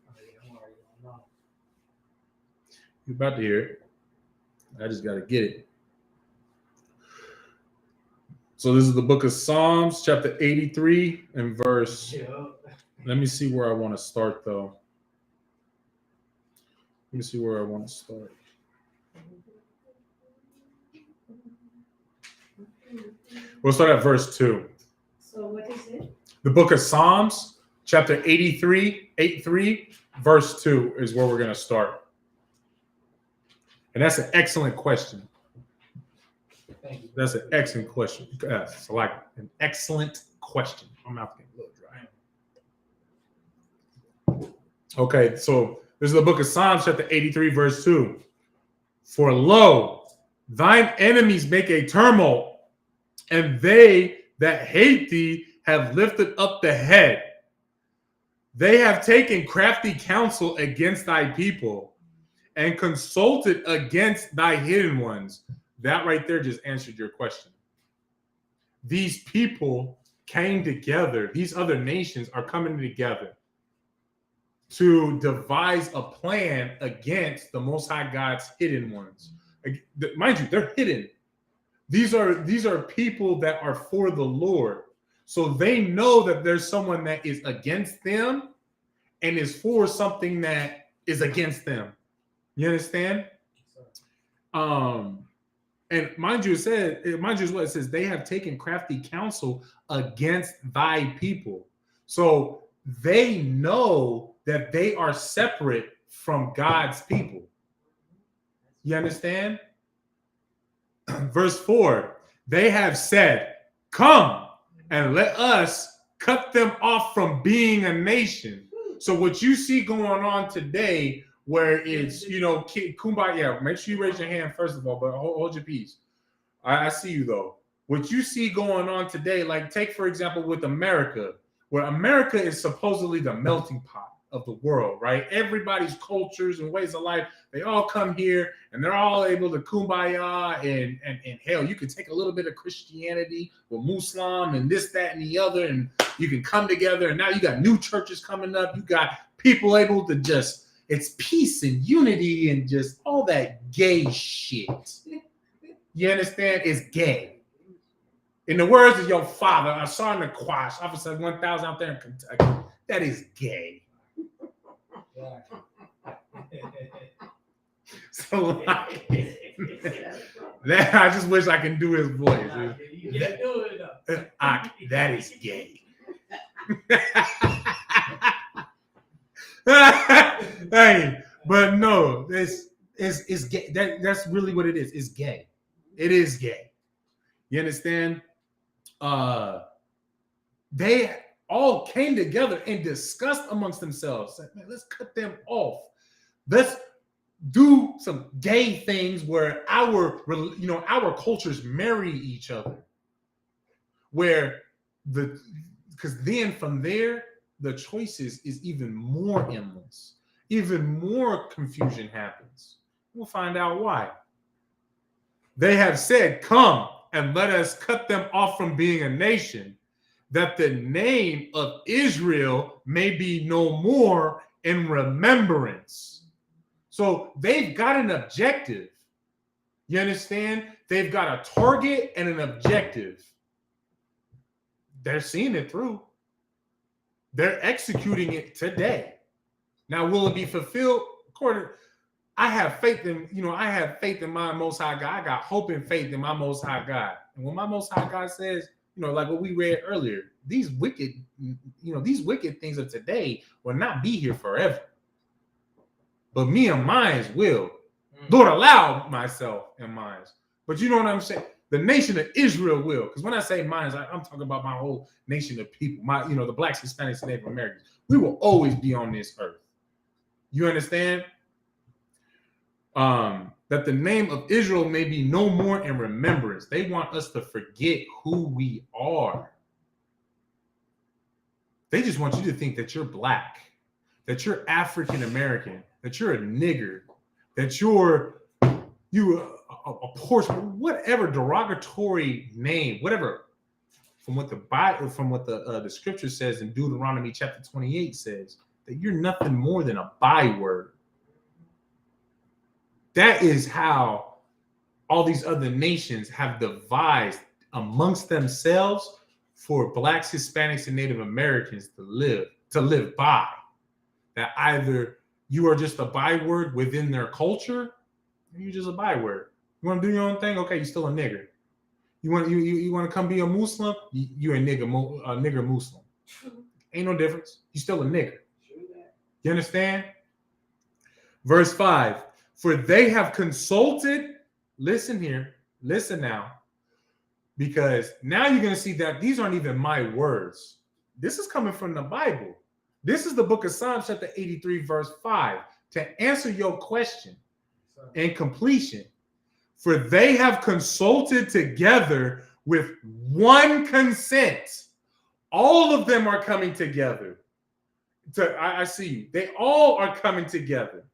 Oh, yeah, I'm already gonna know. You're about to hear it. I just got to get it. So this is the book of Psalms, chapter 83 and verse. Yeah. Let me see where I want to start, though. Let me see where I want to start. We'll start at verse 2. So what is it? The book of Psalms, chapter 83, verse 2 is where we're going to start. And that's an excellent question. Thank you. That's an excellent question. Yes, I like an excellent question. My mouth getting a little dry. Okay, so this is the book of Psalms, chapter 83, verse 2. For lo, thine enemies make a tumult, and they that hate thee have lifted up the head. They have taken crafty counsel against thy people and consulted against thy hidden ones. That right there just answered your question. These people came together. These other nations are coming together to devise a plan against the Most High God's hidden ones. Mind you, they're hidden. These are people that are for the Lord. So they know that there's someone that is against them and is for something that is against them. You understand? And mind you, what it says, they have taken crafty counsel against thy people. So they know that they are separate from God's people. You understand? Verse 4, they have said, come and let us cut them off from being a nation. So what you see going on today, where it's, kumbaya, make sure you raise your hand first of all, but hold your peace. I see you though. What you see going on today, like take for example with America, where America is supposedly the melting pot of the world, right? Everybody's cultures and ways of life, they all come here and they're all able to kumbaya and hell, you can take a little bit of Christianity with Muslim and this, that, and the other, and you can come together. And now you got new churches coming up. You got people able to just, it's peace and unity and just all that gay shit. You understand? It's gay. In the words of your father, I saw in the Quash, Officer 1000 out there in Kentucky, that is gay. So like, that, I just wish I can do his voice. That is gay. Hey, but no, it's gay. That's really what it is. It's gay. It is gay. You understand? They all came together and discussed amongst themselves. Like, man, let's cut them off. Let's do some gay things where our cultures marry each other. Because then from there, the choices is even more endless. Even more confusion happens. We'll find out why. They have said, come and let us cut them off from being a nation, that the name of Israel may be no more in remembrance. So they've got an objective. You understand? They've got a target and an objective. They're seeing it through. They're executing it today. Now, will it be fulfilled? I have faith in, my Most High God. I got hope and faith in my Most High God. And when my Most High God says, like what we read earlier, these wicked things of today will not be here forever. But me and mine will. Lord, allow myself and mine. But you know what I'm saying? The nation of Israel will. Because when I say mine, I'm talking about my whole nation of people. The blacks, Hispanics, and Native Americans. We will always be on this earth. You understand? that the name of Israel may be no more in remembrance. They want us to forget who we are. They just want you to think that you're black, that you're African American, that you're a nigger, that you're a portion, whatever derogatory name, whatever. From what the Bible, from what the scripture says in Deuteronomy chapter 28 says, that you're nothing more than a byword. That is how all these other nations have devised amongst themselves for blacks, Hispanics, and Native Americans to live by. That either you are just a byword within their culture, or you're just a byword. You want to do your own thing? Okay, you're still a nigger. You want to come be a Muslim? You're a nigger Muslim. Ain't no difference. You're still a nigger. You understand? Verse 5. For they have consulted, listen here, listen now, because now you're going to see that these aren't even my words. This is coming from the Bible. This is the book of Psalms, chapter 83, verse 5, to answer your question in completion. For they have consulted together with one consent. All of them are coming together. I see you. They all are coming together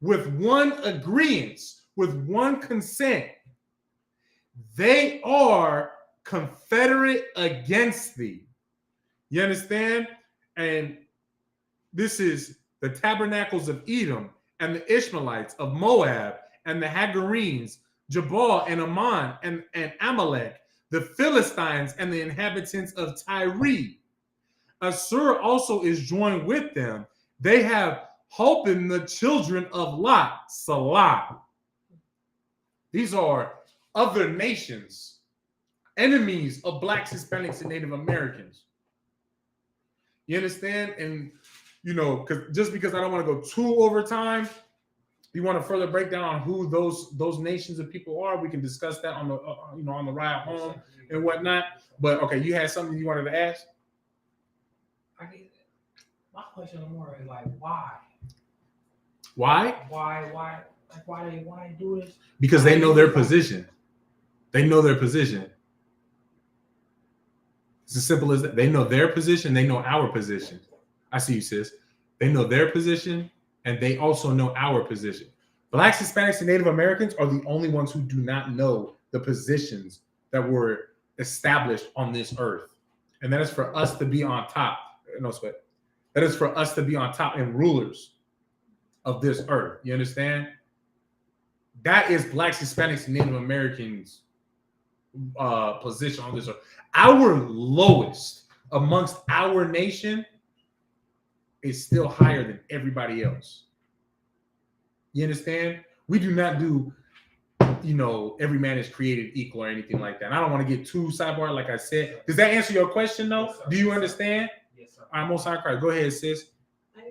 with one agreement, with one consent. They are confederate against thee. You understand? And this is the tabernacles of Edom and the Ishmaelites of Moab and the Hagarenes, Jabal and Ammon and Amalek, the Philistines and the inhabitants of Tyre. Assur also is joined with them. They have holpen the children of Lot, Salah. These are other nations, enemies of blacks, Hispanics, and Native Americans. You understand? And, because I don't want to go too over time, you want to further break down on who those nations of people are, we can discuss that on the on the ride home and whatnot. But okay, you had something you wanted to ask? My question more is like, why? Why? Why they do this? Because they know their position. They know their position. It's as simple as that. They know their position. They know our position. I see you, sis. They know their position, and they also know our position. Blacks, Hispanics, and Native Americans are the only ones who do not know the positions that were established on this earth. And that is for us to be on top. No sweat. That is for us to be on top and rulers of this earth. You understand? That is blacks, Hispanics, and Native Americans' position on this earth. Our lowest amongst our nation is still higher than everybody else. You understand? We do not do, every man is created equal or anything like that. And I don't want to get too sidebar, like I said. Does that answer your question, though? Yes, do you understand? Yes, sir. All right, Most High Christ. Go ahead, sis. I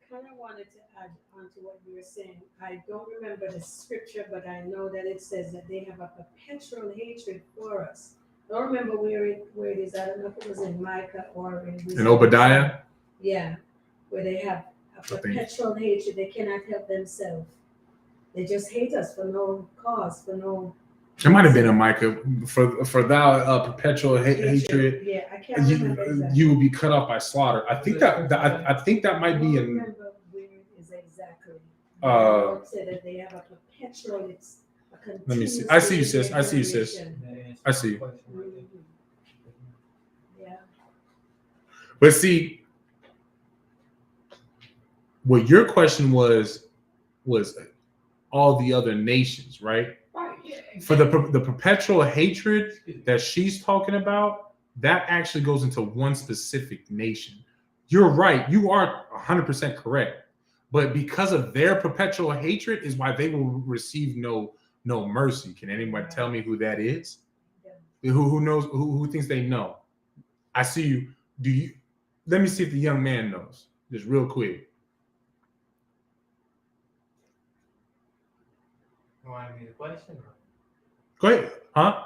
kind of wanted to add on to what you were saying. I don't remember the scripture, but I know that it says that they have a perpetual hatred for us. I don't remember where it is. I don't know if it was in Micah or in Obadiah? Yeah, where they have a perpetual hatred. They cannot help themselves. They just hate us for no cause, for no. It might have been a Micah for thou perpetual hatred. Yeah, I can't remember exactly. You will be cut off by slaughter. I think that might be in. I don't remember where it is exactly. Said that they have a perpetual. It's a continuous. Let me see. I see you, sis. I see you, sis. I see you. Yeah. But see, what your question was all the other nations, right? Right. Yeah. Exactly. For the perpetual hatred that she's talking about, that actually goes into one specific nation. You're right. You are 100% correct. But because of their perpetual hatred is why they will receive no mercy. Can anyone tell me who that is? Yeah. Who knows? Who thinks they know? I see you. Do you? Let me see if the young man knows. Just real quick. You want me the question? Or? Go ahead. Huh?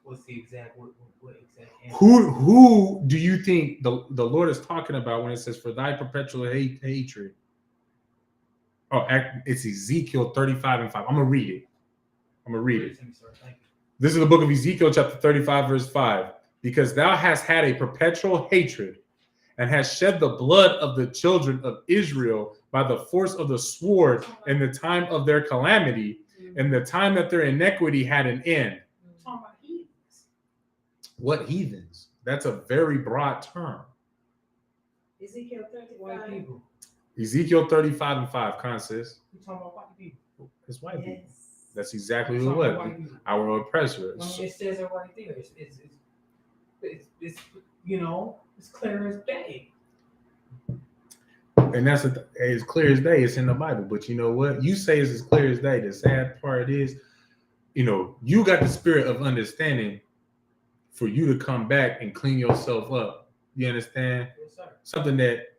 What's the exact what exact answer? Who do you think the Lord is talking about when it says for thy perpetual hatred? It's Ezekiel 35 and 5. I'm going to read it. Thank you. This is the book of Ezekiel, chapter 35, verse 5. Because thou hast had a perpetual hatred and hast shed the blood of the children of Israel by the force of the sword in the time of their calamity, and the time that their iniquity had an end. Talking about heathens. What heathens? That's a very broad term. Ezekiel White 35. people. Ezekiel 35 and 5, consist. You talking about white people. It's white people. Yes. That's exactly Talking what it about was. white people. Our oppressor. When it says it right there, it's you know, it's clear as day. And that's as clear as day. It's in the Bible. But you know what? You say it's as clear as day. The sad part is, you know, you got the spirit of understanding for you to come back and clean yourself up. You understand? Yes, sir. Something that,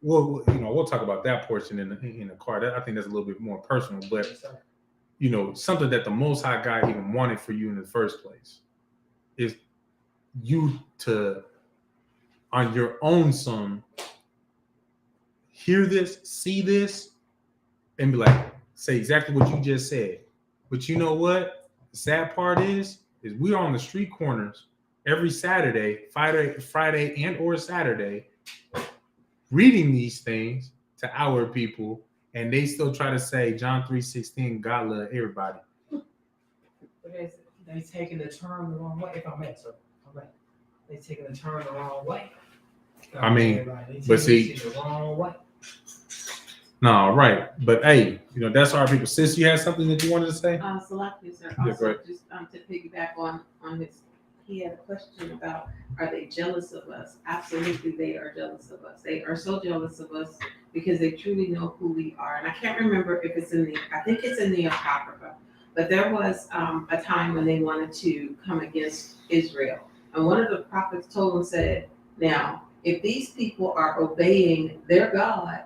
well, you know, we'll talk about that portion in the card. I think that's a little bit more personal, but Yes, sir. you know, something that the Most High God even wanted for you in the first place is you to, on your own son, hear this, see this, and be like, say exactly what you just said. But you know what? The sad part is we are on the street corners every Saturday, Friday and or Saturday, reading these things to our people, and they still try to say John 3:16, God love everybody. But they taking the term the wrong way. If I may, sir, they taking the term the wrong way. I mean, They but see, the wrong way. no, right. But hey, you know, that's our people. Sis, you had something that you wanted to say? Salakia, sir. Yeah, go Also, ahead. just to piggyback on his, he had a question about, are they jealous of us? Absolutely, they are jealous of us. They are so jealous of us because they truly know who we are. And I can't remember if it's I think it's in the Apocrypha, but there was a time when they wanted to come against Israel. And one of the prophets told them, said, now, if these people are obeying their God,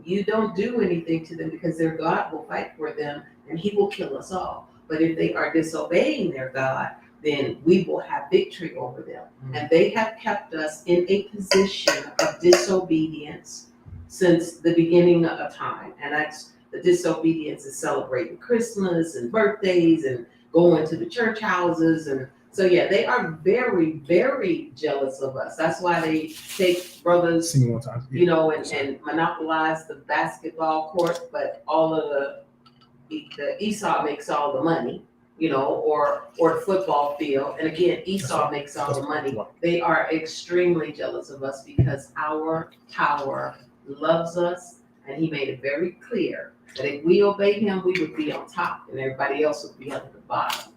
you don't do anything to them because their God will fight for them and he will kill us all. But if they are disobeying their God, then we will have victory over them. And they have kept us in a position of disobedience since the beginning of time. And that's the disobedience is celebrating Christmas and birthdays and going to the church houses. And so, yeah, they are very, very jealous of us. That's why they take brothers, Sing one time. you know, and monopolize the basketball court, but all of the Esau makes all the money, you know, or the football field. And again, Esau makes all the money. They are extremely jealous of us because our tower loves us, and he made it very clear that if we obey him, we would be on top and everybody else would be on the bottom.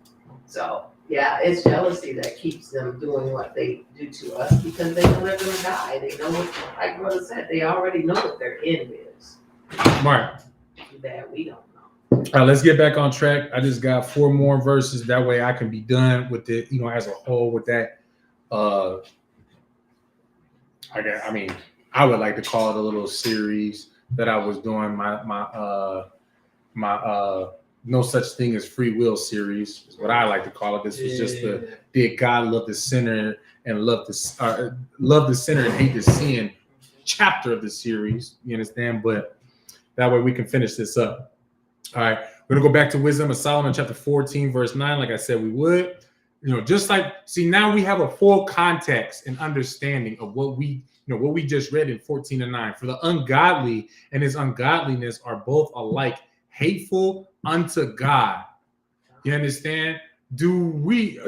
So yeah, it's jealousy that keeps them doing what they do to us because they know they're gonna die. They know what, like brother said, they already know what their end is. Mark. That we don't know. All right, let's get back on track. I just got 4 more verses. That way I can be done with it, you know, as a whole with that. I would like to call it a little series that I was doing, my no such thing as free will series is what I like to call it. This was just the did God love the sinner and love the sinner and hate the sin chapter of the series. You understand? But that way we can finish this up. All right, we're gonna go back to Wisdom of Solomon, chapter 14, verse 9. Like I said, we would, you know, just like now we have a full context and understanding of what we just read in 14 and 9. For the ungodly and his ungodliness are both alike hateful unto God. You understand? Do we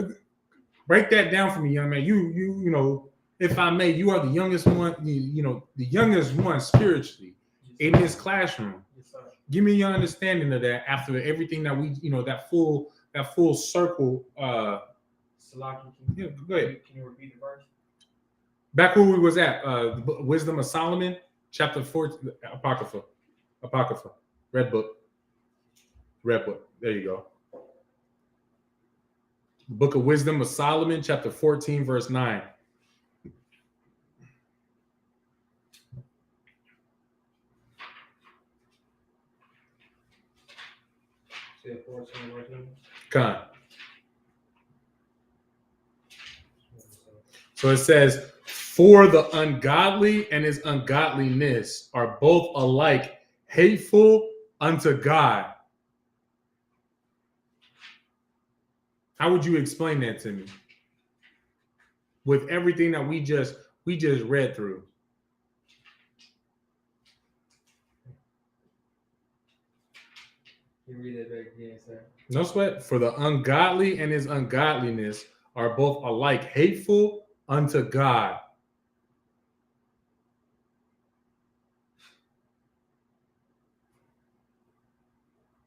break that down for me, young man? You know, if I may, you are the youngest one, you know, the youngest one spiritually in this classroom. Give me your understanding of that after everything that we, you know, that full circle. Salaki, Yeah, go ahead. Can you repeat the verse? Back where we was at, Wisdom of Solomon, chapter 4, Apocrypha, Red book. There you go. The book of Wisdom of Solomon, chapter 14, verse 9. Come. So it says, for the ungodly and his ungodliness are both alike hateful unto God. How would you explain that to me? With everything that we just read through. Can you read that back again, sir? No sweat. For the ungodly and his ungodliness are both alike hateful unto God.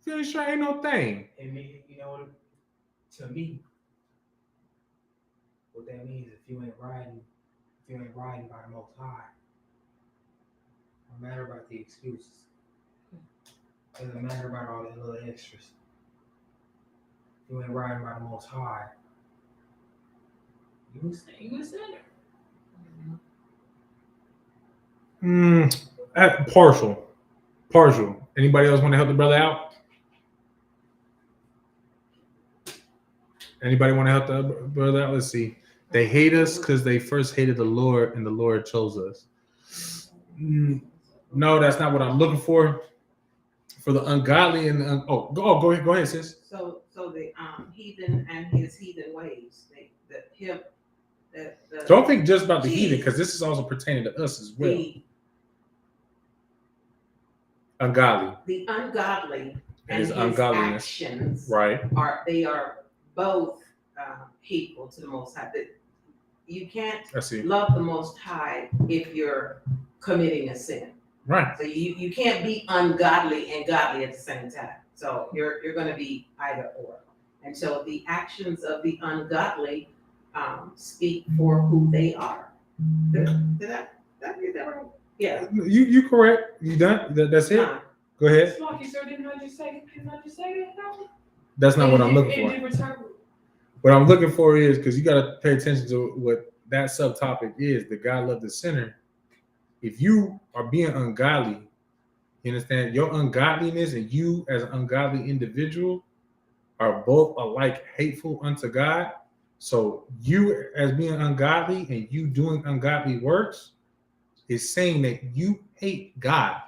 Feel sure ain't no thing. It mean, you know, to me, what that means, if you ain't riding by the Most High, no matter about the excuses, doesn't matter about all the little extras. If you ain't riding by the Most High, you a sinner. Partial. Anybody else want to help the brother out? Anybody want to help the brother out? Let's see. They hate us because they first hated the Lord, and the Lord chose us. No, that's not what I'm looking for. For the ungodly and go ahead, sis. So the heathen and his heathen ways. Don't think just about the heathen, because this is also pertaining to us as well. Ungodly. The ungodly and his ungodliness, actions, right? Are both hateful to the Most High. You can't love the Most High if you're committing a sin. Right. So you can't be ungodly and godly at the same time. So you're going to be either or. And so the actions of the ungodly speak for who they are. Did I get that right? Yeah. You correct. You done? That's it. Go ahead. Slocky, sir, didn't I just say that? No? That's not what I'm looking for. What I'm looking for is, because you got to pay attention to what that subtopic is, the God love the sinner. If you are being ungodly, you understand, your ungodliness and you as an ungodly individual are both alike hateful unto God. So you as being ungodly and you doing ungodly works is saying that you hate God.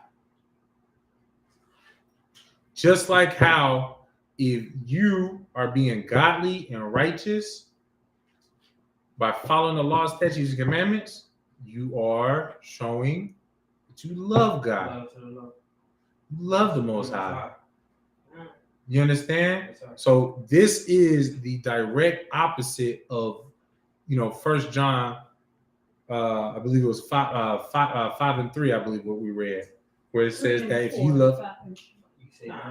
Just like how if you are being godly and righteous by following the law, statutes, and commandments, you are showing that you love God. Love the Most High. You understand? So this is the direct opposite of, 1 John, I believe it was 5 and 3, I believe what we read, where it says that if you love,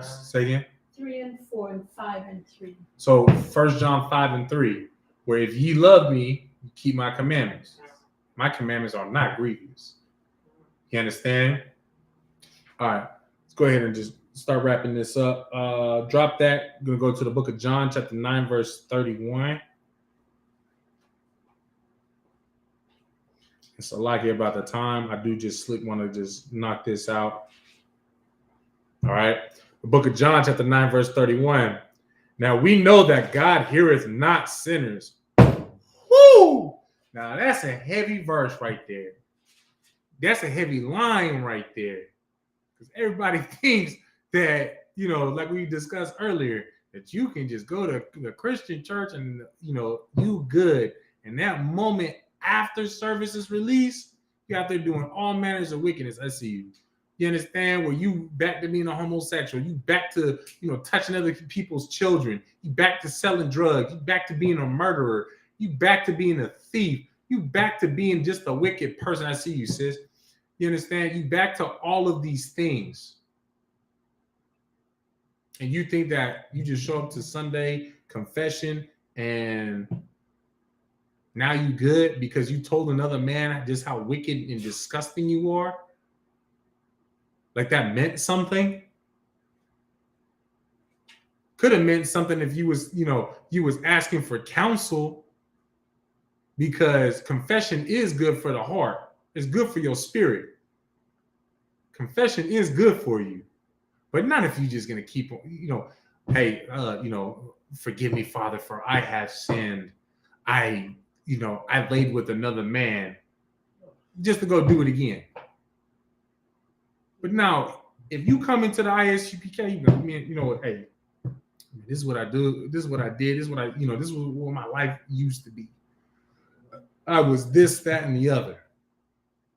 say again. 3 and 4 and 5 and 3. So 1 John 5 and 3, where if ye love me, you keep my commandments. My commandments are not grievous. You understand? All right, let's go ahead and just start wrapping this up. Drop that. I'm going to go to the book of John, chapter 9, verse 31. It's a lot here about the time. I do just want to just knock this out. All right. The book of John, chapter 9, verse 31. Now we know that God heareth not sinners. Woo! Now that's a heavy verse right there. That's a heavy line right there. Because everybody thinks that, like we discussed earlier, that you can just go to the Christian church and, you good. And that moment after service is released, you're out there doing all manners of wickedness. I see you. You understand? Where you back to being a homosexual, you back to, touching other people's children, you back to selling drugs, you back to being a murderer, you back to being a thief, you back to being just a wicked person. I see you, sis. You understand? You back to all of these things. And you think that you just show up to Sunday confession and now you good because you told another man just how wicked and disgusting you are? Like that meant something? Could have meant something if you was, you was asking for counsel, because confession is good for the heart. It's good for your spirit. Confession is good for you. But not if you're just going to keep, hey, forgive me, Father, for I have sinned. I laid with another man, just to go do it again. But now, if you come into the ISUPK, you know, hey, this is what I do. This is what I did. This is what I, you know, this is what my life used to be. I was this, that, and the other.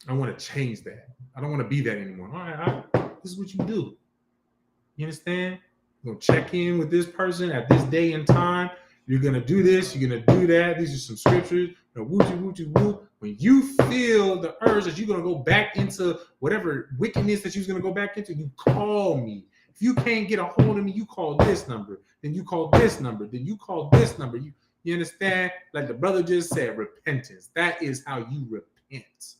I want to change that. I don't want to be that anymore. All right, this is what you do. You understand? You're going to check in with this person at this day and time. You're going to do this. You're going to do that. These are some scriptures. Woo. When you feel the urge that you're going to go back into whatever wickedness that you're going to go back into, you call me. If you can't get a hold of me, you call this number. Then you call this number. Then you call this number. You understand? Like the brother just said, repentance. That is how you repent.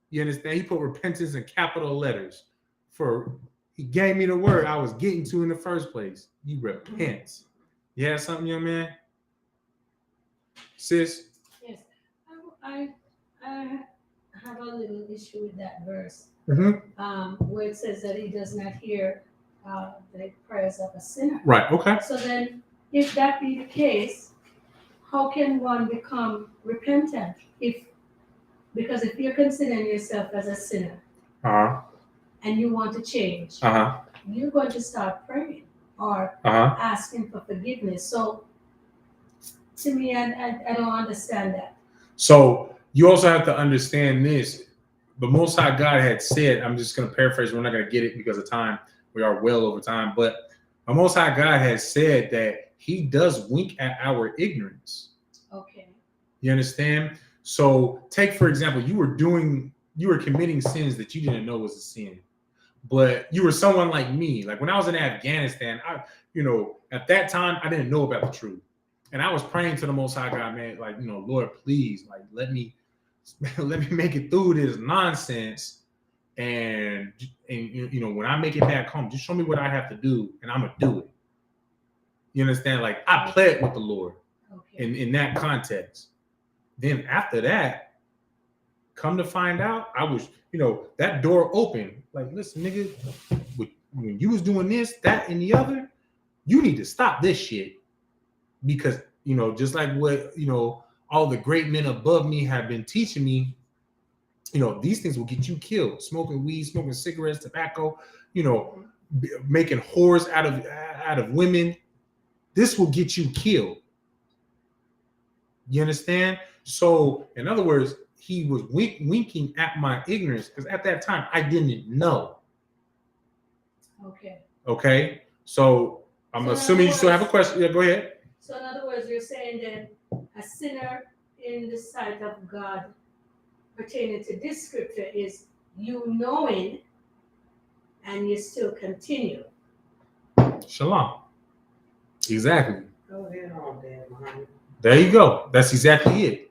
You understand? He put repentance in capital letters. He gave me the word I was getting to in the first place. You repent. You have something, young man? Sis? Yes. I have a little issue with that verse. Where it says that he does not hear the prayers of a sinner. Right, okay. So then, if that be the case, how can one become repentant? Because if you're considering yourself as a sinner and you want to change, you're going to start praying or asking for forgiveness. So to me, I don't understand that. So you also have to understand this. The Most High God had said, I'm just going to paraphrase, we're not going to get it because of time. We are well over time. But the Most High God has said that he does wink at our ignorance. Okay. You understand? So take, for example, you were committing sins that you didn't know was a sin. But you were someone like me. Like when I was in Afghanistan, at that time, I didn't know about the truth. And I was praying to the Most High God, man, like, Lord, please, like, let me make it through this nonsense. And when I make it back home, just show me what I have to do, and I'm gonna do it. You understand? Like I pled with the Lord in that context. Then after that, come to find out, I was, that door open. Like, listen, nigga, when you was doing this, that, and the other, you need to stop this shit. Because, just like what, all the great men above me have been teaching me, these things will get you killed. Smoking weed, smoking cigarettes, tobacco, making whores out of women. This will get you killed. You understand? So, in other words, he was winking at my ignorance because at that time I didn't know. Okay. So I'm assuming you still have a question. Yeah, go ahead. So in other words, you're saying that a sinner in the sight of God pertaining to this scripture is you knowing and you still continue. Shalom. Exactly. Go ahead on there, man. There you go. That's exactly it.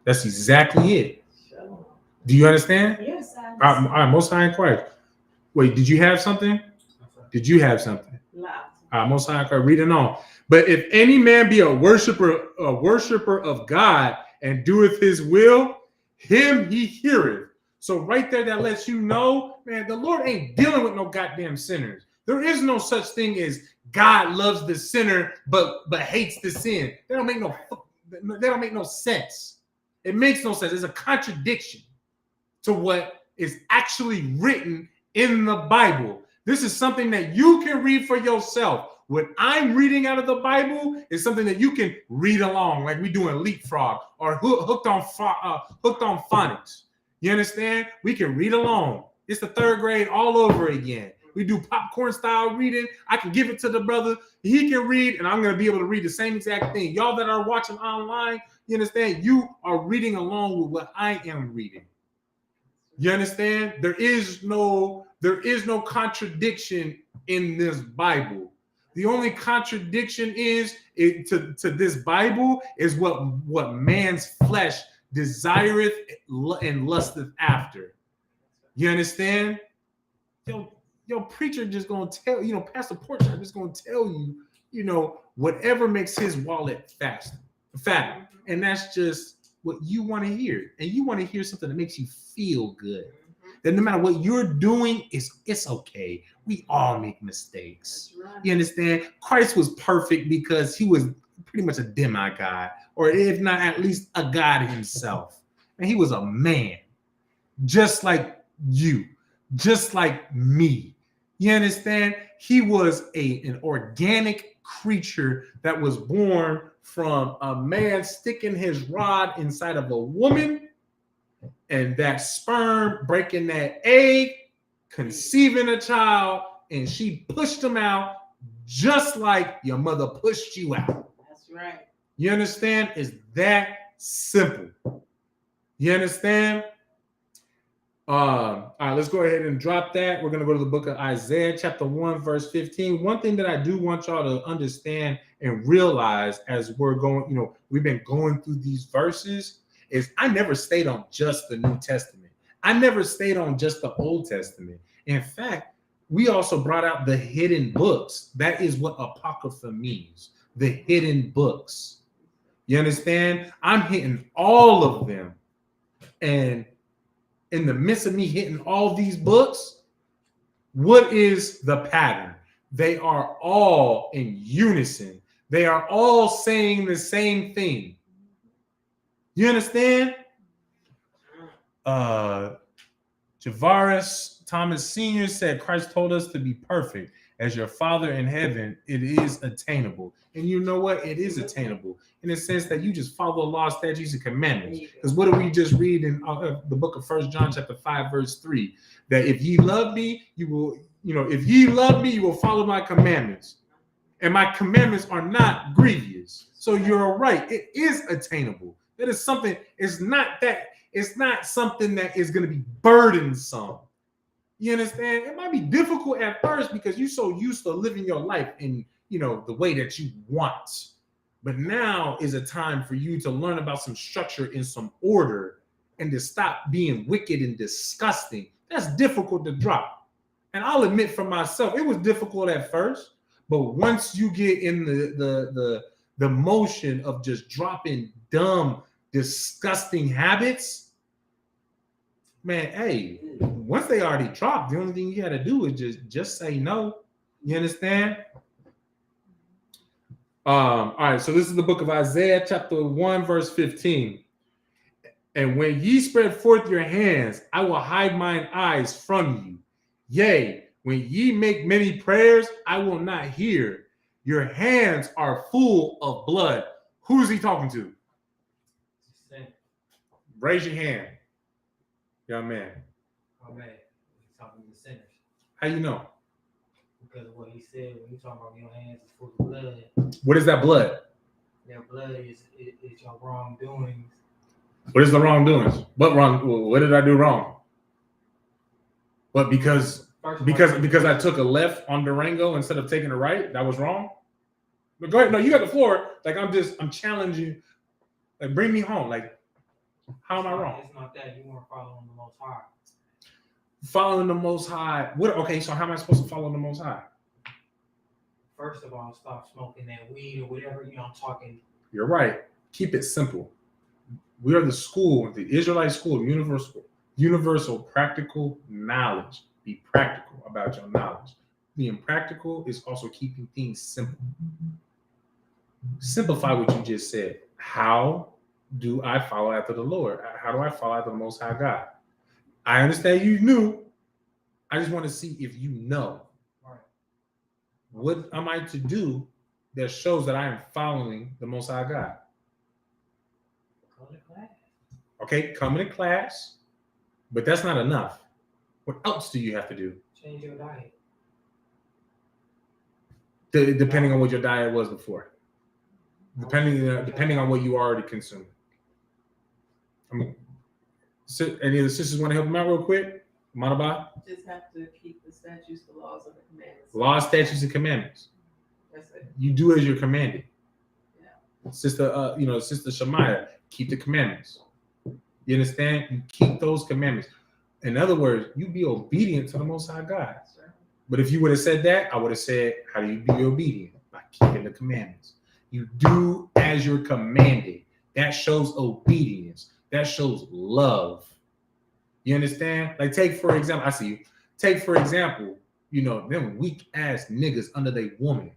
Shalom. Do you understand? Yes, I All understand. right, Most High in Christ. Wait, did you have something? Did you have something? Most High in Christ, read it on. But if any man be a worshiper of God and doeth his will, him he heareth. So right there, that lets you know, man, the Lord ain't dealing with no goddamn sinners. There is no such thing as God loves the sinner but hates the sin. That don't make no sense. It makes no sense. It's a contradiction to what is actually written in the Bible. This is something that you can read for yourself. What I'm reading out of the Bible is something that you can read along, like we do in Leapfrog or hooked on phonics. You understand? We can read along. It's the third grade all over again. We do popcorn style reading. I can give it to the brother. He can read, and I'm going to be able to read the same exact thing. Y'all that are watching online, you understand? You are reading along with what I am reading. You understand? There is no contradiction in this Bible. The only contradiction to this Bible is what man's flesh desireth and lusteth after. You understand? Yo, preacher just gonna tell, Pastor Porcher just gonna tell you, whatever makes his wallet fatter. And that's just what you want to hear. And you want to hear something that makes you feel good. That no matter what you're doing, it's okay. We all make mistakes. Right. You understand? Christ was perfect because he was pretty much a demigod, or if not at least a God himself. And he was a man, just like you. just like me. You understand? He was an organic creature that was born from a man sticking his rod inside of a woman, and that sperm breaking that egg, conceiving a child, and she pushed him out just like your mother pushed you out. That's right. You understand? It's that simple. You understand? All right, let's go ahead and drop that. We're going to go to the book of Isaiah, chapter 1, verse 15. One thing that I do want y'all to understand and realize as we're going, we've been going through these verses, is I never stayed on just the New Testament. I never stayed on just the Old Testament. In fact, we also brought out the hidden books. That is what Apocrypha means, the hidden books. You understand? I'm hitting all of them. And in the midst of me hitting all these books, what is the pattern? They are all in unison. They are all saying the same thing. You understand? Javaris Thomas Sr. said, Christ told us to be perfect. As your Father in heaven, it is attainable. And you know what? It is attainable in the sense that you just follow the law, statutes, and commandments. Because what do we just read in the book of 1 John chapter 5, verse 3? That if ye love me, you will, if ye love me, you will follow my commandments. And my commandments are not grievous. So you're right. It is attainable. That is something, it's not something that is going to be burdensome. You understand? It might be difficult at first because you're so used to living your life in, the way that you want. But now is a time for you to learn about some structure and some order and to stop being wicked and disgusting. That's difficult to drop. And I'll admit for myself, it was difficult at first. But once you get in the motion of just dropping dumb, disgusting habits, man, hey, once they already dropped, the only thing you got to do is just say no. You understand? All right, so this is the book of Isaiah, chapter 1, verse 15. And when ye spread forth your hands, I will hide mine eyes from you. Yea, when ye make many prayers, I will not hear. Your hands are full of blood. Who's he talking to? Raise your hand. Young man. Oh man, he's talking to the sinners. How you know? Because of what he said when you talking about your hands is full of blood. What is that blood? That blood is your wrongdoings. What is the wrongdoings? What did I do wrong? But because I took a left on Durango instead of taking a right, that was wrong? But go ahead. No, you got the floor. Like I'm challenging you. Like bring me home. Like, how am I wrong? It's not that you weren't following the Most High. Following the Most High. What? Okay, so how am I supposed to follow the Most High? First of all, stop smoking that weed or whatever. I'm talking. You're right. Keep it simple. We are the school, the Israelite school of universal practical knowledge. Be practical about your knowledge. Being practical is also keeping things simple. Simplify what you just said. How do I follow after the Lord? How do I follow after the Most High God? I understand you knew. I just want to see if you know. Right. What am I to do that shows that I am following the Most High God? Come to class. Okay, come to class, but that's not enough. What else do you have to do? Change your diet. Depending on what your diet was before. Depending on what you already consumed. Any of the sisters want to help them out real quick? Manaba? Just have to keep the statutes, the laws, and the commandments. Laws, statutes, and commandments. That's it. You do as you're commanded. Yeah. Sister Shemaiah, keep the commandments. You understand? You keep those commandments. In other words, you be obedient to the Most High God. That's right. But if you would have said that, I would have said, how do you be obedient? By keeping the commandments. You do as you're commanded. That shows obedience. That shows love. You understand? Like take for example, I see you. Take for example, them weak ass niggas under they woman.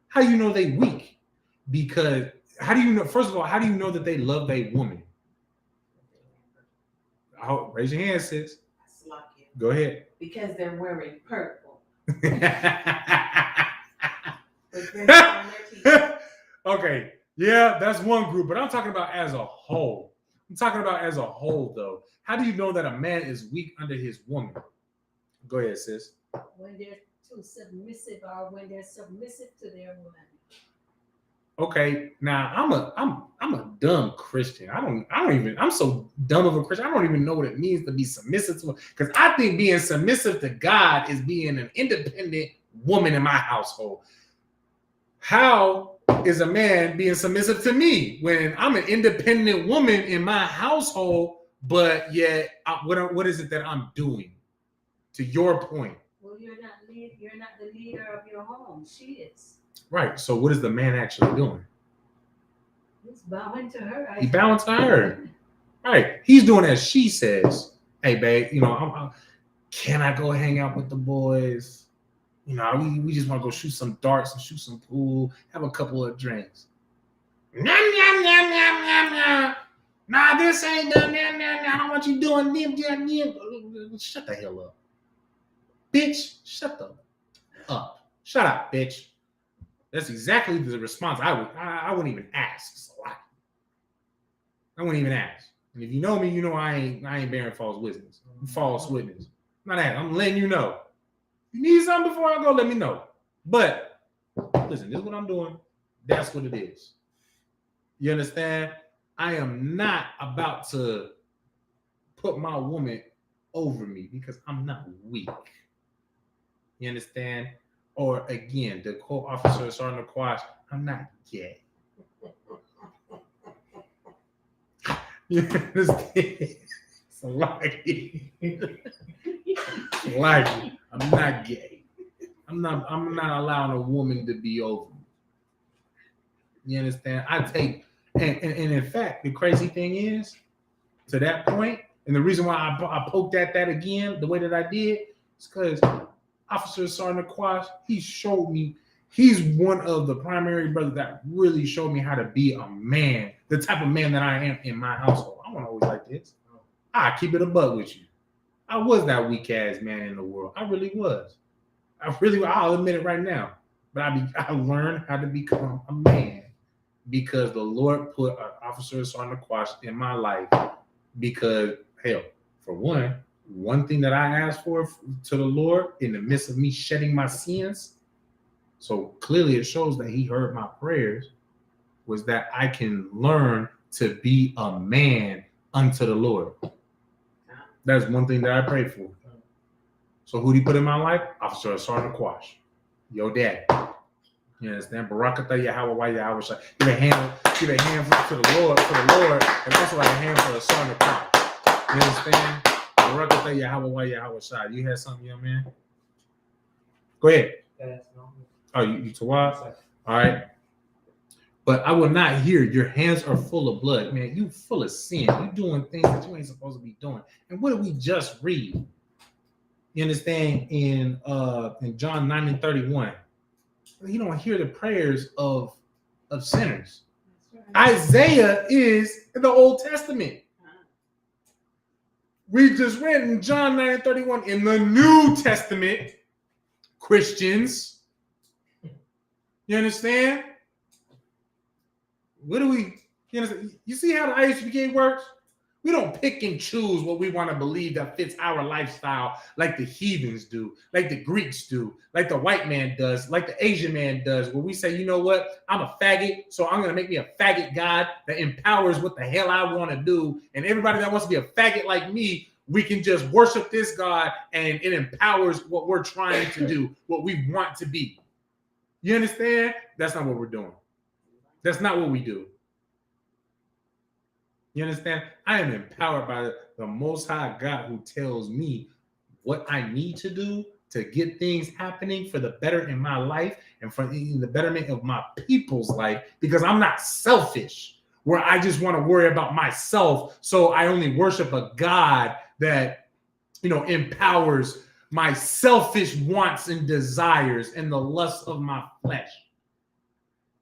How do you know they weak? Because how do you know? First of all, how do you know that they love their woman? Raise your hand, sis. Go ahead. Because they're wearing purple. Okay, yeah, that's one group, but I'm talking about as a whole. I'm talking about as a whole, though. How do you know that a man is weak under his woman? Go ahead, sis. When they're too submissive or when they're submissive to their woman. Okay, now I'm a dumb Christian. I'm so dumb of a Christian. I don't even know what it means to be submissive to, because I think being submissive to God is being an independent woman in my household. How is a man being submissive to me when I'm an independent woman in my household, but yet what is it that I'm doing? To your point. Well, you're not the leader of your home. She is. Right. So what is the man actually doing? He's bowing to her. He's bowing to her. Right. He's doing as she says. Hey, babe, can I go hang out with the boys? We just want to go shoot some darts and shoot some pool, have a couple of drinks. Nom, nom, nom, nom, nom, nom. Nah, this ain't done. Nom, nom, nom. I don't want you doing nim. Shut the hell up. Bitch, shut up. Shut up, bitch. That's exactly the response I wouldn't even ask. It's a lie. I wouldn't even ask. And if you know me, you know I ain't bearing false witness. Not that. I'm letting you know. You need something before I go, let me know. But listen, this is what I'm doing. That's what it is. You understand? I am not about to put my woman over me because I'm not weak. You understand? Or again, the quote Officer Sergeant Quash, I'm not gay. You understand? It's a lie. It's a lie. I'm not gay. I'm not allowing a woman to be over me. You understand? I take and in fact, the crazy thing is, to that point, and the reason why I poked at that again the way that I did is because Officer Sergeant Quash, he showed me, he's one of the primary brothers that really showed me how to be a man, the type of man that I am in my household. I wasn't always like this. I keep it a buck with you. I was that weak ass man in the world. I really was. I'll admit it right now. But I learned how to become a man because the Lord put an Officer Sergeant Quash in my life. Because hell, for one thing that I asked for to the Lord in the midst of me shedding my sins, so clearly it shows that he heard my prayers, was that I can learn to be a man unto the Lord. That's one thing that I prayed for. So who did he put in my life? Officer Sergeant Quash. Yo, dad. You understand? Barakatah Yahweh Yahweh Shai. Give a hand to the Lord, and also a hand for the Sergeant Quash. You understand? Barakatah Yahweh Yahweh Shai. You had something, young man? Go ahead. Oh, you Tawab? All right. But I will not hear your hands are full of blood, man. You full of sin. You doing things that you ain't supposed to be doing. And what did we just read? You understand? In John 9:31, you don't hear the prayers of sinners. Right. Isaiah is in the Old Testament. We just read in John 9:31 in the New Testament, Christians. You understand? You see how the ISUPK works? We don't pick and choose what we want to believe that fits our lifestyle like the heathens do, like the Greeks do, like the white man does, like the Asian man does, where we say, you know what? I'm a faggot, so I'm going to make me a faggot God that empowers what the hell I want to do. And everybody that wants to be a faggot like me, we can just worship this God and it empowers what we're trying to do, what we want to be. You understand? That's not what we're doing. That's not what we do. You understand? I am empowered by the Most High God who tells me what I need to do to get things happening for the better in my life and for the betterment of my people's life, because I'm not selfish where I just want to worry about myself. So I only worship a God that, empowers my selfish wants and desires and the lust of my flesh.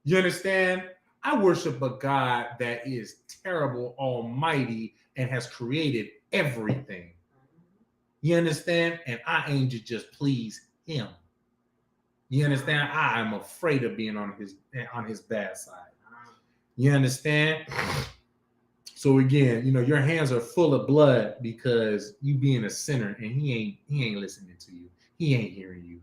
You understand? I worship a God that is terrible, almighty, and has created everything. You understand? And I aim to just please him. You understand? I am afraid of being on his bad side. You understand? So again, your hands are full of blood because you being a sinner, and he ain't listening to you. He ain't hearing you,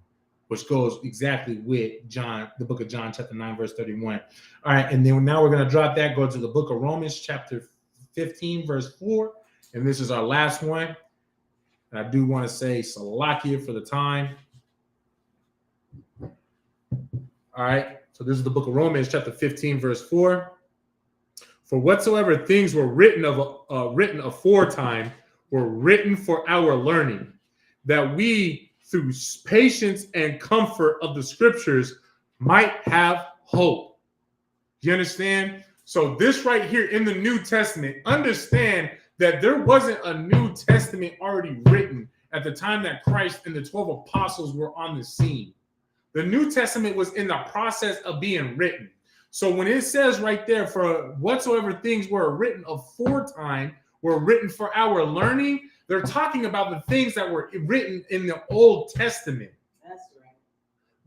which goes exactly with John, the book of John, chapter 9, verse 31. All right, and then now we're going to drop that, go to the book of Romans, chapter 15, verse 4, and this is our last one. And I do want to say Salakia for the time. All right, so this is the book of Romans, chapter 15, verse 4. For whatsoever things were written aforetime were written for our learning, that we, through patience and comfort of the scriptures, might have hope. You understand? So this right here in the New Testament, understand that there wasn't a New Testament already written at the time that Christ and the 12 apostles were on the scene. The New Testament was in the process of being written. So when it says right there, for whatsoever things were written aforetime were written for our learning, they're talking about the things that were written in the Old Testament. That's right.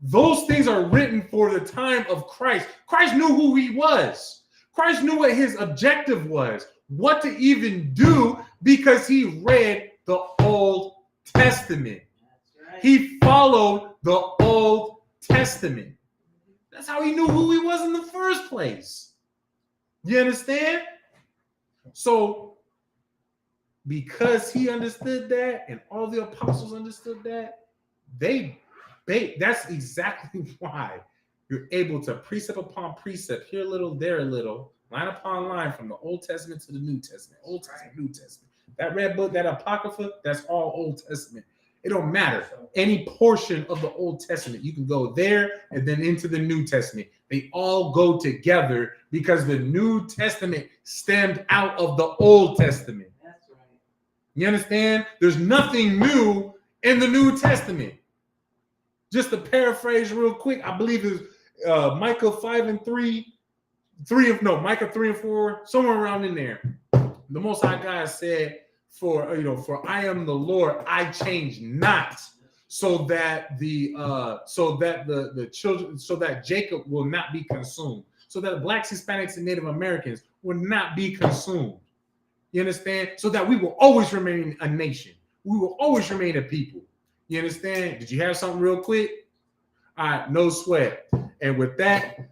Those things are written for the time of Christ. Christ knew who he was. Christ knew what his objective was, what to even do, because he read the Old Testament. That's right. He followed the Old Testament. That's how he knew who he was in the first place. You understand? So, because he understood that, and all the apostles understood that, that's exactly why you're able to precept upon precept, here a little, there a little, line upon line, from the Old Testament to the New Testament, Old Testament, New Testament. That red book, that Apocrypha, that's all Old Testament. It don't matter. Any portion of the Old Testament, you can go there and then into the New Testament. They all go together because the New Testament stemmed out of the Old Testament. That's right. You understand? There's nothing new in the New Testament. Just to paraphrase real quick, I believe it's Micah 5 and 3, Micah 3 and 4, somewhere around in there. The Most High God said, for I am the Lord, I change not, so that Jacob will not be consumed, so that blacks, Hispanics, and Native Americans will not be consumed. You understand? So that we will always remain a nation. We will always remain a people. You understand? Did you have something real quick? All right, no sweat. And with that,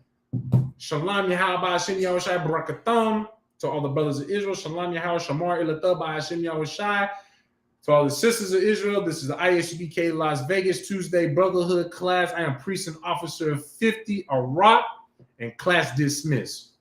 Shalom Yahweh Hashem Yahushai Barakatham. To all the brothers of Israel, Shalom Yahweh Shamar Ilatha by Hashem Yahushai. To all the sisters of Israel, this is the ISUPK Las Vegas Tuesday Brotherhood class. I am priest and officer of 50 Iraq, and class dismissed.